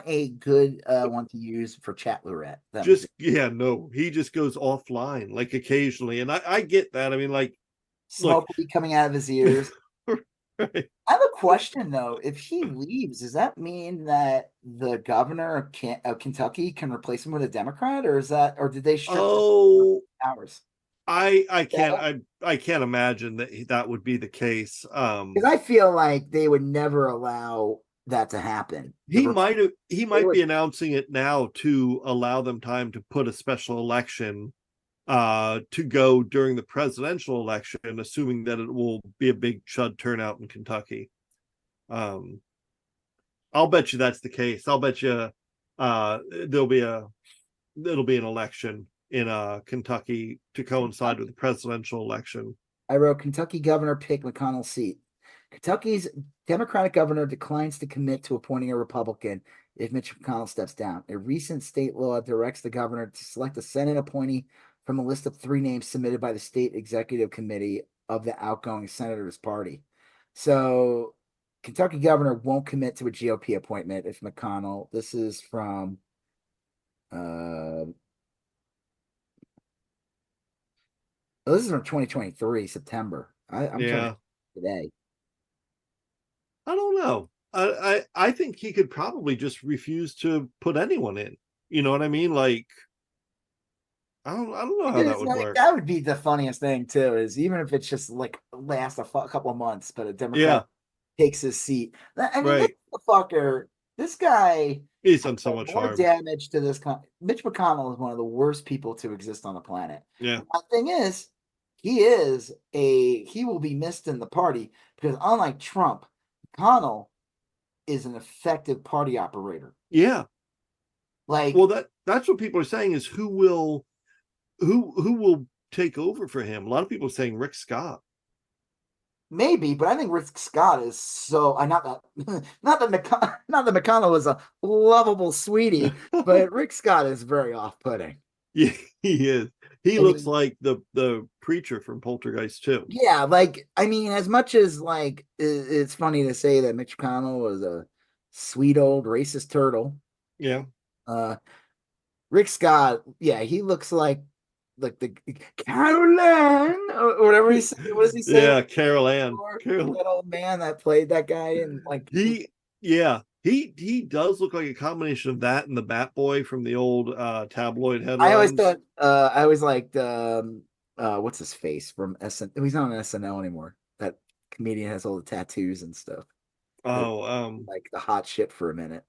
a good one to use for chat roulette. He just goes offline like occasionally, and I get that. I mean, like, smoke will be coming out of his ears. Right. I have a question though. If he leaves, does that mean that the governor of Kentucky can replace him with a Democrat, or did they strip hours? I can't imagine that would be the case. Because I feel like they would never allow that to happen. He might be announcing it now to allow them time to put a special election to go during the presidential election, assuming that it will be a big chud turnout in Kentucky. I'll bet you that's the case. I'll bet you it'll be an election in Kentucky to coincide with the presidential election. I wrote Kentucky governor pick McConnell's seat. Kentucky's Democratic governor declines to commit to appointing a Republican if Mitch McConnell steps down. A recent state law directs the governor to select a Senate appointee from a list of 3 names submitted by the state executive committee of the outgoing senator's party. So Kentucky governor won't commit to a GOP appointment if McConnell. This is from this is from 2023 September. I'm trying today. I don't know. I think he could probably just refuse to put anyone in. You know what I mean? Like, I don't know how that would work. That would be the funniest thing too, is even if it's just like lasts a couple of months, but a Democrat takes his seat. I mean, this guy, he's done so much more damage to this. Mitch McConnell is one of the worst people to exist on the planet. Yeah. The thing is, he will be missed in the party because unlike Trump, McConnell is an effective party operator. Yeah. Like, well, that's what people are saying is who will take over for him. A lot of people are saying Rick Scott. Maybe, but I think Rick Scott is so not that McConnell is a lovable sweetie, but Rick Scott is very off-putting. Yeah, he is. He looks like the preacher from Poltergeist 2. Yeah, like, I mean, as much as like it's funny to say that Mitch McConnell was a sweet old racist turtle. Yeah. Rick Scott, yeah, he looks like the Carolyn or whatever he said. What does he say? Yeah, Carol Ann. That old man that played that guy in like he does look like a combination of that and the Bat Boy from the old tabloid I always headlines. thought I always liked what's his face from SN. He's not on SNL anymore. That comedian has all the tattoos and stuff. Oh, Like the hot shit for a minute.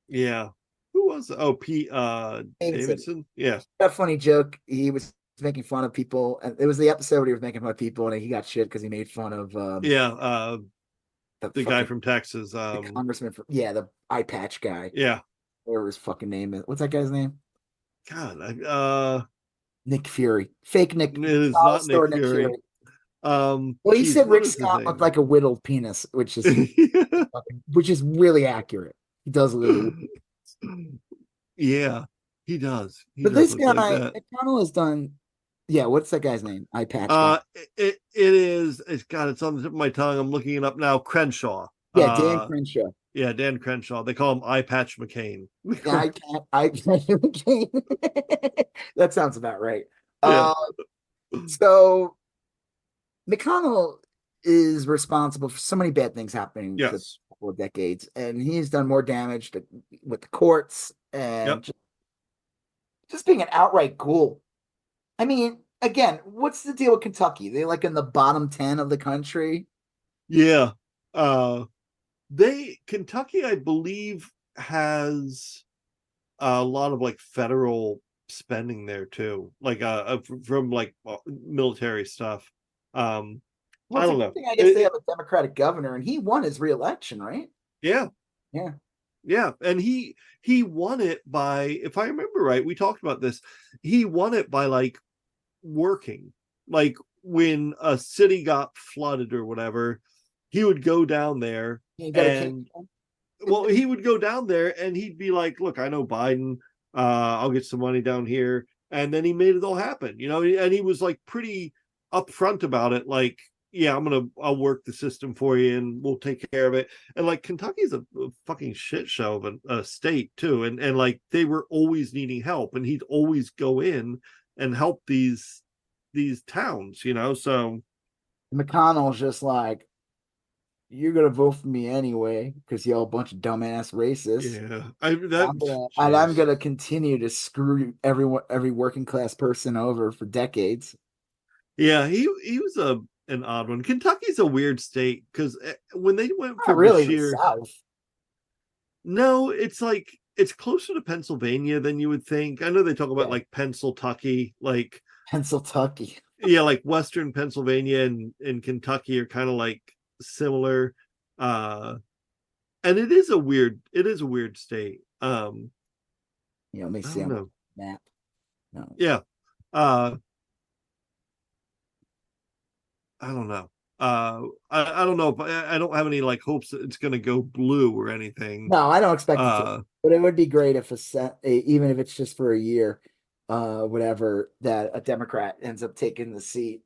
yeah. Who was Pete Davidson. Davidson? Yeah. That funny joke. He was making fun of people, and it was the episode where he was making fun of people, and he got shit because he made fun of Yeah, the guy fucking from Texas. the congressman from the eye patch guy. Yeah. Whatever his fucking name is. What's that guy's name? God, Nick Fury. Fake Nick. it is Dollar not store Nick Fury. Well, he Geez, said what Rick is his Scott looked name? like a whittled penis, which is really accurate. He does look. Yeah, he does. He But does this look like guy, that. McConnell has done. Yeah, what's that guy's name? Eye patch guy. It is. It's God. It's on the tip of my tongue. I'm looking it up now. Crenshaw. Yeah, Dan Crenshaw. Yeah, Dan Crenshaw. They call him Eye Patch McCain. Yeah, I can't. That sounds about right. Yeah. So McConnell is responsible for so many bad things happening for a Yes. couple of decades, and he's done more damage with the courts and Yep. just being an outright ghoul. I mean, again, what's the deal with Kentucky? They like in the bottom 10 of the country. Yeah. Kentucky, I believe, has a lot of like federal spending there too, like from like military stuff. Well, I it's a don't good know. thing, I guess they have a Democratic governor, and he won his reelection, right? Yeah. Yeah. Yeah, and he won it by, if I remember right, we talked about this. He won it by like working. Like when a city got flooded or whatever, he would go down there and he would go down there and he'd be like, "Look, I know Biden. I'll get some money down here." And then he made it all happen, and he was like pretty upfront about it, like, yeah, I'll work the system for you and we'll take care of it. And like Kentucky's a fucking shit show of a state too. And like they were always needing help and he'd always go in and help these towns, so McConnell's just like, you're gonna vote for me anyway because you're a bunch of dumbass racists. yeah. I'm gonna continue to screw every working class person over for decades. Yeah, he was an odd one. Kentucky's a weird state because when they went for Not really Bashir, the South. no, it's like it's closer to Pennsylvania than you would think. I know they talk about like Pennsyltucky, like Pennsyltucky. Yeah, like Western Pennsylvania and Kentucky are kind of like similar. And it is a weird state. Let me see on the map. No. Yeah. I don't know. I don't know if I don't have any like hopes that it's going to go blue or anything. No, I don't expect it to. But it would be great if even if it's just for a year, whatever, that a Democrat ends up taking the seat.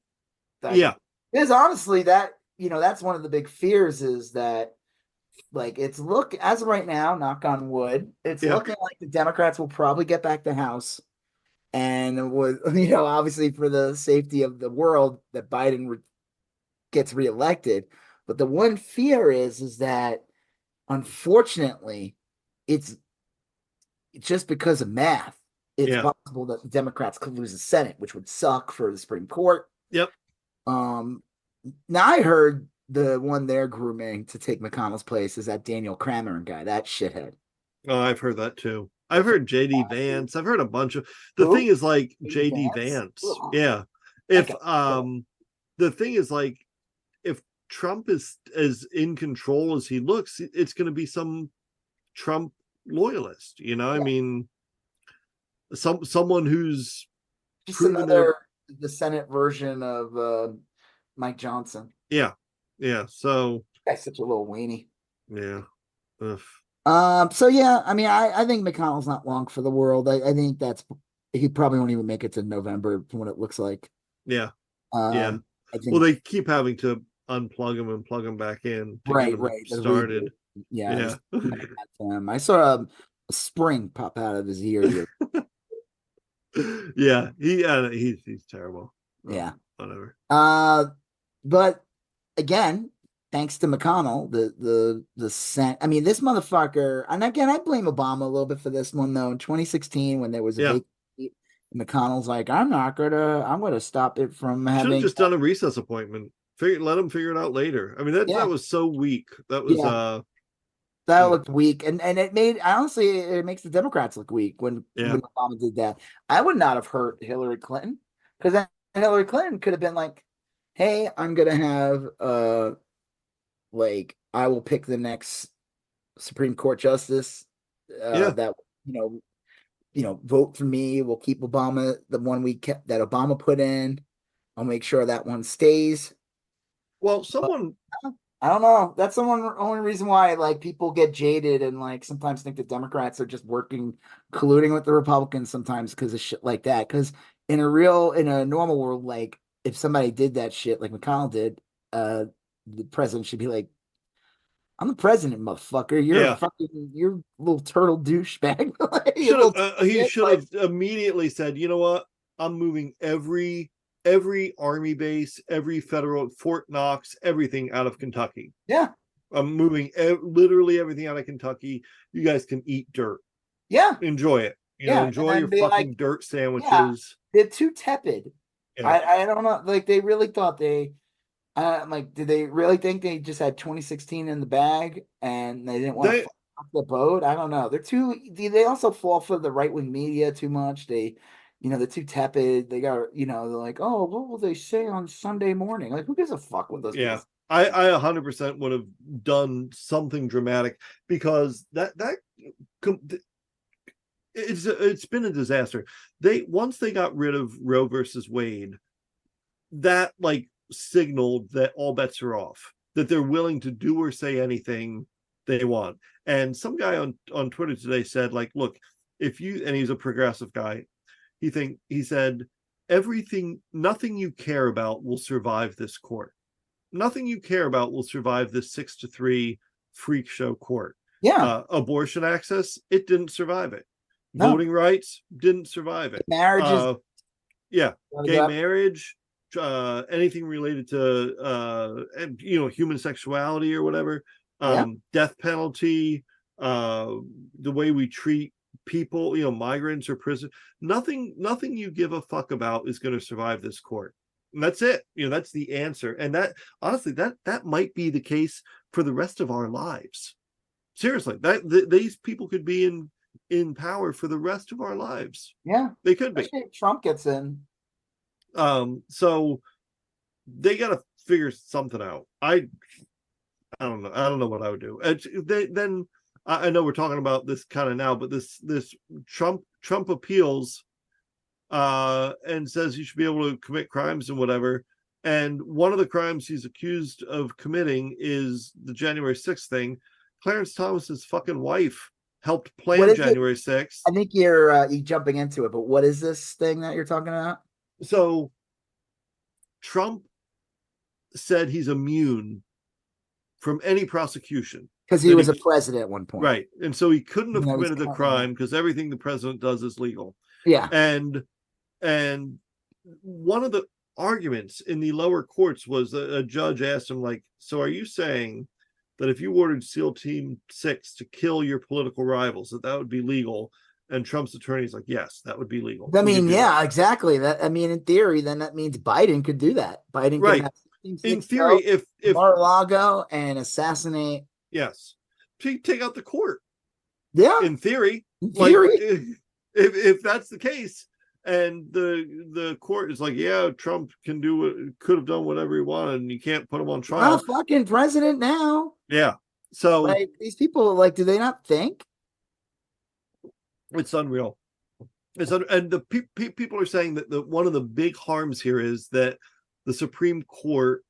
Because honestly, that's one of the big fears is that, like, as of right now, knock on wood, it's looking like the Democrats will probably get back the House. And obviously for the safety of the world, that Biden gets reelected. But the one fear is that, unfortunately, it's just because of math. It's possible that the Democrats could lose the Senate, which would suck for the Supreme Court. Yep. Now I heard the one they're grooming to take McConnell's place is that Daniel Cameron guy, that shithead. Oh, I've heard that too. I've heard JD Vance. I've heard a bunch of thing is like JD Vance. Yeah. If the thing is like if Trump is as in control as he looks, it's going to be some Trump loyalist, I mean, someone who's just another the Senate version of Mike Johnson. Yeah. So that's such a little weenie. Yeah. Ugh. So yeah, I mean, I think McConnell's not long for the world. I think he probably won't even make it to November from what it looks like. Yeah. I think, well, they keep having to unplug him and plug him back in to get him started. Yeah, Yeah. just mad for him. I saw a spring pop out of his ear the Yeah, he's terrible. Yeah. Whatever. But again, thanks to McConnell, the Senate. I mean, this motherfucker. And again, I blame Obama a little bit for this one though. In 2016, when there was a Yeah, vacant seat, McConnell's like, I'm gonna stop it from should have having. just done a recess appointment. Let him figure it out later. I mean, that Yeah, was so weak. That was yeah, that mm, looked weak, and it made honestly it makes the Democrats look weak yeah, when Obama did that. I would not have hurt Hillary Clinton because then Hillary Clinton could have been like, "Hey, I'm gonna have I will pick the next Supreme Court justice yeah. that you know vote for me. We'll keep Obama the one we kept that Obama put in. I'll make sure that one stays." Well, But someone, I don't know. That's the only reason why like people get jaded and like sometimes think the Democrats are just working colluding with the Republicans sometimes because of shit like that. Because in a normal world, like if somebody did that shit like McConnell did, the president should be like, I'm the president, motherfucker. yeah, You're a little turtle douchebag. You should have. little He shit. should Like, have immediately said, you know what? I'm moving every army base, every federal Fort Knox, everything out of Kentucky. yeah, I'm moving literally everything out of Kentucky. You guys can eat dirt. yeah, Enjoy it. yeah. And Enjoy then your be like, fucking dirt yeah, sandwiches. they're too tepid. Yeah. I don't know. Like they really thought like, did they really think they just had 2016 in the bag and they didn't want to They fuck up the boat? I don't know. They also fall for the right wing media too much. They're too tepid. They got, they're like, oh, what will they say on Sunday morning? Like, who gives a fuck what those yeah. people? I 100% would have done something dramatic because it's been a disaster. Once they got rid of Roe versus Wade, that like signaled that all bets are off, that they're willing to do or say anything they want. And some guy on Twitter today said, like, look, if you, and he's a progressive guy, he said, nothing you care about will survive this court. Nothing you care about will survive this 6-3 freak show court. Yeah, Abortion access, it didn't survive it. no. Voting rights didn't survive it. Marriages Yeah, gotta gay go up. marriage, anything related to human sexuality or whatever, Yeah, death penalty, the way we treat people, migrants or prison. Nothing you give a fuck about is going to survive this court. And that's it. That's the answer. And that honestly, that might be the case for the rest of our lives. Seriously, these people could be in power for the rest of our lives. yeah. They could be. Especially if Trump gets in. So they got to figure something out. I don't know. I don't know what I would do. Then I know we're talking about this kind of now, but this Trump appeals and says he should be able to commit crimes and whatever. And one of the crimes he's accused of committing is the January 6th thing. Clarence Thomas's fucking wife helped What plan is it? January 6th. I think you're jumping into it, but what is this thing that you're talking about? So Trump said he's immune from any prosecution Because he was a president at one point. right, and so he couldn't have Even though he's committed the currently crime because everything the president does is legal. Yeah. And one of the arguments in the lower courts was a judge asked him, like, so are you saying that if you ordered SEAL Team 6 to kill your political rivals, that would be legal? And Trump's attorney's like, yes, that would be legal. I mean, yeah, that. exactly. In theory, then that means Biden could do that. Biden could Right. have In theory, if Mar-a-Lago and assassinate. Yes, take out the court. Yeah. In theory, if that's the case, and the court is like, yeah, Trump could have done whatever he wanted, and you can't put him on trial. Not a fucking president now. Yeah. So like these people, like, do they not think? It's unreal. And the people are saying that one of the big harms here is that the Supreme Court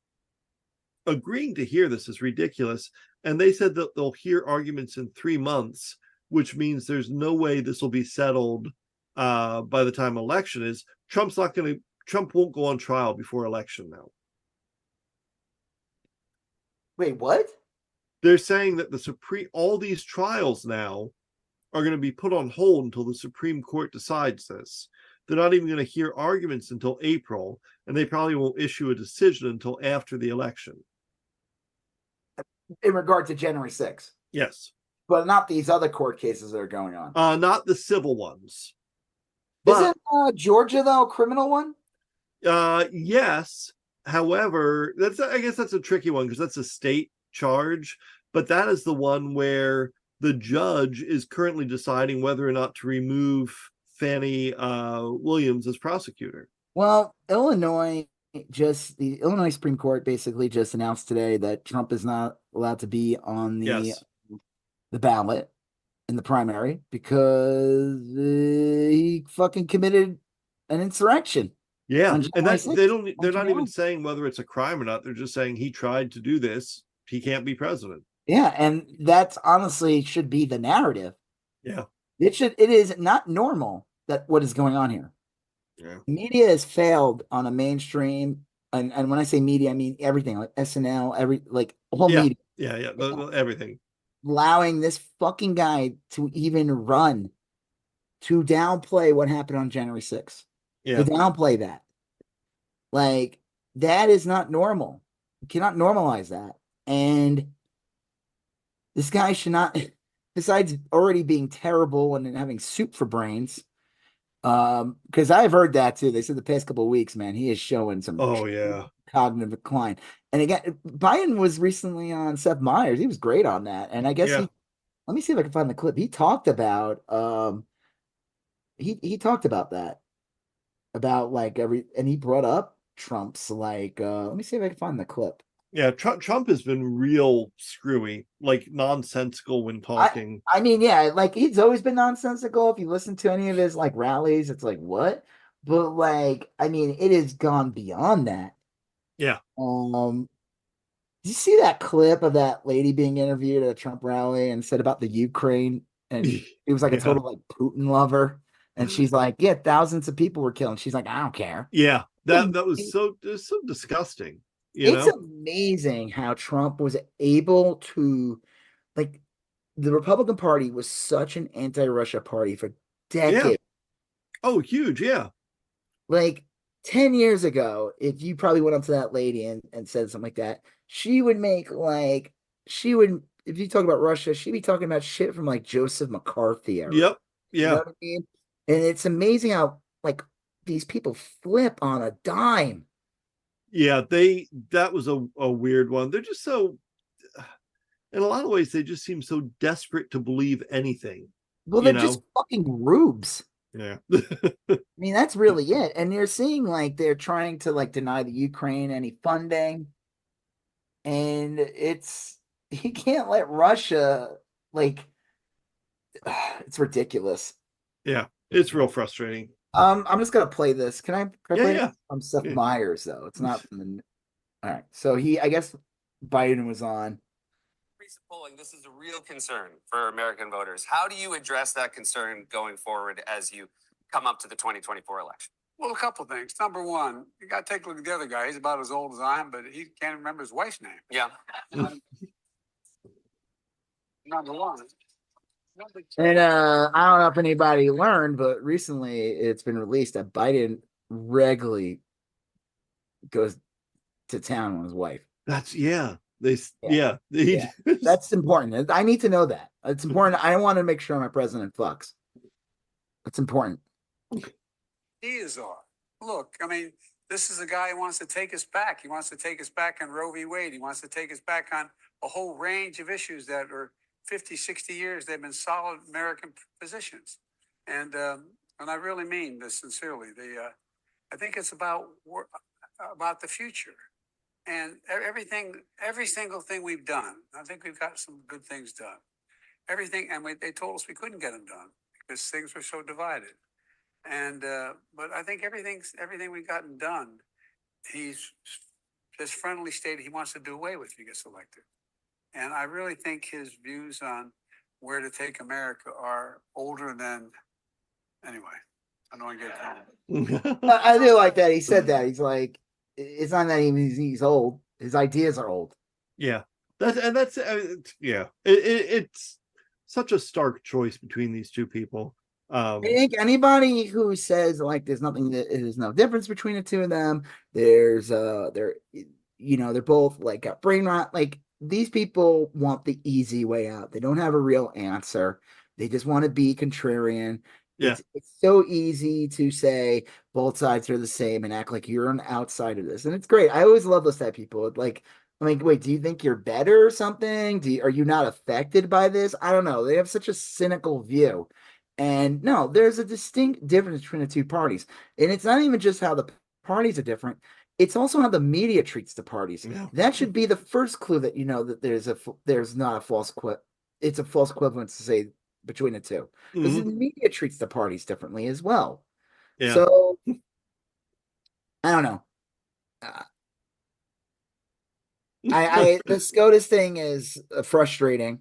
agreeing to hear this is ridiculous. And they said that they'll hear arguments in 3 months, which means there's no way this will be settled by the time election is. Trump won't go on trial before election now. Wait, what? They're saying that all these trials now are going to be put on hold until the Supreme Court decides this. They're not even going to hear arguments until April, and they probably won't issue a decision until after the election. In regard to January 6th. Yes. But not these other court cases that are going on. Not the civil ones. Isn't Georgia, though, a criminal one? Yes. However, I guess that's a tricky one because that's a state charge. But that is the one where the judge is currently deciding whether or not to remove Fannie Williams as prosecutor. Well, the Illinois Supreme Court basically just announced today that Trump is not allowed to be on the ballot in the primary because he fucking committed an insurrection. Yeah, and they're not even saying whether it's a crime or not. They're just saying he tried to do this. He can't be president. Yeah, and that's honestly should be the narrative. Yeah. It is not normal that what is going on here. Yeah. Media has failed on a mainstream, and when I say media, I mean everything, like SNL, whole media. Yeah, everything. Allowing this fucking guy to even run to downplay what happened on January 6th. Yeah. To downplay that. Like, that is not normal. You cannot normalize that. And this guy should not, besides already being terrible and having soup for brains, because I've heard that too. They said the past couple of weeks, man, he is showing some cognitive decline. And again, Biden was recently on Seth Meyers. He was great on that. And I guess let me see if I can find the clip. He talked about he talked about that. About and he brought up Trump's let me see if I can find the clip. Yeah, Trump has been real screwy, like nonsensical when talking. I mean, yeah, like he's always been nonsensical. If you listen to any of his rallies, it's like what? But I mean, it has gone beyond that. Yeah. Did you see that clip of that lady being interviewed at a Trump rally and said about the Ukraine? And it was like a total Putin lover. And she's like, yeah, thousands of people were killed. And she's like, I don't care. Yeah, that was so disgusting. It's amazing how Trump was able to, the Republican Party was such an anti-Russia party for decades. Yeah. Oh, huge, yeah. 10 years ago, if you probably went up to that lady and said something like that, she would make if you talk about Russia, she'd be talking about shit from Joseph McCarthy era. Yep. Yeah. You know what I mean? And it's amazing how these people flip on a dime. Yeah, that was a weird one. They're just so, in a lot of ways, they just seem so desperate to believe anything. Well, they're just fucking rubes. Yeah. I mean, that's really it. And you're seeing they're trying to deny the Ukraine any funding. And you can't let Russia it's ridiculous. Yeah, it's real frustrating. I'm just gonna play this. Can I play it? I'm Seth Meyers, though. It's not from the. All right. So I guess Biden was on. Recent polling, this is a real concern for American voters. How do you address that concern going forward as you come up to the 2024 election? Well, a couple of things. Number one, you got to take a look at the other guy. He's about as old as I am, but he can't remember his wife's name. Yeah. Number one. And I don't know if anybody learned, but recently it's been released that Biden regularly goes to town on his wife. That's That's important. I need to know that. It's important. I want to make sure my president fucks. It's important. He is on. Look, I mean, this is a guy who wants to take us back. He wants to take us back on Roe v. Wade. He wants to take us back on a whole range of issues that are 50, 60 years, they've been solid American positions. And I really mean this sincerely. I think it's about the future. And every single thing we've done, I think we've got some good things done. Everything, and they told us we couldn't get them done because things were so divided. And but I think everything we've gotten done, he's just friendly stated he wants to do away with if he gets elected. And I really think his views on where to take America are older than, anyway, I don't want to get it. I do like that. He said that. He's like, it's not that he's old. His ideas are old. Yeah. It's such a stark choice between these two people. I think anybody who says like there's no difference between the two of them, they're they're both like got brain rot. Like these people want the easy way out. They don't have a real answer. They just want to be contrarian. Yeah. It's so easy to say both sides are the same and act like you're an outside of this. And it's great. I always love those type of people. Like, I'm like, wait, do you think you're better or something? Are you not affected by this? I don't know. They have such a cynical view. And no, there's a distinct difference between the two parties. And it's not even just how the parties are different, it's also how the media treats the parties. Yeah. That should be the first clue that you know that there's not a it's a false equivalence to say between the two. Because the media treats the parties differently as well. Yeah. So I don't know. The SCOTUS thing is frustrating.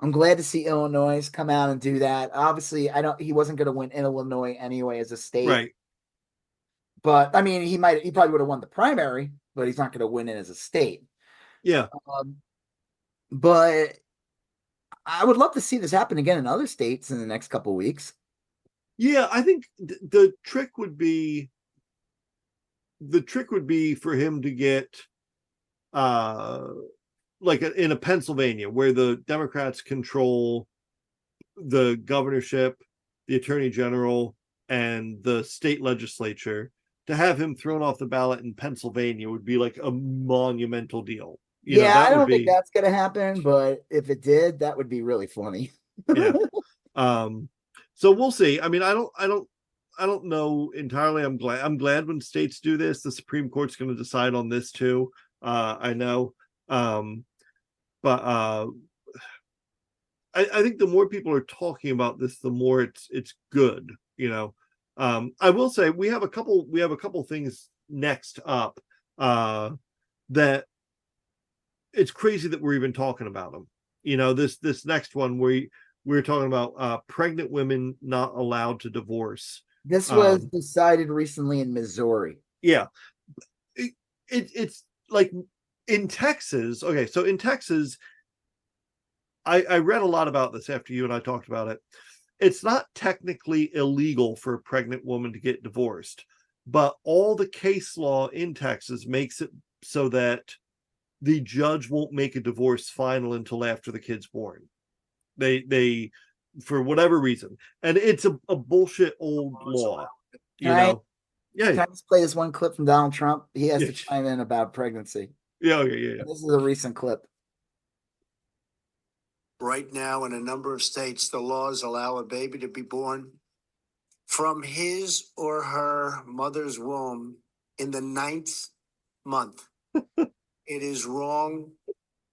I'm glad to see Illinois come out and do that. Obviously, he wasn't going to win in Illinois anyway as a state. Right. But I mean, he probably would have won the primary, but he's not going to win it as a state. Yeah. But I would love to see this happen again in other states in the next couple of weeks. Yeah, I think the trick would be for him to get like in a Pennsylvania where the Democrats control the governorship, the attorney general, and the state legislature. To have him thrown off the ballot in Pennsylvania would be like a monumental deal. I don't think that's going to happen, but if it did, that would be really funny. Yeah. So we'll see. I mean, I don't know entirely. I'm glad when states do this. The Supreme Court's going to decide on this too. I know. But I think the more people are talking about this, the more it's good, I will say we have a couple things next up that it's crazy that we're even talking about them. This next one we're talking about pregnant women not allowed to divorce. This was decided recently in Missouri. Yeah. It's like in Texas. Okay, so in Texas, I read a lot about this after you and I talked about it. It's not technically illegal for a pregnant woman to get divorced, but all the case law in Texas makes it so that the judge won't make a divorce final until after the kid's born. They for whatever reason, and it's a bullshit old law. Yeah. Can I just play this one clip from Donald Trump? He has to chime in about pregnancy. Yeah. This is a recent clip. Right now, in a number of states, the laws allow a baby to be born from his or her mother's womb in the 9th month. It is wrong.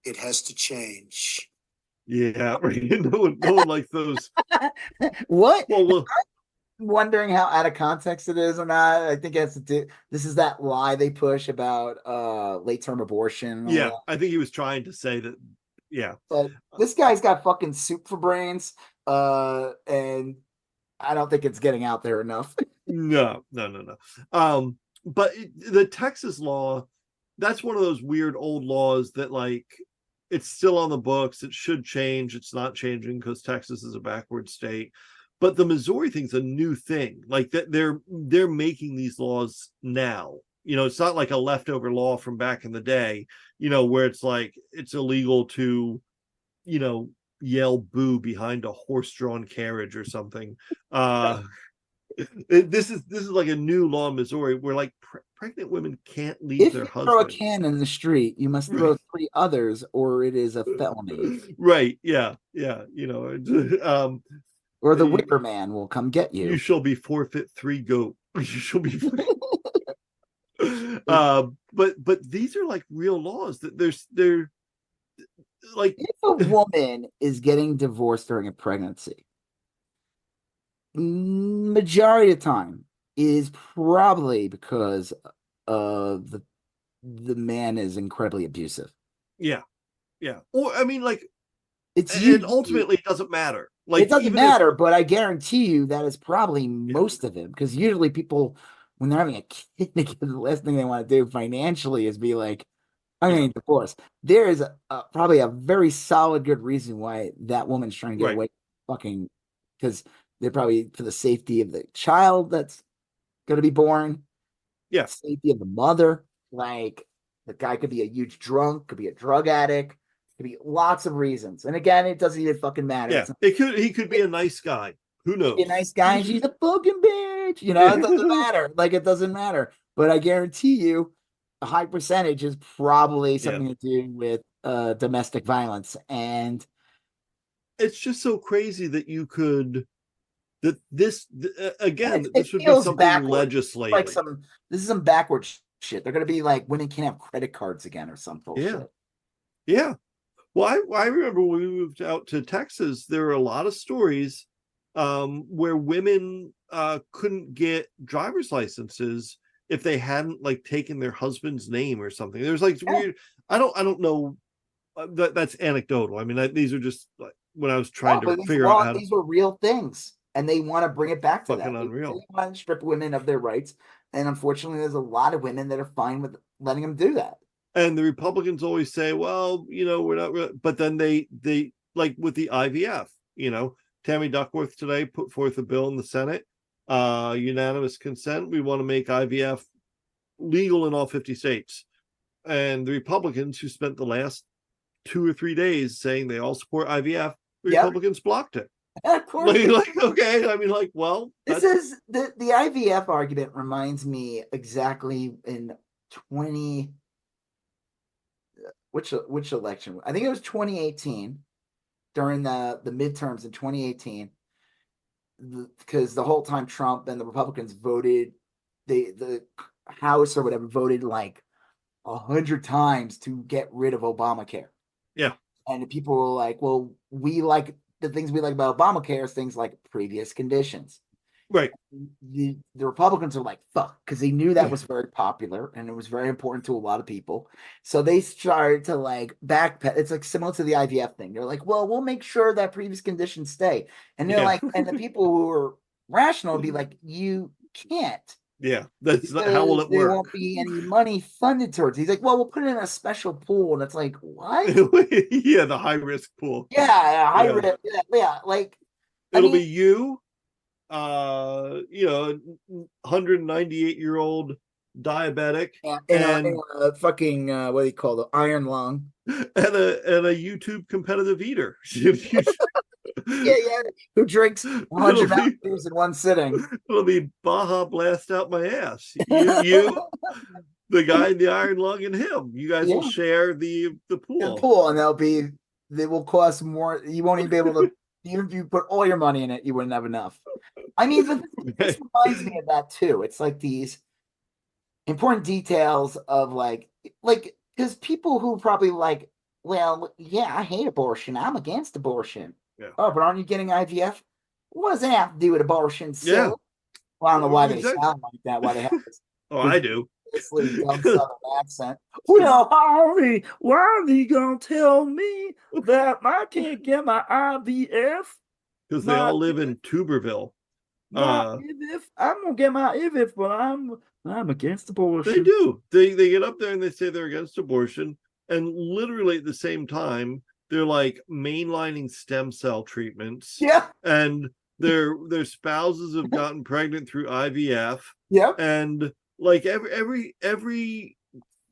It has to change. Yeah, no one likes those. What? Well, I'm wondering how out of context it is or not. I think it has to do. This is that lie they push about late term abortion. Yeah, I think he was trying to say that. Yeah, but this guy's got fucking soup for brains, and I don't think it's getting out there enough. No. But the Texas law, that's one of those weird old laws that like it's still on the books. It should change. It's not changing because Texas is a backward state. But the Missouri thing's a new thing. Like that they're making these laws now. It's not like a leftover law from back in the day, where it's like it's illegal to, yell boo behind a horse-drawn carriage or something. This is like a new law in Missouri where like pregnant women can't leave their husband. If you throw a can in the street, you must throw 3 others or it is a felony. Right. Yeah. Or the Wicker Man will come get you. You shall be forfeit 3 goat. You shall be but these are like real laws that they're like if a woman is getting divorced during a pregnancy, majority of the time is probably because of the man is incredibly abusive. Yeah. Or I mean, like and ultimately it doesn't matter. Like it doesn't matter, but I guarantee you that is probably most of it, because usually people, when they're having a kid, the last thing they want to do financially is be like, I Yeah. mean, divorce. There is probably a very solid good reason why that woman's trying to get Right. away fucking because they're probably for the safety of the child that's going to be born, Yeah. safety of the mother. Like the guy could be a huge drunk, could be a drug addict, could be lots of reasons. And again, it doesn't even fucking matter. Yeah. It's not, He could be a nice guy. Who could be a knows? nice guy. She's a fucking bitch. You know, it doesn't matter. Like it doesn't matter. But I guarantee you, a high percentage is probably Yeah. something to do with domestic violence. And It's just so crazy that you could that this again, it this would be feels something backwards. Like legislated. this is some backwards shit. They're gonna be like women can't have credit cards again or some Yeah. bullshit. Yeah. Well, I remember when we moved out to Texas, there were a lot of stories where women couldn't get driver's licenses if they hadn't like taken their husband's name or something. There's like weird. I don't know. That's anecdotal. I mean, these are just like when I was trying to figure out how to These were real things, and they want to bring it back to fucking that. They unreal. want to strip women of their rights, and unfortunately, there's a lot of women that are fine with letting them do that. And the Republicans always say, well, we're not, but then they like with the IVF, Tammy Duckworth today put forth a bill in the Senate, unanimous consent. We want to make IVF legal in all 50 states. And the Republicans who spent the last 2 or 3 days saying they all support IVF, the Republicans blocked it. Of course. Okay. I mean, well, this is the IVF argument reminds me exactly in 20 which election? I think it was 2018 during the midterms in 2018 because the whole time Trump and the Republicans voted, the House or whatever voted like 100 times to get rid of Obamacare. Yeah. And the people were like, well, we like the things we like about Obamacare is things like previous conditions. Right. The Republicans are like, fuck, because they knew that was very popular and it was very important to a lot of people. So they started to like backpedal. It's like similar to the IVF thing. They're like, well, we'll make sure that previous conditions stay. And they're like, and the people who are rational would be like, you can't. Yeah, that's not how will it there work? Won't be any money funded towards it. He's like, well, we'll put it in a special pool. And it's like, what? Yeah, the high risk pool. Yeah, high risk. Yeah, like it'll be you, 198-year-old diabetic, and a fucking what do you call it, iron lung, and a YouTube competitive eater. yeah, who drinks 100 beers in one sitting. It'll be Baja Blast out my ass. You the guy in the iron lung, and him. You guys will share the pool. The pool, and they will cost more. You won't even be able to. Even if you put all your money in it, you wouldn't have enough. I mean, but this reminds me of that too. It's like these important details of like because people who probably like, well, yeah, I hate abortion. I'm against abortion. Yeah. Oh, but aren't you getting IVF? What does that have to do with abortion? So, yeah. Well, I don't know why they sound like that. Why they have this? I do. This dumb Southern accent. Well, Harvey, why are you gonna tell me that I can't get my IVF? Because they all live in Tuberville. I'm gonna get my IVF, but I'm against abortion. They do. They get up there and they say they're against abortion, and literally at the same time, they're like mainlining stem cell treatments. Yeah. And their spouses have gotten pregnant through IVF. Yeah. And like every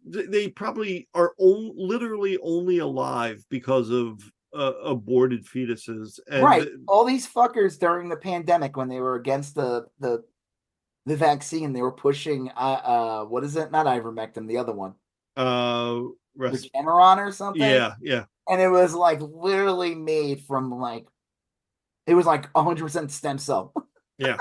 they probably are literally only alive because of aborted fetuses. And right. All these fuckers during the pandemic when they were against the vaccine, they were pushing what is it? Not ivermectin, the other one. Regeneron or something. Yeah. And it was like literally made from like it was like 100% stem cell. Yeah.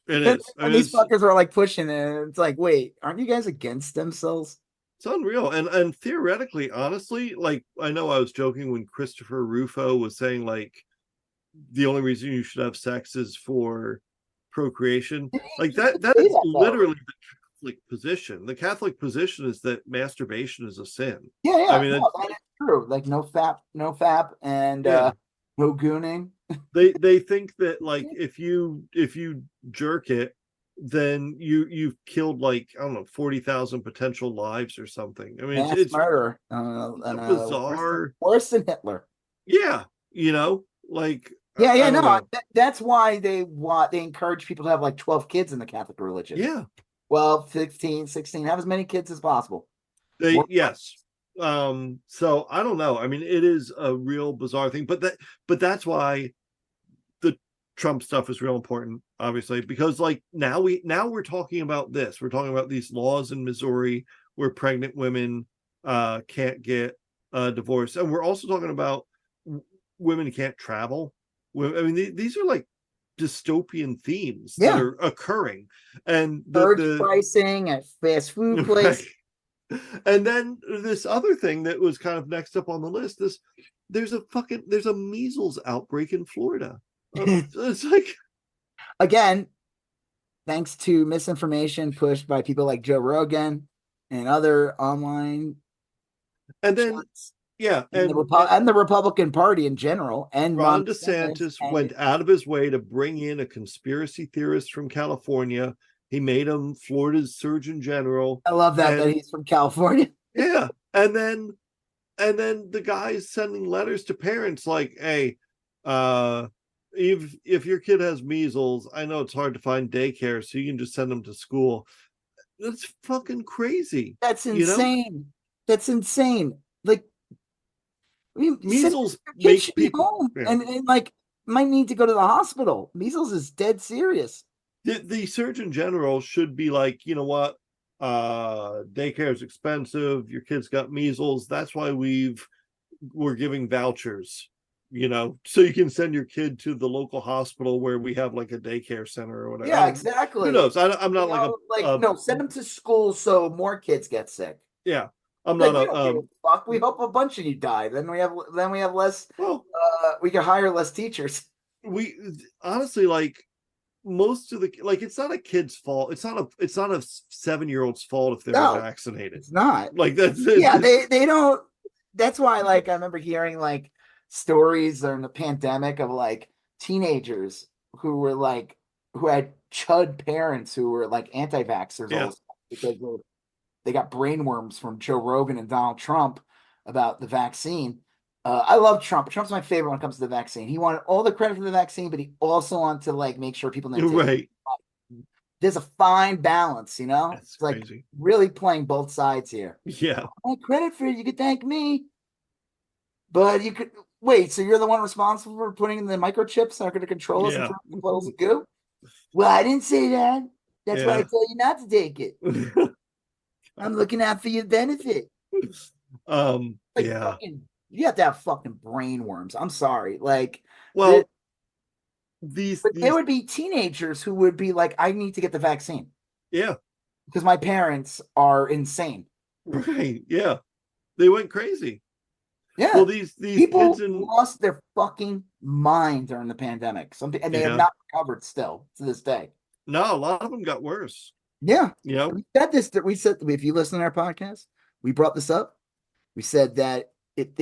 It is. And these fuckers are like pushing it. And it's like, wait, aren't you guys against stem cells? It's unreal. And theoretically, honestly, like I know I was joking when Christopher Rufo was saying like the only reason you should have sex is for procreation. Like that's literally the Catholic position. The Catholic position is that masturbation is a sin. Yeah. I mean, that is true. Like no fap, and no gooning. They think that like if you jerk it, then you've killed like, I don't know, 40,000 potential lives or something. I mean, Mass it's murder. bizarre. Worse than Hitler. Yeah, like Yeah, I yeah, don't no. know. That's why they encourage people to have like 12 kids in the Catholic religion. Yeah, 12, 15, 16, have as many kids as possible. yes. So I don't know. I mean, it is a real bizarre thing, but that's why the Trump stuff is real important, obviously, because like now we're talking about this. We're talking about these laws in Missouri where pregnant women can't get a divorce, and we're also talking about women can't travel. I mean, these are like dystopian themes that are occurring, and the pricing at fast food places. Right. And then this other thing that was kind of next up on the list is there's a measles outbreak in Florida. It's like, again, thanks to misinformation pushed by people like Joe Rogan and other online, and then and the Republican Party in general, and Ron DeSantis went out of his way to bring in a conspiracy theorist from California. He made him Florida's Surgeon General. I love that he's from California. Yeah, and then the guy's sending letters to parents like, "Hey, if your kid has measles, I know it's hard to find daycare, so you can just send them to school." That's fucking crazy. That's insane. That's insane. Like, I mean, measles makes people home and like might need to go to the hospital. Measles is dead serious. The Surgeon General should be like, you know what? Daycare is expensive. Your kid's got measles. That's why we're giving vouchers, so you can send your kid to the local hospital where we have like a daycare center or whatever. Yeah, exactly. Who knows? I'm not no, send them to school so more kids get sick. Yeah, I'm not fuck. We hope a bunch of you die. Then we have less. Well, we can hire less teachers. We honestly like. Most of the it's not a kid's fault. It's not a 7-year-old's fault if they're vaccinated. It's not like that's yeah. They don't. That's why I remember hearing like stories during the pandemic of like teenagers who had chud parents who were like anti-vaxxers because they got brainworms from Joe Rogan and Donald Trump about the vaccine. I love Trump. Trump's my favorite when it comes to the vaccine. He wanted all the credit for the vaccine, but he also wanted to make sure people know. Right. There's a fine balance, That's it's like crazy. really playing both sides here. Yeah. I want credit for it. You could thank me, but you could wait. So you're the one responsible for putting in the microchips that are going to control us and turn the bottles of goo? Well, I didn't say that. That's why I tell you not to take it. I'm looking out for your benefit. You have to have fucking brainworms. I'm sorry. These they would be teenagers who would be like, I need to get the vaccine. Yeah. Because my parents are insane. Right. Yeah. They went crazy. Yeah. Well, these people kids lost their fucking mind during the pandemic. And they have not recovered still to this day. No, a lot of them got worse. Yeah. We said if you listen to our podcast, we brought this up. We said that if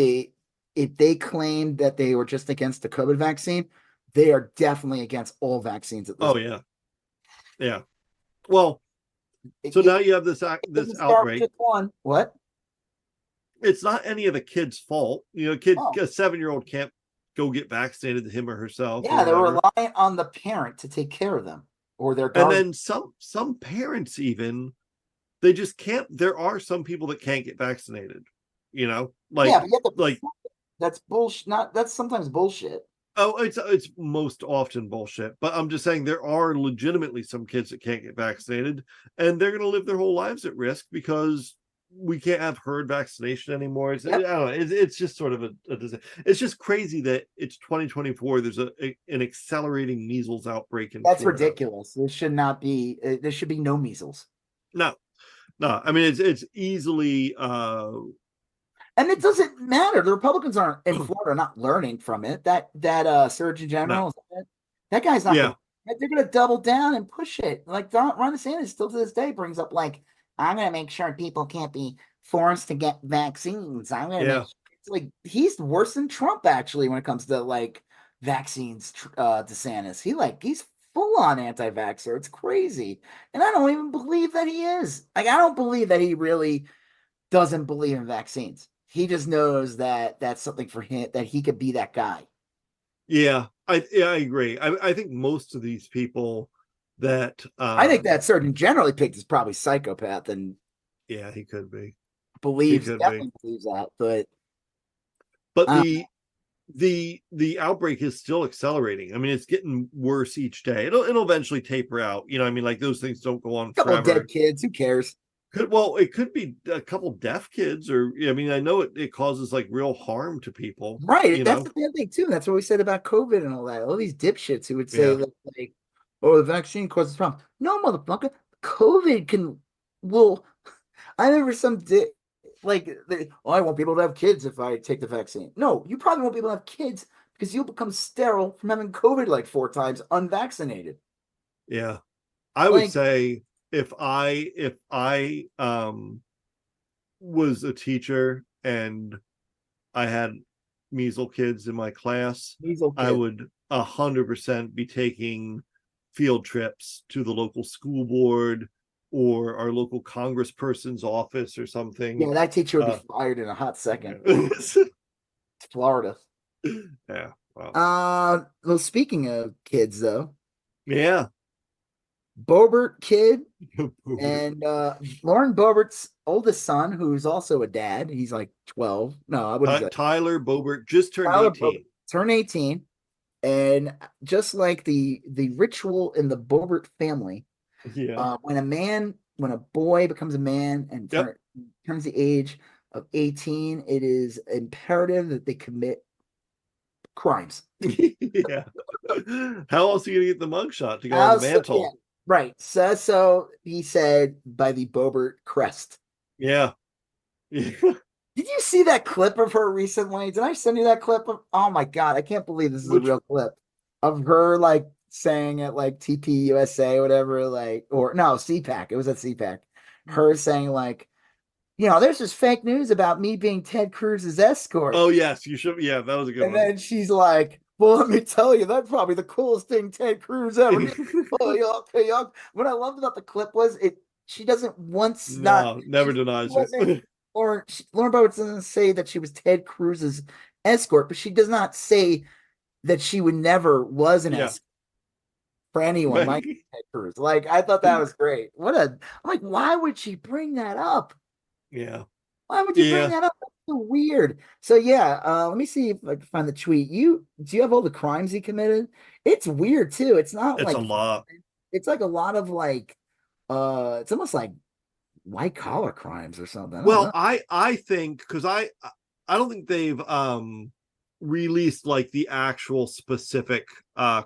they claimed that they were just against the COVID vaccine, they are definitely against all vaccines at this point. Yeah. Yeah. Well, now you have this outbreak. What? It's not any of the kid's fault. A 7-year-old can't go get vaccinated, him or herself. Yeah, they're relying on the parent to take care of them or their guardian. And then some parents even, they just can't. There are some people that can't get vaccinated. That's bullshit. That's sometimes bullshit. Oh, it's most often bullshit. But I'm just saying there are legitimately some kids that can't get vaccinated, and they're going to live their whole lives at risk because we can't have herd vaccination anymore. I don't know. It's just sort of it's just crazy that it's 2024. There's an accelerating measles outbreak in Florida. Ridiculous. There should not be. There should be no measles. No. I mean, it's easily. And it doesn't matter. The Republicans aren't in Florida not learning from it. That Surgeon General, that guy's not. Yeah. They're going to double down and push it. Like Ron DeSantis still to this day brings up I'm going to make sure people can't be forced to get vaccines. I'm going to make sure. He's worse than Trump actually when it comes to vaccines. DeSantis, he's full on anti-vaxxer. It's crazy. And I don't even believe that he is. Like, I don't believe that he really doesn't believe in vaccines. He just knows that that's something for him, that he could be that guy. Yeah, I agree. I think most of these people that I think that Surgeon General he picked is probably psychopath and yeah, he could be. definitely believes that. But uh, the outbreak is still accelerating. I mean, it's getting worse each day. It'll eventually taper out. You know, I mean, like those things don't go on a couple of forever. dead kids, who cares? It could be a couple deaf kids, or I mean, I know it causes like real harm to people. Right. You That's know, the bad thing too. That's what we said about COVID and all that. All these dipshits who would say yeah, that, like, oh, the vaccine causes problems. No, motherfucker. COVID will. I remember I won't be able to have kids if I take the vaccine. No, you probably won't be able to have kids because you'll become sterile from having COVID like 4 times unvaccinated. yeah. I would Like, say if I was a teacher and I had measles kids in my class, measles I kids. would 100% be taking field trips to the local school board or our local congressperson's office or something. Yeah, that teacher would be fired in a hot second. Yeah. Florida. Yeah. Wow. Well, speaking of kids though, Yeah. Bobert kid and Lauren Bobert's oldest son, who's also a dad, he's like 12. No, what is that? Tyler Bobert just turned Tyler 18. Turned 18. And just like the ritual in the Bobert family, Yeah. when a boy becomes a man and Yep. turns the age of 18, it is imperative that they commit crimes. Yeah. How else are you gonna get the mugshot to go on the mantle? Yeah, right. So he said by the Bobert crest. Yeah. Yeah. Did you see that clip of her recently? Did I send you that clip of? Oh my god, I can't believe this is a real clip of her like saying at like TPUSA or whatever, like, or no, CPAC. It was at CPAC. Her saying like, there's just fake news about me being Ted Cruz's escort. Oh yes, you should. Yeah, that was a good And one. then she's like, well, let me tell you, that's probably the coolest thing Ted Cruz ever did. What I loved about the clip was she doesn't once never denies it. Lauren Boberts doesn't say that she was Ted Cruz's escort, but she does not say that she would never was an escort for anyone like Ted Cruz. Like, I thought that was great. I'm like, why would she bring that up? Yeah. Why would you bring that up? That's so weird. So yeah, let me see if I can find the tweet. Do you have all the crimes he committed? It's weird too. It's not It's like a lot. It's like a lot of like it's almost like white collar crimes or something. Well, I think because I don't think they've released like the actual specific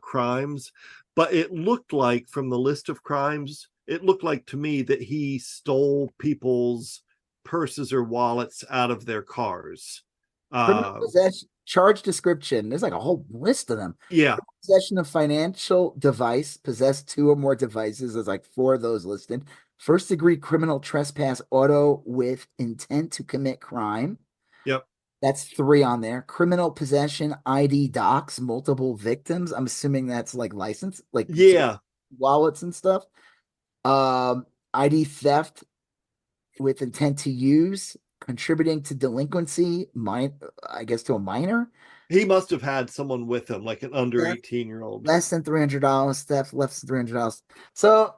crimes, but it looked like from the list of crimes, it looked like to me that he stole people's purses or wallets out of their cars. Criminal possession, charge description. There's like a whole list of them. Yeah. Possession of financial device, possess 2 or more devices. There's like 4 of those listed. First degree criminal trespass, auto with intent to commit crime. Yep. That's 3 on there. Criminal possession, ID docs, multiple victims. I'm assuming that's like license, like wallets and stuff. ID theft with intent to use, contributing to delinquency, I guess to a minor. He must have had someone with him, like an under 18-year-old. Less than $300, theft less than $300. So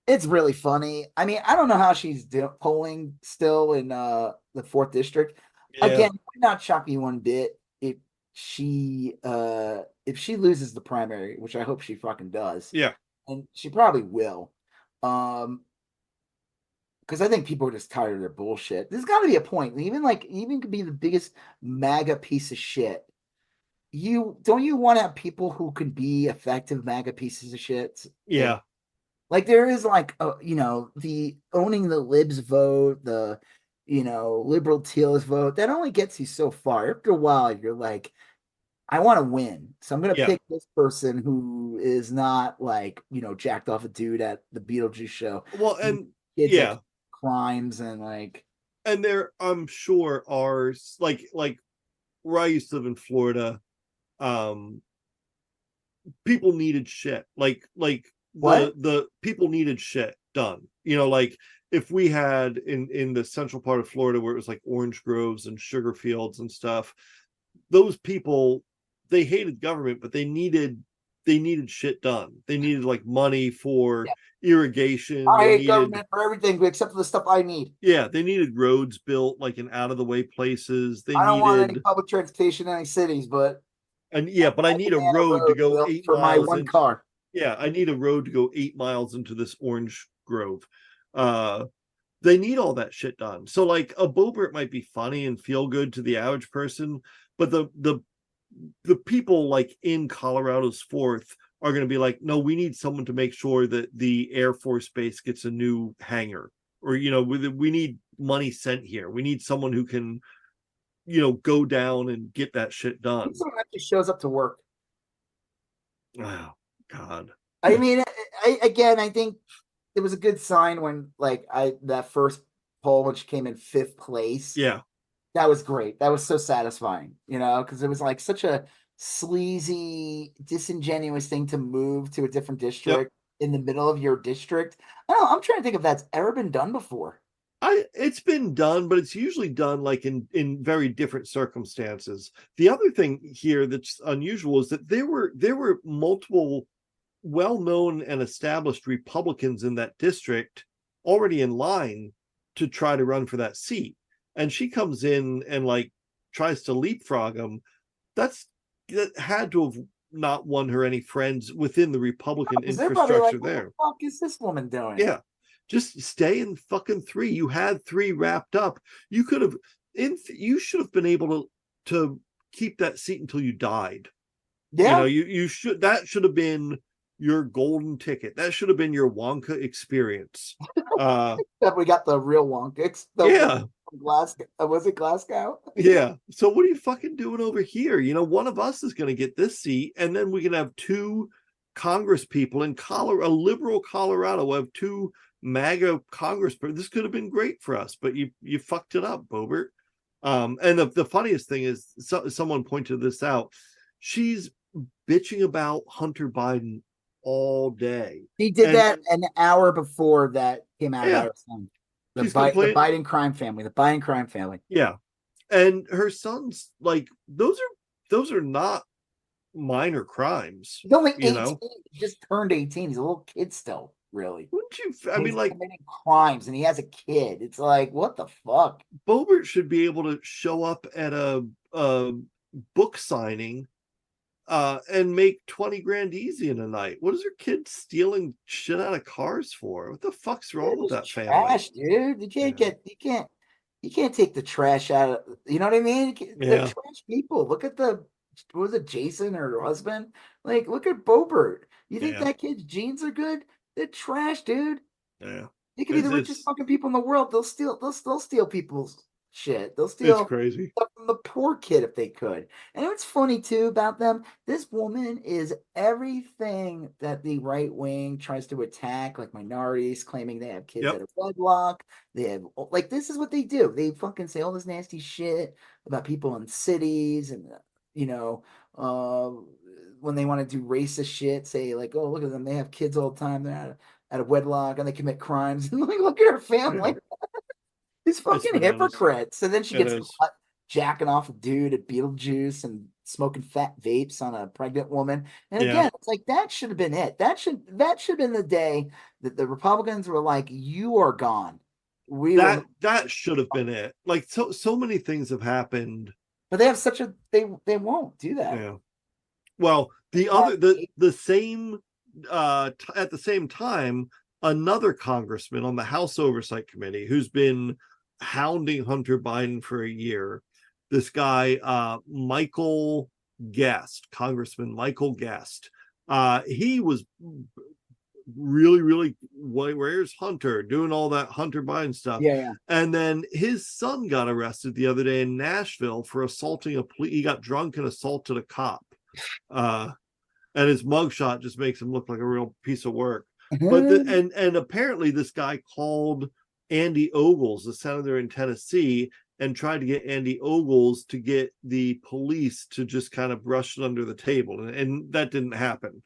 it's really funny. I mean, I don't know how she's polling still in the 4th district. Yeah. Again, it would not shock me one bit if she loses the primary, which I hope she fucking does. Yeah. And she probably will. Because I think people are just tired of their bullshit. There's got to be a point. Even could be the biggest MAGA piece of shit. You want to have people who can be effective MAGA pieces of shit? Yeah. Like there is the owning the libs vote, the liberal teals vote. That only gets you so far. After a while, you're like, I want to win, so I'm gonna pick this person who is not like jacked off a dude at the Beetlejuice show. Well, and crimes and like, and there I'm sure are like where I used to live in Florida, people needed shit. Like What? the people needed shit done. You know, like if we had in the central part of Florida where it was like orange groves and sugar fields and stuff, those people, they hated government, but they needed shit done. They needed like money for irrigation. I They hate needed, government for everything except for the stuff I need. yeah, they needed roads built like in out of the way places. They I don't want any needed, public transportation in any cities, but and yeah, but I I need a demand a road to road go built 8 miles one into, car. yeah, I need a road to go 8 miles into this orange grove. They need all that shit done. So like a Bobert might be funny and feel good to the average person, but the people like in Colorado's fourth are going to be like, no, we need someone to make sure that the Air Force Base gets a new hangar, or you know, we need money sent here. We need someone who can, you know, go down and get that shit done. Someone actually shows up to work. Oh God. I mean, I think it was a good sign when like that first poll, which came in fifth place. Yeah. That was great. That was so satisfying, you know, because it was like such a sleazy, disingenuous thing to move to a different district in the middle of your district. I don't know. I'm trying to think if that's ever been done before. It's been done, but it's usually done like in very different circumstances. The other thing here that's unusual is that there were multiple well-known and established Republicans in that district already in line to try to run for that seat. And she comes in and like tries to leapfrog him. That had to have not won her any friends within the Republican They're probably like, infrastructure what there. the fuck is this woman doing? Yeah. Just stay in fucking three. You had three wrapped up. You could have you should have been able to keep that seat until you died. Yeah. You know, you should, that should have been your golden ticket. That should have been your Wonka experience. We got the real Wonka. Yeah. Glasgow. Was it Glasgow? Yeah. So what are you fucking doing over here? You know, one of us is going to get this seat, and then we can have two Congress people in Colorado, a liberal Colorado. We'll have two MAGA Congress. This could have been great for us, but you fucked it up, Bobert. And the funniest thing is, someone pointed this out. She's bitching about Hunter Biden all day. He did that an hour before that came out about her son. The Biden crime family. The Biden crime family. Yeah. And her son's like, those are not minor crimes. He's only 18. You know? He just turned 18. He's a little kid still, really. Wouldn't you? I mean, like, committing crimes, and he has a kid. It's like, what the fuck? Bobert should be able to show up at a book signing and make 20 grand easy in a night. What is her kid stealing shit out of cars for? What the fuck's wrong with that family? Trash, dude. You can't take the trash out of, you know what I mean? They're trash people. Look at what was it, Jason or her husband? Like, look at Bobert. You think that kid's genes are good? They're trash, dude. Yeah. They could be the richest fucking people in the world. They'll steal people's shit. They'll steal it's crazy stuff from the poor kid if they could. And what's funny too about them, this woman is everything that the right wing tries to attack, like minorities claiming they have kids out of wedlock. They have, like, this is what they do. They fucking say all this nasty shit about people in cities, and you know, when they want to do racist shit, say like, oh, look at them, they have kids all the time, they're out of wedlock and they commit crimes. Like, look at her family. These fucking hypocrites. And then she gets caught jacking off a dude at Beetlejuice and smoking fat vapes on a pregnant woman. And again, it's like, that should have been it. That should have been the day that the Republicans were like, you are gone. That should have been it. Like, so many things have happened. But they have they won't do that. Yeah. Well, the same at the same time, another congressman on the House Oversight Committee who's been hounding Hunter Biden for a year, this guy, Congressman Michael Guest, he was really, where's Hunter, doing all that Hunter Biden stuff. Yeah. And then his son got arrested the other day in Nashville for assaulting he got drunk and assaulted a cop. And his mugshot just makes him look like a real piece of work. But and apparently this guy called Andy Ogles, the senator in Tennessee, and tried to get Andy Ogles to get the police to just kind of brush it under the table, and that didn't happen.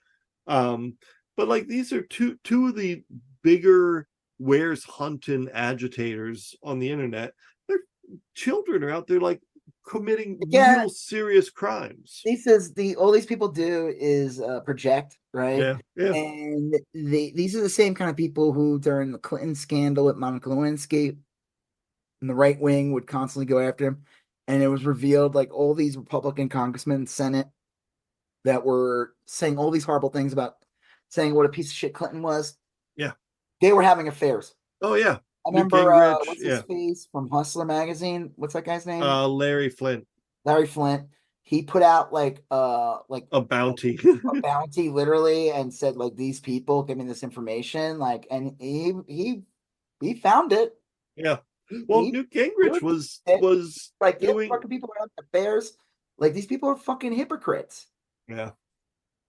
But like these are two of the bigger Where's Hunting agitators on the internet. Their children are out there like committing real serious crimes. He says all these people do is project, right? Yeah. And these are the same kind of people who, during the Clinton scandal with Monica Lewinsky, and the right wing would constantly go after him. And it was revealed like all these Republican congressmen in the Senate that were saying all these horrible things about saying what a piece of shit Clinton was. Yeah. They were having affairs. Oh, yeah. I remember, what's his face from Hustler magazine? What's that guy's name? Larry Flint. Larry Flint. He put out like a bounty. A bounty, literally, and said, like, these people give me this information. Like, and he found it. Yeah. Well, Newt Gingrich was like doing fucking people around affairs. Like, these people are fucking hypocrites. Yeah.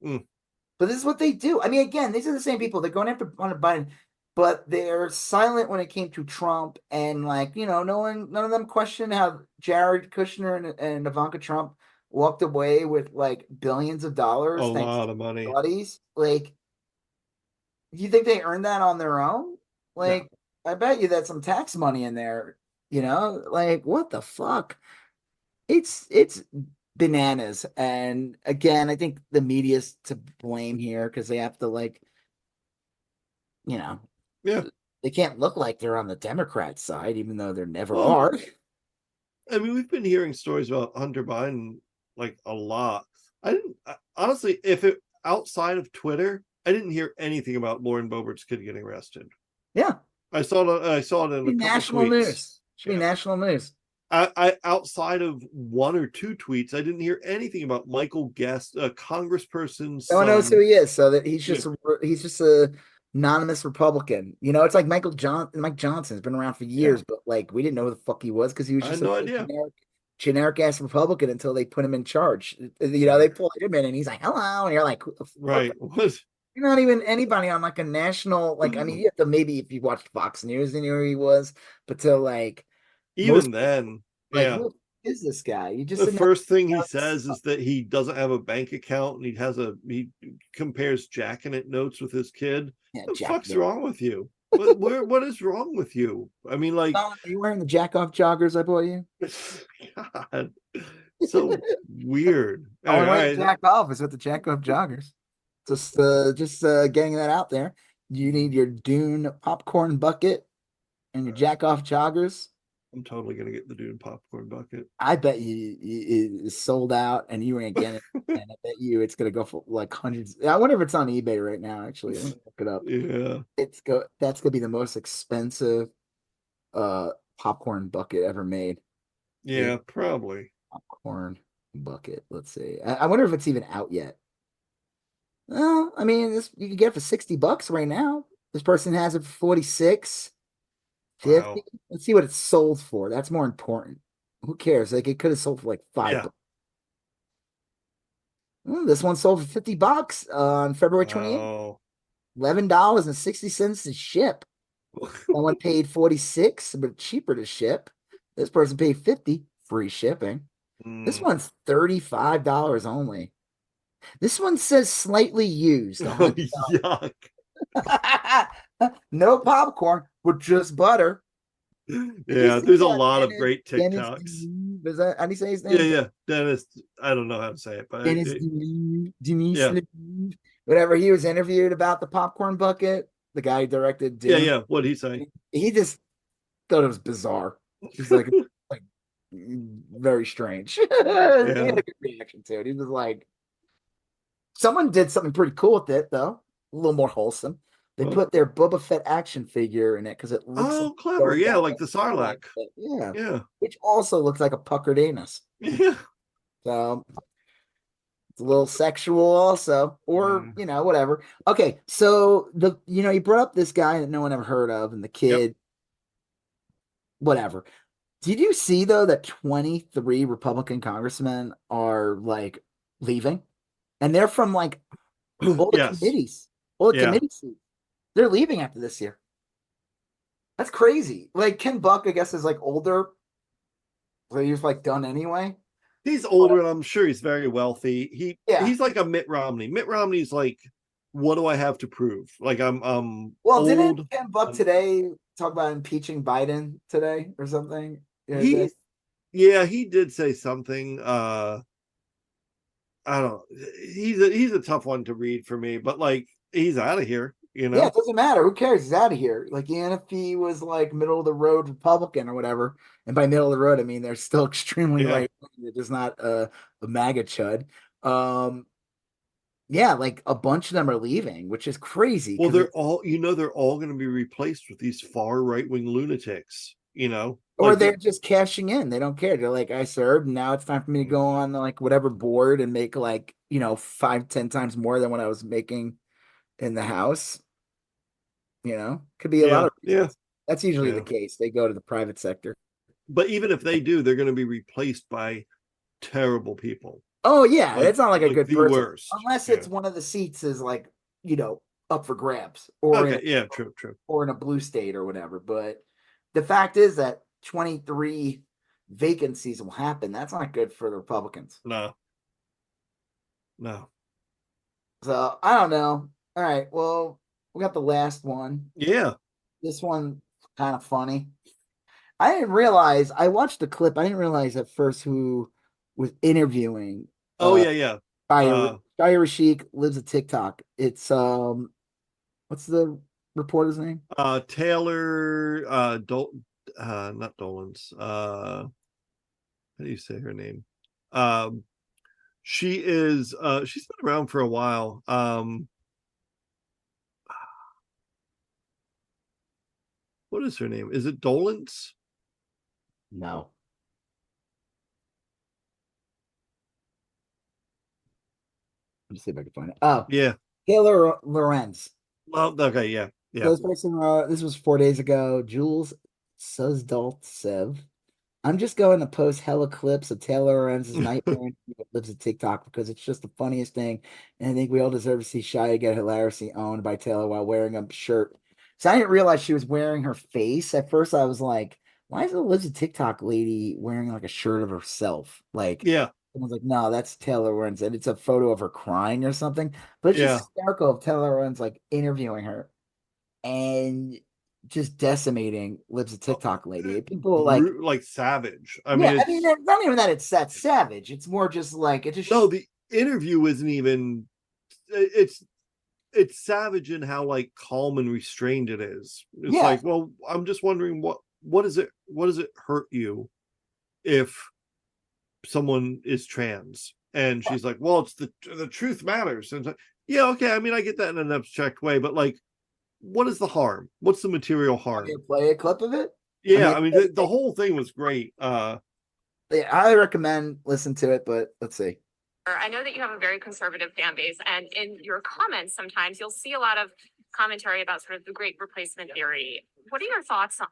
But this is what they do. I mean, again, these are the same people. They're going after Hunter Biden, but they're silent when it came to Trump. And, like, you know, none of them questioned how Jared Kushner and Ivanka Trump walked away with like billions of dollars. A lot of money. Buddies. Like, do you think they earned that on their own? Like, no. I bet you that's some tax money in there. You know, like, what the fuck? It's bananas. And again, I think the media's to blame here because they have to, like, you know, they can't look like they're on the Democrat side, even though they never are. I mean, we've been hearing stories about Hunter Biden like a lot. Honestly, if it outside of Twitter, I didn't hear anything about Lauren Boebert's kid getting arrested. Yeah, I saw it in a national news. Should be national news. I outside of one or two tweets, I didn't hear anything about Michael Guest, a congressperson. No one knows who he is, so that he's just a anonymous Republican. You know, it's like Mike Johnson's been around for years, but like we didn't know who the fuck he was because he was just generic ass Republican until they put him in charge. You know, they pulled him in and he's like, hello, and you're like, right. You're not even anybody on like a national, like, I mean, you have to, maybe if you watched Fox News and knew who he was, but to like even then, like, who is this guy? You just the first thing he says is that he doesn't have a bank account and he compares jacking it notes with his kid. Yeah, what the fuck's wrong with you? What is wrong with you? I mean, like, are you wearing the jack off joggers I bought you? God, so weird. All right, jack off is with the jack off joggers. Just getting that out there. You need your Dune popcorn bucket and your jack off joggers. I'm totally gonna get the Dune popcorn bucket. I bet you it's sold out, and you ain't getting it. And I bet you it's gonna go for like hundreds. I wonder if it's on eBay right now. Actually, let me look it up. Yeah, that's gonna be the most expensive popcorn bucket ever made. Yeah, probably popcorn bucket. Let's see. I wonder if it's even out yet. Well, I mean, you can get it for $60 right now. This person has it for 46. 50. Wow. Let's see what it's sold for. That's more important. Who cares? Like, it could have sold for like $5. Well, this one sold for $50 on February 28th. $11.60 to ship. Someone paid $46, but cheaper to ship. This person paid $50, free shipping. This one's $35 only. This one says slightly used. Oh, yuck. No popcorn, but just butter. Yeah, there's a lot of great TikToks. Does that, how do you say his name? Yeah. Dennis, I don't know how to say it, but Dennis, whatever. He was interviewed about the popcorn bucket. The guy who directed Dune. Yeah. What'd he say? He just thought it was bizarre. He's like very strange. He had a good reaction to it. He was like, someone did something pretty cool with it, though. A little more wholesome. They put their Boba Fett action figure in it because it looks clever. Yeah, like the Sarlacc. Yeah. Which also looks like a puckered anus. Yeah. So it's a little sexual also, or whatever. Okay, so you brought up this guy that no one ever heard of, and the kid. Whatever. Did you see though that 23 Republican congressmen are like leaving? And they're from like all the committees. All the committee seats. They're leaving after this year. That's crazy. Like Ken Buck, I guess, is like older. So he's like done anyway. He's older, and I'm sure he's very wealthy. Yeah. He's like a Mitt Romney. Mitt Romney's like, what do I have to prove? Like I'm Well, old. didn't Ken Buck today talk about impeaching Biden today or something? He yeah, he did say something. I don't. He's a tough one to read for me, but like he's out of here. Yeah, it doesn't matter. Who cares? He's out of here. Like, even if he was like middle of the road Republican or whatever, and by middle of the road, I mean they're still extremely Yeah. right. They're just not a MAGA chud. Yeah, like a bunch of them are leaving, which is crazy. Well, they're all they're all going to be replaced with these far right wing lunatics. or Like they're just cashing in. They don't care. They're like, I served, and now it's time for me to go on like whatever board and make like 5-10 times more than what I was making in the house. Could be a lot yeah, of yeah, reasons. That's usually the yeah. case. They go to the private sector. But even if they do, they're going to be replaced by terrible people. Oh yeah, Like it's not like a good the person worst. unless Yeah. it's one of the seats is like up for grabs or Okay. Yeah. True. True. or in a blue state or whatever. But the fact is that 23 vacancies will happen. That's not good for the Republicans. No. No. So I don't know. All right, well, we got the last one. Yeah. This one kind of funny. I didn't realize. I watched the clip. I didn't realize at first who was interviewing. Oh yeah. Yeah. Shia Rashik lives a TikTok. It's what's the reporter's name? Taylor. Not Dolan's. How do you say her name? She is. She's been around for a while. What is her name? Is it Dolan's? No. Let me see if I can find it. Oh, Yeah. Taylor Lorenz. Well, okay. Yeah. Yeah. So this person wrote, this was 4 days ago. Jules Suzdaltsev. I'm just going to post hella clips of Taylor Lorenz's nightmare that lives at TikTok because it's just the funniest thing. And I think we all deserve to see Shia get hilariously owned by Taylor while wearing a shirt. So I didn't realize she was wearing her face. At first, I was like, why is the lives a TikTok lady wearing like a shirt of herself? Like, Yeah. someone's like, no, that's Taylor Lorenz. And it's a photo of her crying or something. But it's Yeah. just hysterical of Taylor Lorenz like interviewing her and just decimating lives a TikTok lady. People like savage. I mean, it's not even that it's that savage. It's more just like it just no. The interview isn't even. It's savage in how like calm and restrained it is. It's like, well, I'm just wondering what does it hurt you if someone is trans? And she's like, well, it's the truth matters. And it's like, yeah, okay. I mean, I get that in an abstract way, but like, what is the harm? What's the material harm? play a clip of it. Yeah, I mean the whole thing was great. Yeah, I recommend listen to it, but let's see. I know that you have a very conservative fan base, and in your comments, sometimes you'll see a lot of commentary about sort of the great replacement theory. What are your thoughts on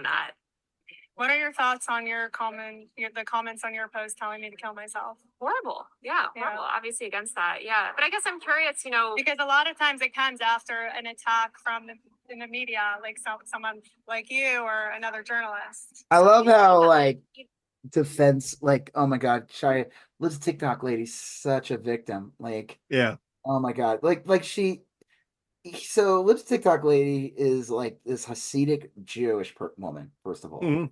that? What are your thoughts on the comments on your post telling me to kill myself? Horrible. Yeah, horrible. Obviously against that. Yeah. But I guess I'm curious, because a lot of times it comes after an attack in the media, like someone like you or another journalist. I love how like defense, like, oh my God, Shia, this TikTok lady, such a victim. Like, yeah. Oh my God. So Lips TikTok lady is like this Hasidic Jewish woman, first of all. Mm-hmm.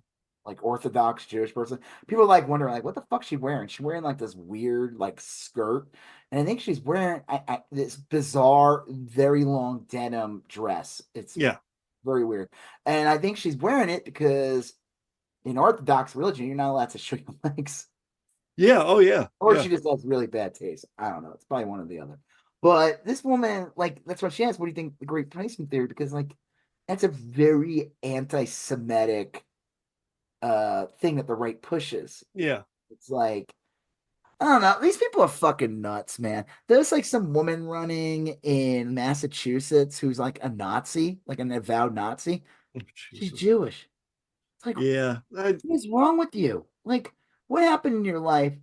Like Orthodox Jewish person. People like wondering, like, what the fuck is she wearing? She's wearing like this weird like skirt. And I think she's wearing this bizarre, very long denim dress. It's very weird. And I think she's wearing it because in Orthodox religion, you're not allowed to show your legs. Yeah. Oh yeah. Or she just has really bad taste. I don't know. It's probably one or the other. But this woman, like, that's what she asked. What do you think the great replacement theory? Because like that's a very anti-Semitic thing that the right pushes. Yeah. It's like, I don't know. These people are fucking nuts, man. There's like some woman running in Massachusetts who's like a Nazi, like an avowed Nazi. Oh, she's Jewish. It's like, yeah. What is wrong with you? Like, what happened in your life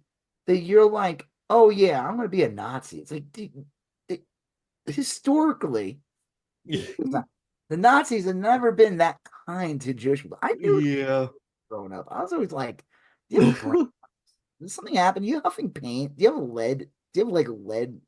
that you're like, oh yeah, I'm gonna be a Nazi? It's like, historically, the Nazis have never been that kind to Jewish people. I knew growing up. I was always like, Do you have brown? Did something happen? Do you huffing paint? Do you have lead? Do you have like lead? Do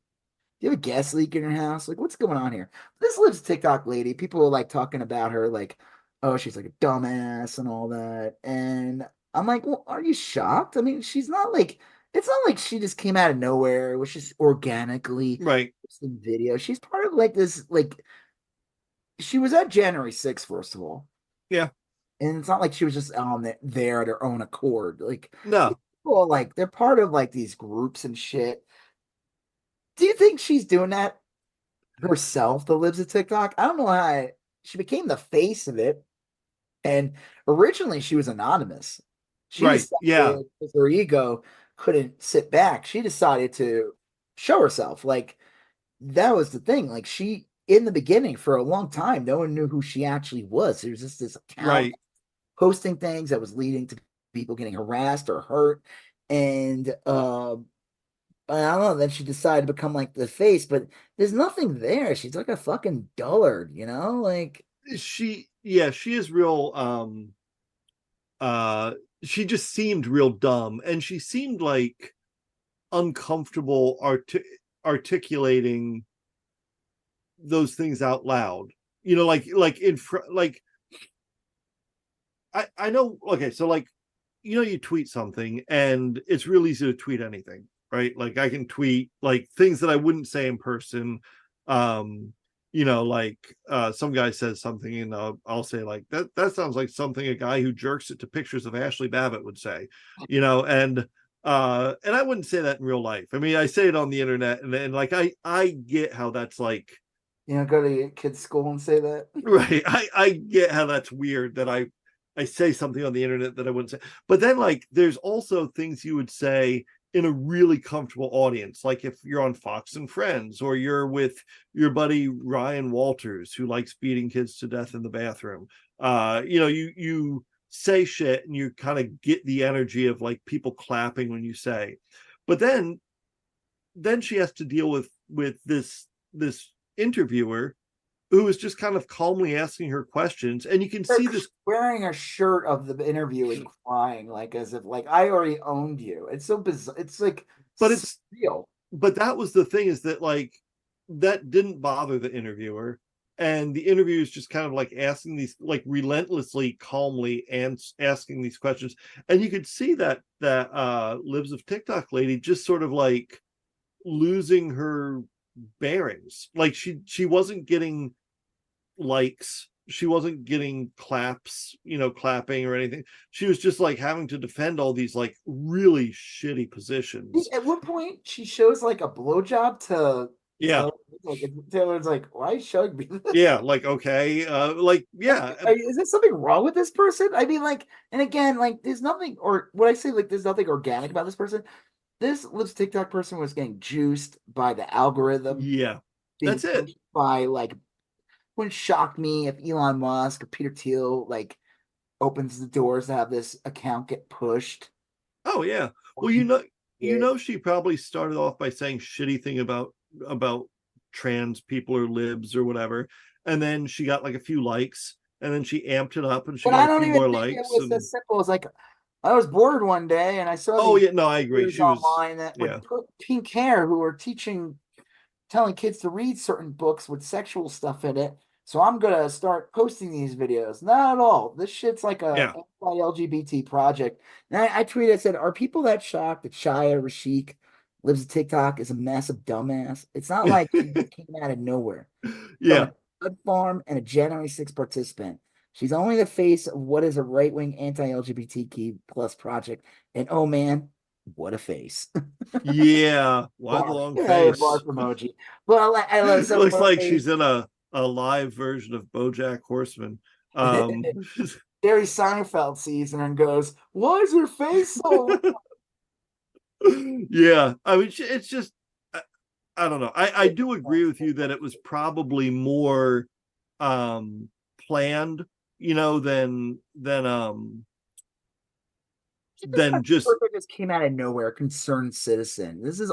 you have a gas leak in your house? Like, what's going on here? This lives TikTok lady. People are like talking about her, like, oh, she's like a dumbass and all that. And I'm like, well, are you shocked? I mean, she's not like, it's not like she just came out of nowhere. It was just organically Right. posting video. She's part of like this, like, she was at January 6th, first of all. Yeah. And it's not like she was just on there at her own accord. Like, No. people, like, they're part of like these groups and shit. Do you think she's doing that herself that lives at TikTok? I don't know how she became the face of it. And originally she was anonymous. She Right. Yeah. decided, because her ego couldn't sit back, she decided to show herself. Like, that was the thing. Like, she, in the beginning, for a long time, no one knew who she actually was. There was just this account Right. posting things that was leading to people getting harassed or hurt. And I don't know. Then she decided to become like the face, but there's nothing there. She's like a fucking dullard, you know? Like, She is real she just seemed real dumb, and she seemed like uncomfortable articulating those things out loud. You know, like in like I know, okay, so like, you know, you tweet something and it's real easy to tweet anything, right? Like I can tweet like things that I wouldn't say in person. You know, like some guy says something and I'll say like that sounds like something a guy who jerks it to pictures of Ashley Babbitt would say, you know, and I wouldn't say that in real life. I mean, I say it on the internet, and like I get how that's like, you know, go to your kid's school and say that. right. I get how that's weird that I say something on the internet that I wouldn't say. But then like there's also things you would say in a really comfortable audience, like if you're on Fox and Friends, or you're with your buddy Ryan Walters, who likes beating kids to death in the bathroom. You know, you say shit and you kind of get the energy of like people clapping when you say. But then she has to deal with this interviewer who is just kind of calmly asking her questions, and you can see this wearing a shirt of the interview and crying, like as if like I already owned you. It's so bizarre. It's like, but it's real. But that was the thing, is that like that didn't bother the interviewer, and the interviewer is just kind of like asking these, like relentlessly calmly and asking these questions, and you could see that Lives of TikTok lady just sort of like losing her bearings. Like she wasn't getting likes, she wasn't getting claps, you know, clapping or anything. She was just like having to defend all these like really shitty positions. At one point she shows like a blowjob to Yeah. Taylor's like, why are you showing me this? Yeah, like, okay, like, yeah. Is there something wrong with this person? I mean, like, and again, like, there's nothing, or what I say, like, there's nothing organic about this person. This Lives TikTok person was getting juiced by the algorithm. Yeah, that's it. By like, wouldn't shock me if Elon Musk or Peter Thiel like opens the doors to have this account get pushed. Oh yeah. Well, you know, she probably started off by saying shitty thing about trans people or libs or whatever, and then she got like a few likes, and then she amped it up, and she got a few more likes. It was as simple as like, I was bored one day and I saw no, I agree. She was online that would put pink hair who are telling kids to read certain books with sexual stuff in it. So I'm gonna start posting these videos. Not at all. This shit's like a anti-LGBT project. And I tweeted, I said, are people that shocked that Shia Rashik lives at TikTok is a massive dumbass? It's not like she came out of nowhere. Yeah. From a farm and a January 6th participant. She's only the face of what is a right-wing anti-LGBTQ plus project. And oh man, what a face. Yeah. One long face. Barf emoji. Well, I love looks like she's in a live version of BoJack Horseman. Jerry Seinfeld sees her and goes, why is her face so yeah, I mean, it's just, I don't know. I do agree with you that it was probably more planned, you know, than just came out of nowhere. Concerned citizen. This is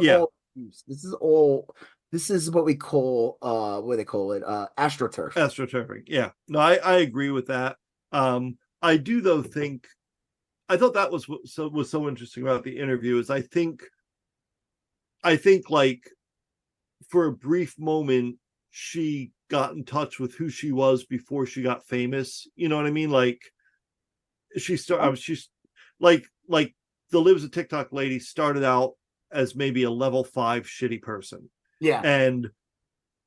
this is what we call what do they call it? AstroTurf. Yeah. No, I agree with that. I do though think I thought that was what was so interesting about the interview is I think like for a brief moment she got in touch with who she was before she got famous. You know what I mean? Like she's like the Lives of TikTok lady started out as maybe a level 5 shitty person. Yeah. And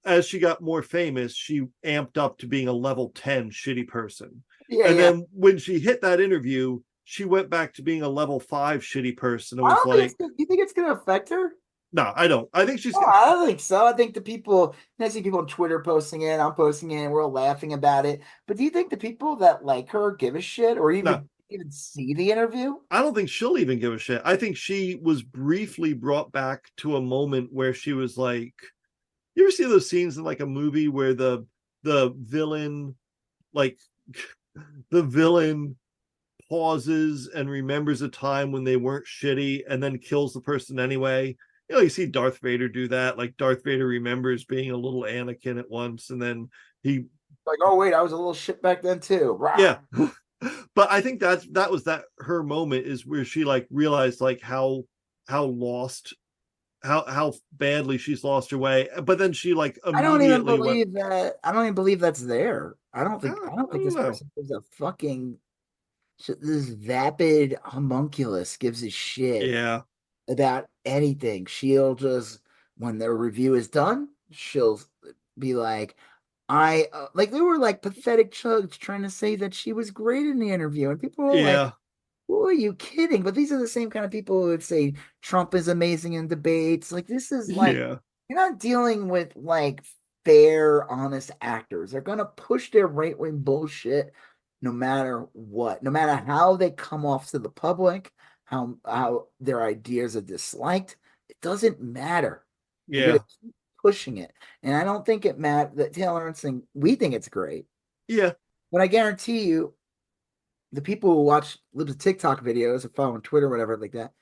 as she got more famous, she amped up to being a level 10 shitty person. Yeah, and yeah. then when she hit that interview, she went back to being a level 5 shitty person. It I was don't think like, it's gonna, you think it's going to affect her? no, I don't. I think she's. No, I don't think so. I think the people, I see people on Twitter posting it, I'm posting it, and we're all laughing about it. But do you think the people that like her give a shit or No. even see the interview? I don't think she'll even give a shit. I think she was briefly brought back to a moment where she was like, you ever see those scenes in like a movie where the villain, like the villain pauses and remembers a time when they weren't shitty and then kills the person anyway? You know, you see Darth Vader do that. Like Darth Vader remembers being a little Anakin at once, and then he Like, oh wait, I was a little shit back then too. Rah. yeah. But I think that was her moment is where she like realized like how lost how badly she's lost her way. But then she like I don't even immediately went, believe that. I don't even believe that's there. I don't I think. I don't think don't this know. person gives a fucking. This vapid homunculus gives a shit Yeah. about anything. She'll just, when their review is done, she'll be like, I like there were like pathetic chugs trying to say that she was great in the interview, and people were like, Yeah. "Who are you kidding?" But these are the same kind of people who would say Trump is amazing in debates. Like this is like Yeah. you're not dealing with like fair, honest actors. They're gonna push their right wing bullshit no matter what, no matter how they come off to the public, how their ideas are disliked. It doesn't matter. They're Yeah. gonna keep pushing it. And I don't think it matters that Taylor and Singh, we think it's great. Yeah. But I guarantee you, the people who watch Libs of TikTok videos or follow on Twitter, whatever like that,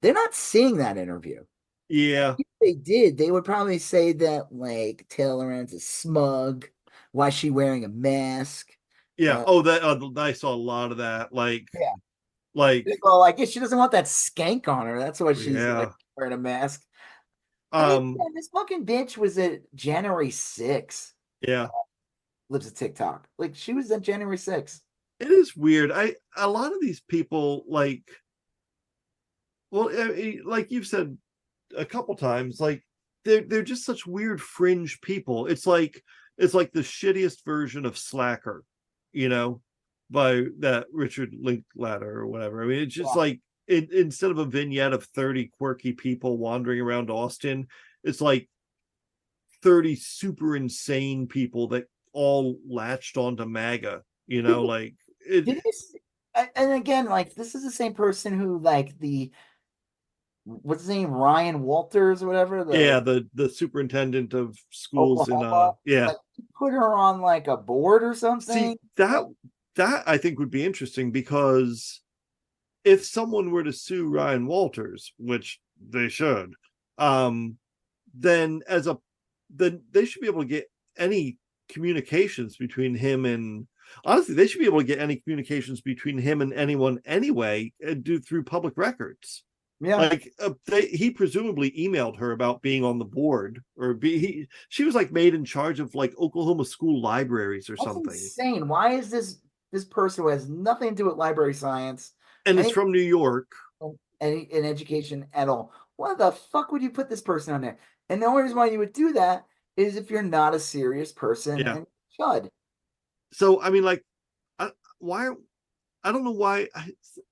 they're not seeing that interview. Yeah. If they did, they would probably say that like Taylor Rance is smug. Why is she wearing a mask? Yeah. Oh, that I saw a lot of that. Yeah. Like Well, I guess she doesn't want that skank on her. That's why she's like yeah. wearing a mask. I mean, Um man, this fucking bitch was at January 6th. yeah. Lives at TikTok. Like she was at January 6th. It is weird. A lot of these people like, well, like you've said a couple times, like they're just such weird fringe people. It's like the shittiest version of Slacker, you know, by that Richard Linklater or whatever. I mean, it's just Yeah. like instead of a vignette of 30 quirky people wandering around Austin, it's like 30 super insane people that all latched onto MAGA, you know, like Did it. you see, and again, like this is the same person who like the what's his name, Ryan Walters or whatever, Yeah, the the superintendent of schools in Oklahoma, yeah. like put her on like a board or See, something. that I think would be interesting because if someone were to sue Ryan Walters, which they should, then then they should be able to get any communications between him and honestly, they should be able to get any communications between him and anyone anyway, and do through public records. Yeah. Like he presumably emailed her about being on the board, or she was like made in charge of like Oklahoma school libraries or That's something. insane. Why is this person who has nothing to do with library science And it's from New York. any in education at all? Why the fuck would you put this person on there? And the only reason why you would do that is if you're not a serious person Yeah. and should. So I mean, like, why? I don't know why.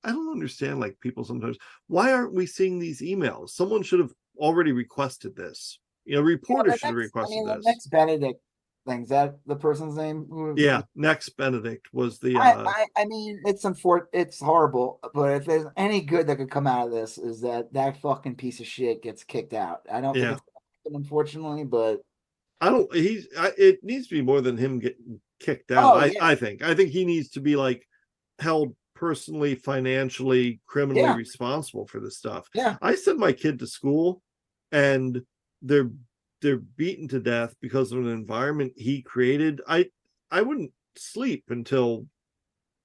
I don't understand. Like people sometimes. Why aren't we seeing these emails? Someone should have already requested this. You know, reporters should have requested the this. next Benedict thing, is that the person's name? Yeah, next Benedict was the. I mean, it's horrible, but if there's any good that could come out of this, is that fucking piece of shit gets kicked out. I don't think Yeah. it's gonna happen, unfortunately, but I don't. It needs to be more than him getting kicked out. Oh, yeah. I think he needs to be like held personally, financially, criminally Yeah. responsible for this stuff. Yeah. I send my kid to school, and they're beaten to death because of an environment he created. I wouldn't sleep until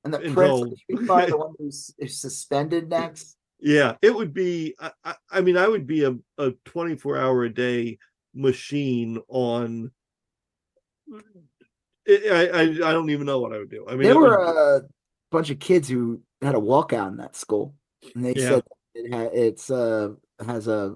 And the prince of until the street car, the one who's is suspended next. yeah, it would be. I mean, I would be a 24-hour a day machine on. I don't even know what I would do. I mean, There it were would. a bunch of kids who had a walkout in that school, and they Yeah, said it's has a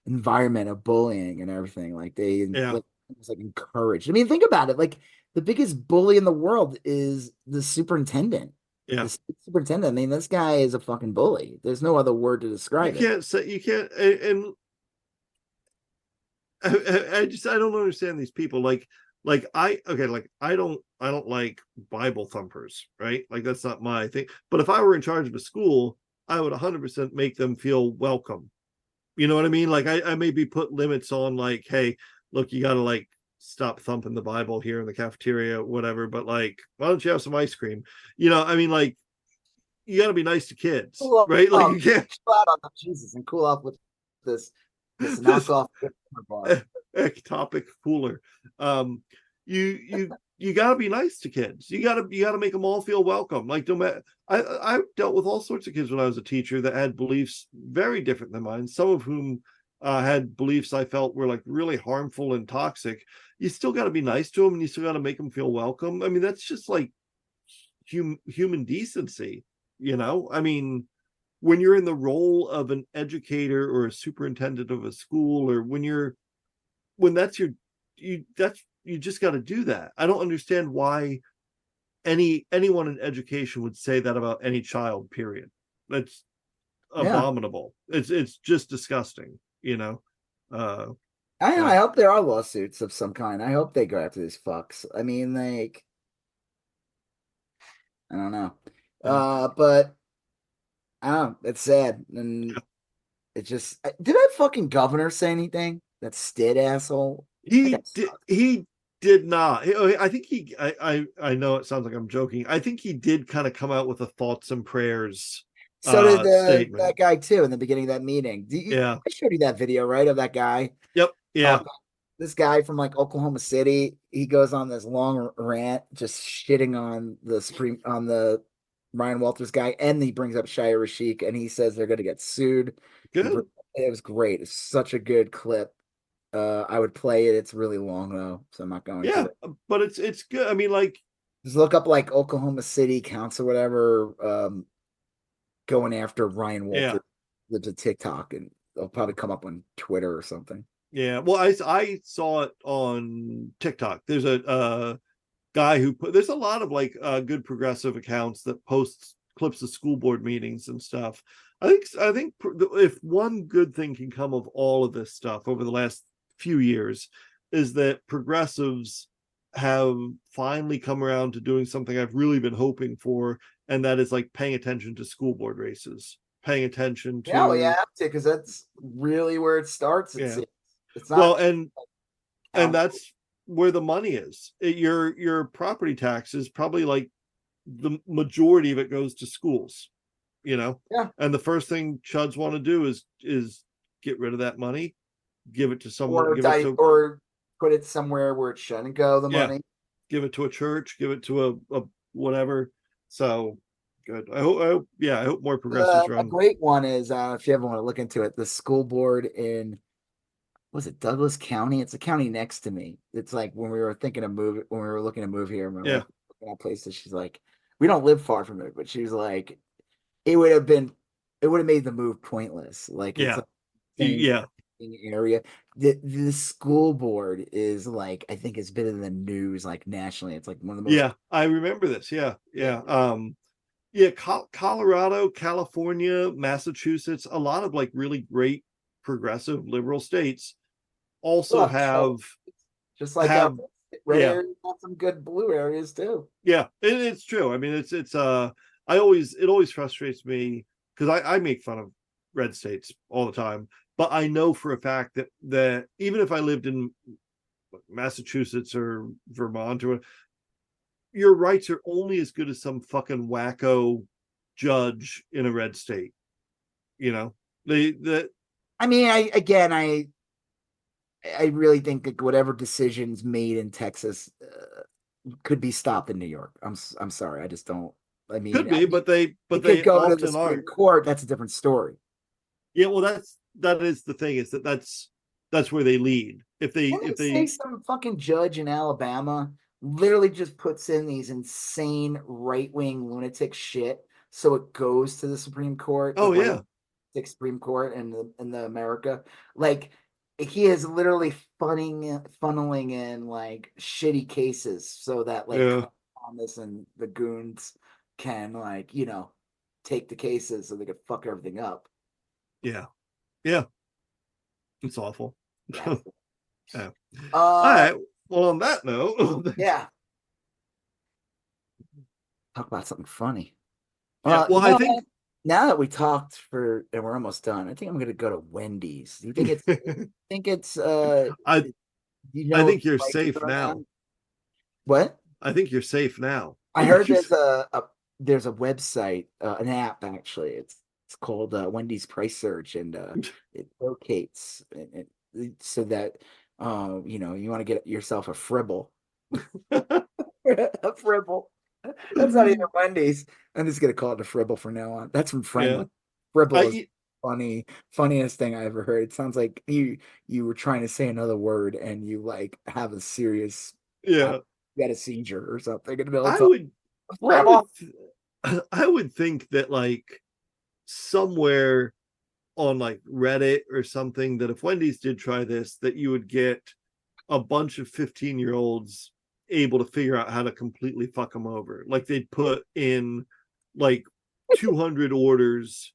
environment of bullying and everything. Like they yeah, like it's like encouraged. I mean, think about it. Like the biggest bully in the world is the superintendent. yeah. The superintendent. I mean, this guy is a fucking bully. There's no other word to You describe it. can't say you can't, and I don't understand these people. Like I don't like Bible thumpers, right? Like that's not my thing. But if I were in charge of a school, I would 100% make them feel welcome. You know what I mean? Like I maybe put limits on like, hey, look, you gotta like stop thumping the Bible here in the cafeteria, whatever. But like, why don't you have some ice cream? You know, I mean, like, you gotta be nice to kids, Cool right? Like off, you can't chill out on the Jesus and cool off with this knockoff bar. ectopic cooler. Um, you got to be nice to kids. You got to make them all feel welcome. Like no matter, I dealt with all sorts of kids when I was a teacher that had beliefs very different than mine. Some of whom had beliefs I felt were like really harmful and toxic. You still got to be nice to them, and you still got to make them feel welcome. I mean, that's just like human decency. You know, I mean, when you're in the role of an educator or a superintendent of a school, or when that's your you just got to do that. I don't understand why anyone in education would say that about any child, period. That's Yeah. abominable. It's just disgusting, you know. I hope there are lawsuits of some kind. I hope they go after these fucks. I mean, like, I don't know. But I don't know. It's sad. And it just, did that fucking governor say anything? That Stitt asshole? He did not. I think I know it sounds like I'm joking. I think he did kind of come out with a thoughts and prayers So did statement. that guy too in the beginning of that meeting. Yeah. I showed you that video, right, of that guy. Yep. Yeah. This guy from like Oklahoma City. He goes on this long rant, just shitting on the Ryan Walters guy, and he brings up Shia Rashik, and he says they're going to get sued. Good. It was great. It's such a good clip. I would play it. It's really long though, so I'm not going Yeah, to. but it's good. I mean, like, Just look up like Oklahoma City Council, whatever, going after Ryan Walters to TikTok, and they'll probably come up on Twitter or something. Yeah. Well, I saw it on TikTok. There's a guy who there's a lot of like good progressive accounts that posts clips of school board meetings and stuff. I think if one good thing can come of all of this stuff over the last few years is that progressives have finally come around to doing something I've really been hoping for, and that is like paying attention to school board races, paying attention to. Yeah, well, you have to, because that's really where it starts. It's not well, and that's where the money is. Your property taxes, probably like the majority of it goes to schools, you know. Yeah. And the first thing chuds want to do is get rid of that money, give it to someone, or put it somewhere where it shouldn't go. The money, give it to a church, give it to a whatever. So good. I hope more progressives run. A great one is if you ever want to look into it, the school board in was it Douglas County? It's a county next to me. It's like when we were looking to move here, and we were like, looking at places. She's like, we don't live far from it, but she was like, it would have made the move pointless. Like, it's area. The school board is like, I think it's been in the news like nationally. It's like one of the most. Yeah, I remember this. Colorado, California, Massachusetts, a lot of like really great progressive liberal states also have just like red areas have some good blue areas too. Yeah, it's true. I mean, it always frustrates me because I make fun of red states all the time, but I know for a fact that even if I lived in Massachusetts or Vermont, or your rights are only as good as some fucking wacko judge in a red state. You know, I mean, I really think that whatever decisions made in Texas could be stopped in New York. I'm sorry, I just don't. I mean, Could be, but it they could go to the often Supreme aren't. Court. That's a different story. Yeah, well, that is the thing, is that's where they lead. If Didn't they say some fucking judge in Alabama literally just puts in these insane right-wing lunatic shit so it goes to the Supreme Court, the oh yeah, Supreme Court in the America. Like he is literally funneling in like shitty cases so that like yeah, Thomas and the goons can like, take the cases so they can fuck everything up. yeah, yeah, it's awful. Yeah. Yeah. All Uh right, well, on that note, yeah. Talk about something funny. yeah, Well, well, I think now that we talked and we're almost done, I think I'm gonna go to Wendy's. Do you think it's I I what think you're prices safe are now. What? I think you're safe now. I heard there's a website, an app actually. It's called Wendy's Price Search, and it locates so that you want to get yourself a fribble. A fribble. That's not even Wendy's. I'm just gonna call it a fribble from now on. That's from Yeah, Friendly. Fribble is I funniest thing I ever heard. It sounds like you were trying to say another word and you like have a serious yeah, you had a seizure or something in the middle of I talking. would I would I would think that like somewhere on like Reddit or something, that if Wendy's did try this, that you would get a bunch of 15-year-olds able to figure out how to completely fuck them over. Like they'd put in like 200 orders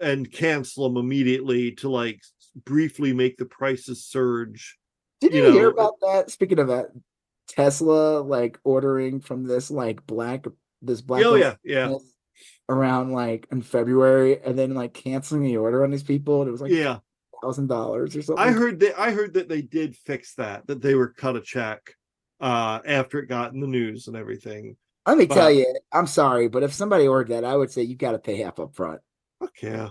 and cancel them immediately to like briefly make the prices surge. Did You you hear know, about that? Speaking of that, Tesla like ordering from this black oh owned yeah, yeah, business around like in February and then like canceling the order on these people and it was like yeah. $1,000 or something. I heard that they did fix that they were cut a check after it got in the news and everything. Let me tell But you, I'm sorry, but if somebody ordered that, I would say you got to pay half up front. fuck yeah.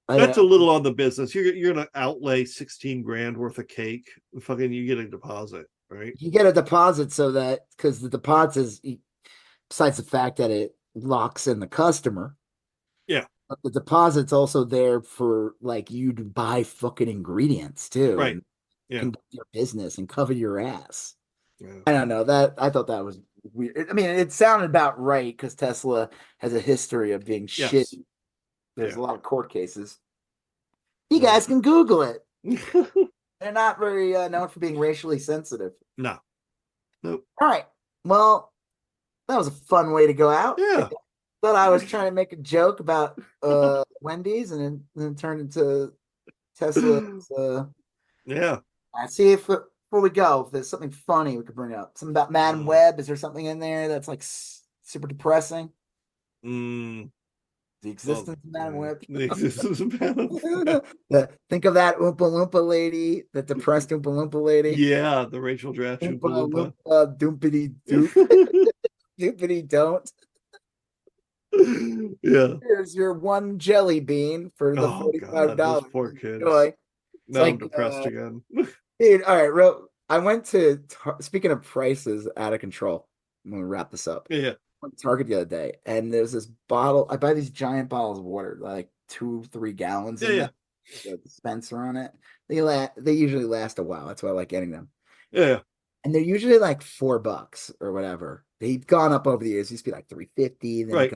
I That's a don't, little on the business. You're gonna outlay 16 grand worth of cake. Fucking you get a deposit, right? you get a deposit so that because the deposit is besides the fact that it locks in the customer, Yeah, but the deposit's also there for like you to buy fucking ingredients too right. and Yeah, conduct your business and cover your ass. yeah. I don't know that I thought that was weird. I mean, it sounded about right because Tesla has a history of being shit. Yes. There's Yeah. a lot of court cases. You Right. guys can Google it. They're not very known for being racially sensitive. No. Nope. All right. Well, that was a fun way to go out. Yeah. Thought I was trying to make a joke about Wendy's and then turned into Tesla's. Yeah. I see if before we go, if there's something funny we could bring up. Something about Madam Web. Is there something in there that's like super depressing? Mm, The existence of Madam Web. the existence of Madam Think of that Oompa Loompa lady, the depressed Oompa Loompa lady. Yeah, the Rachel Dratch Oompa Oompa Loompa. Loompa, doompity doop, doopity don't. Yeah. Here's your one jelly bean for the Oh God, those $45. poor kids. Enjoy. It's Now like, I'm depressed again. dude, all right, I went to, speaking of prices out of control, I'm going to wrap this up. Yeah. Went to Target the other day, and there's this bottle. I buy these giant bottles of water, like 2-3 gallons in Yeah. them, with a dispenser on it. They usually last a while. That's why I like getting them. Yeah. And they're usually like $4 or whatever. They've gone up over the years. It used to be like $3.50, then Right.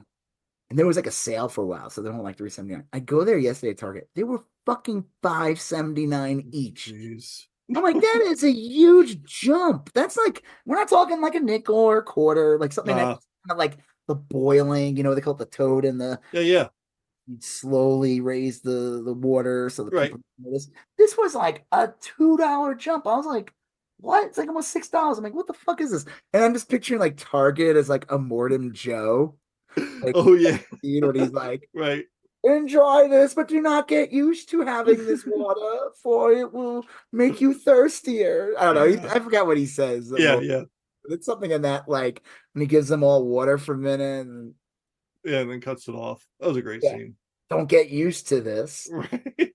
and there was like a sale for a while, so they're only like $3.79. I go there yesterday at Target. They were fucking $5.79 each. Jeez. I'm like, that is a huge jump. That's like we're not talking like a nickel or a quarter, like something that's kind of like the boiling, they call it the toad and the Yeah. you'd slowly raise the water so the Right. people notice. This was like a $2 jump. I was like, what? It's like almost $6. I'm like, what the fuck is this? And I'm just picturing like Target as like a Mortem Joe. Like, Oh yeah. when he's like, Right. enjoy this, but do not get used to having this water, for it will make you thirstier. I don't know. Yeah. I forgot what he says. Yeah. It's something in that, like when he gives them all water for a minute and Yeah, and then cuts it off. That was a great scene. don't get used to this. Right.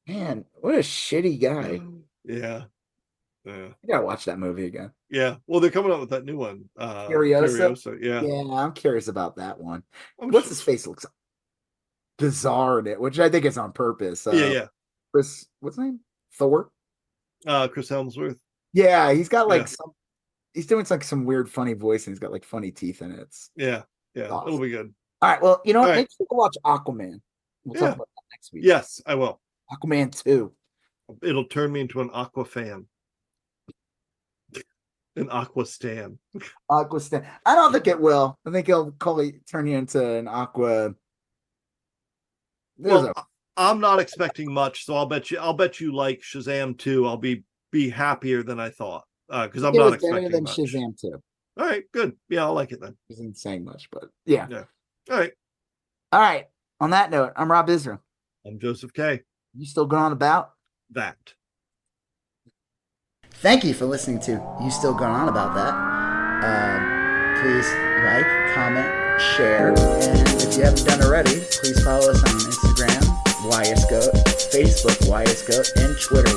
Man, what a shitty guy. Yeah. Yeah. I gotta watch that movie again. Yeah. Well, they're coming out with that new one. Furiosa? Yeah. Yeah, I'm curious about that one. I'm What's sure- his face looks bizarre in it, which I think is on purpose. Yeah. Chris, what's his name? Thor? Chris Helmsworth. Yeah, he's got like Yeah. he's doing like some weird funny voice and he's got like funny teeth in it. Yeah. Awesome. It'll be good. All right, well, you know what? All right. Make sure to watch Aquaman. We'll talk about that next week. Yes, I will. Aquaman 2. It'll turn me into an Aqua fan. An Aqua stan. Aqua Stan. I don't think it will. I think it'll turn you into an Aqua. Well, I'm not expecting much, so I'll bet you like Shazam 2. I'll be happier than I thought. Because I'm not expecting better than much. Shazam 2. All right, good. Yeah, I'll like it then. Isn't saying much, but yeah. All right. All right. On that note, I'm Rob Israel. I'm Joseph K. You still going on about that? Thank you for listening to You Still Going On About That. Please like, comment, share, and if you haven't done already, please follow us on Instagram, YSGOAT, Facebook, YSGOAT, and Twitter,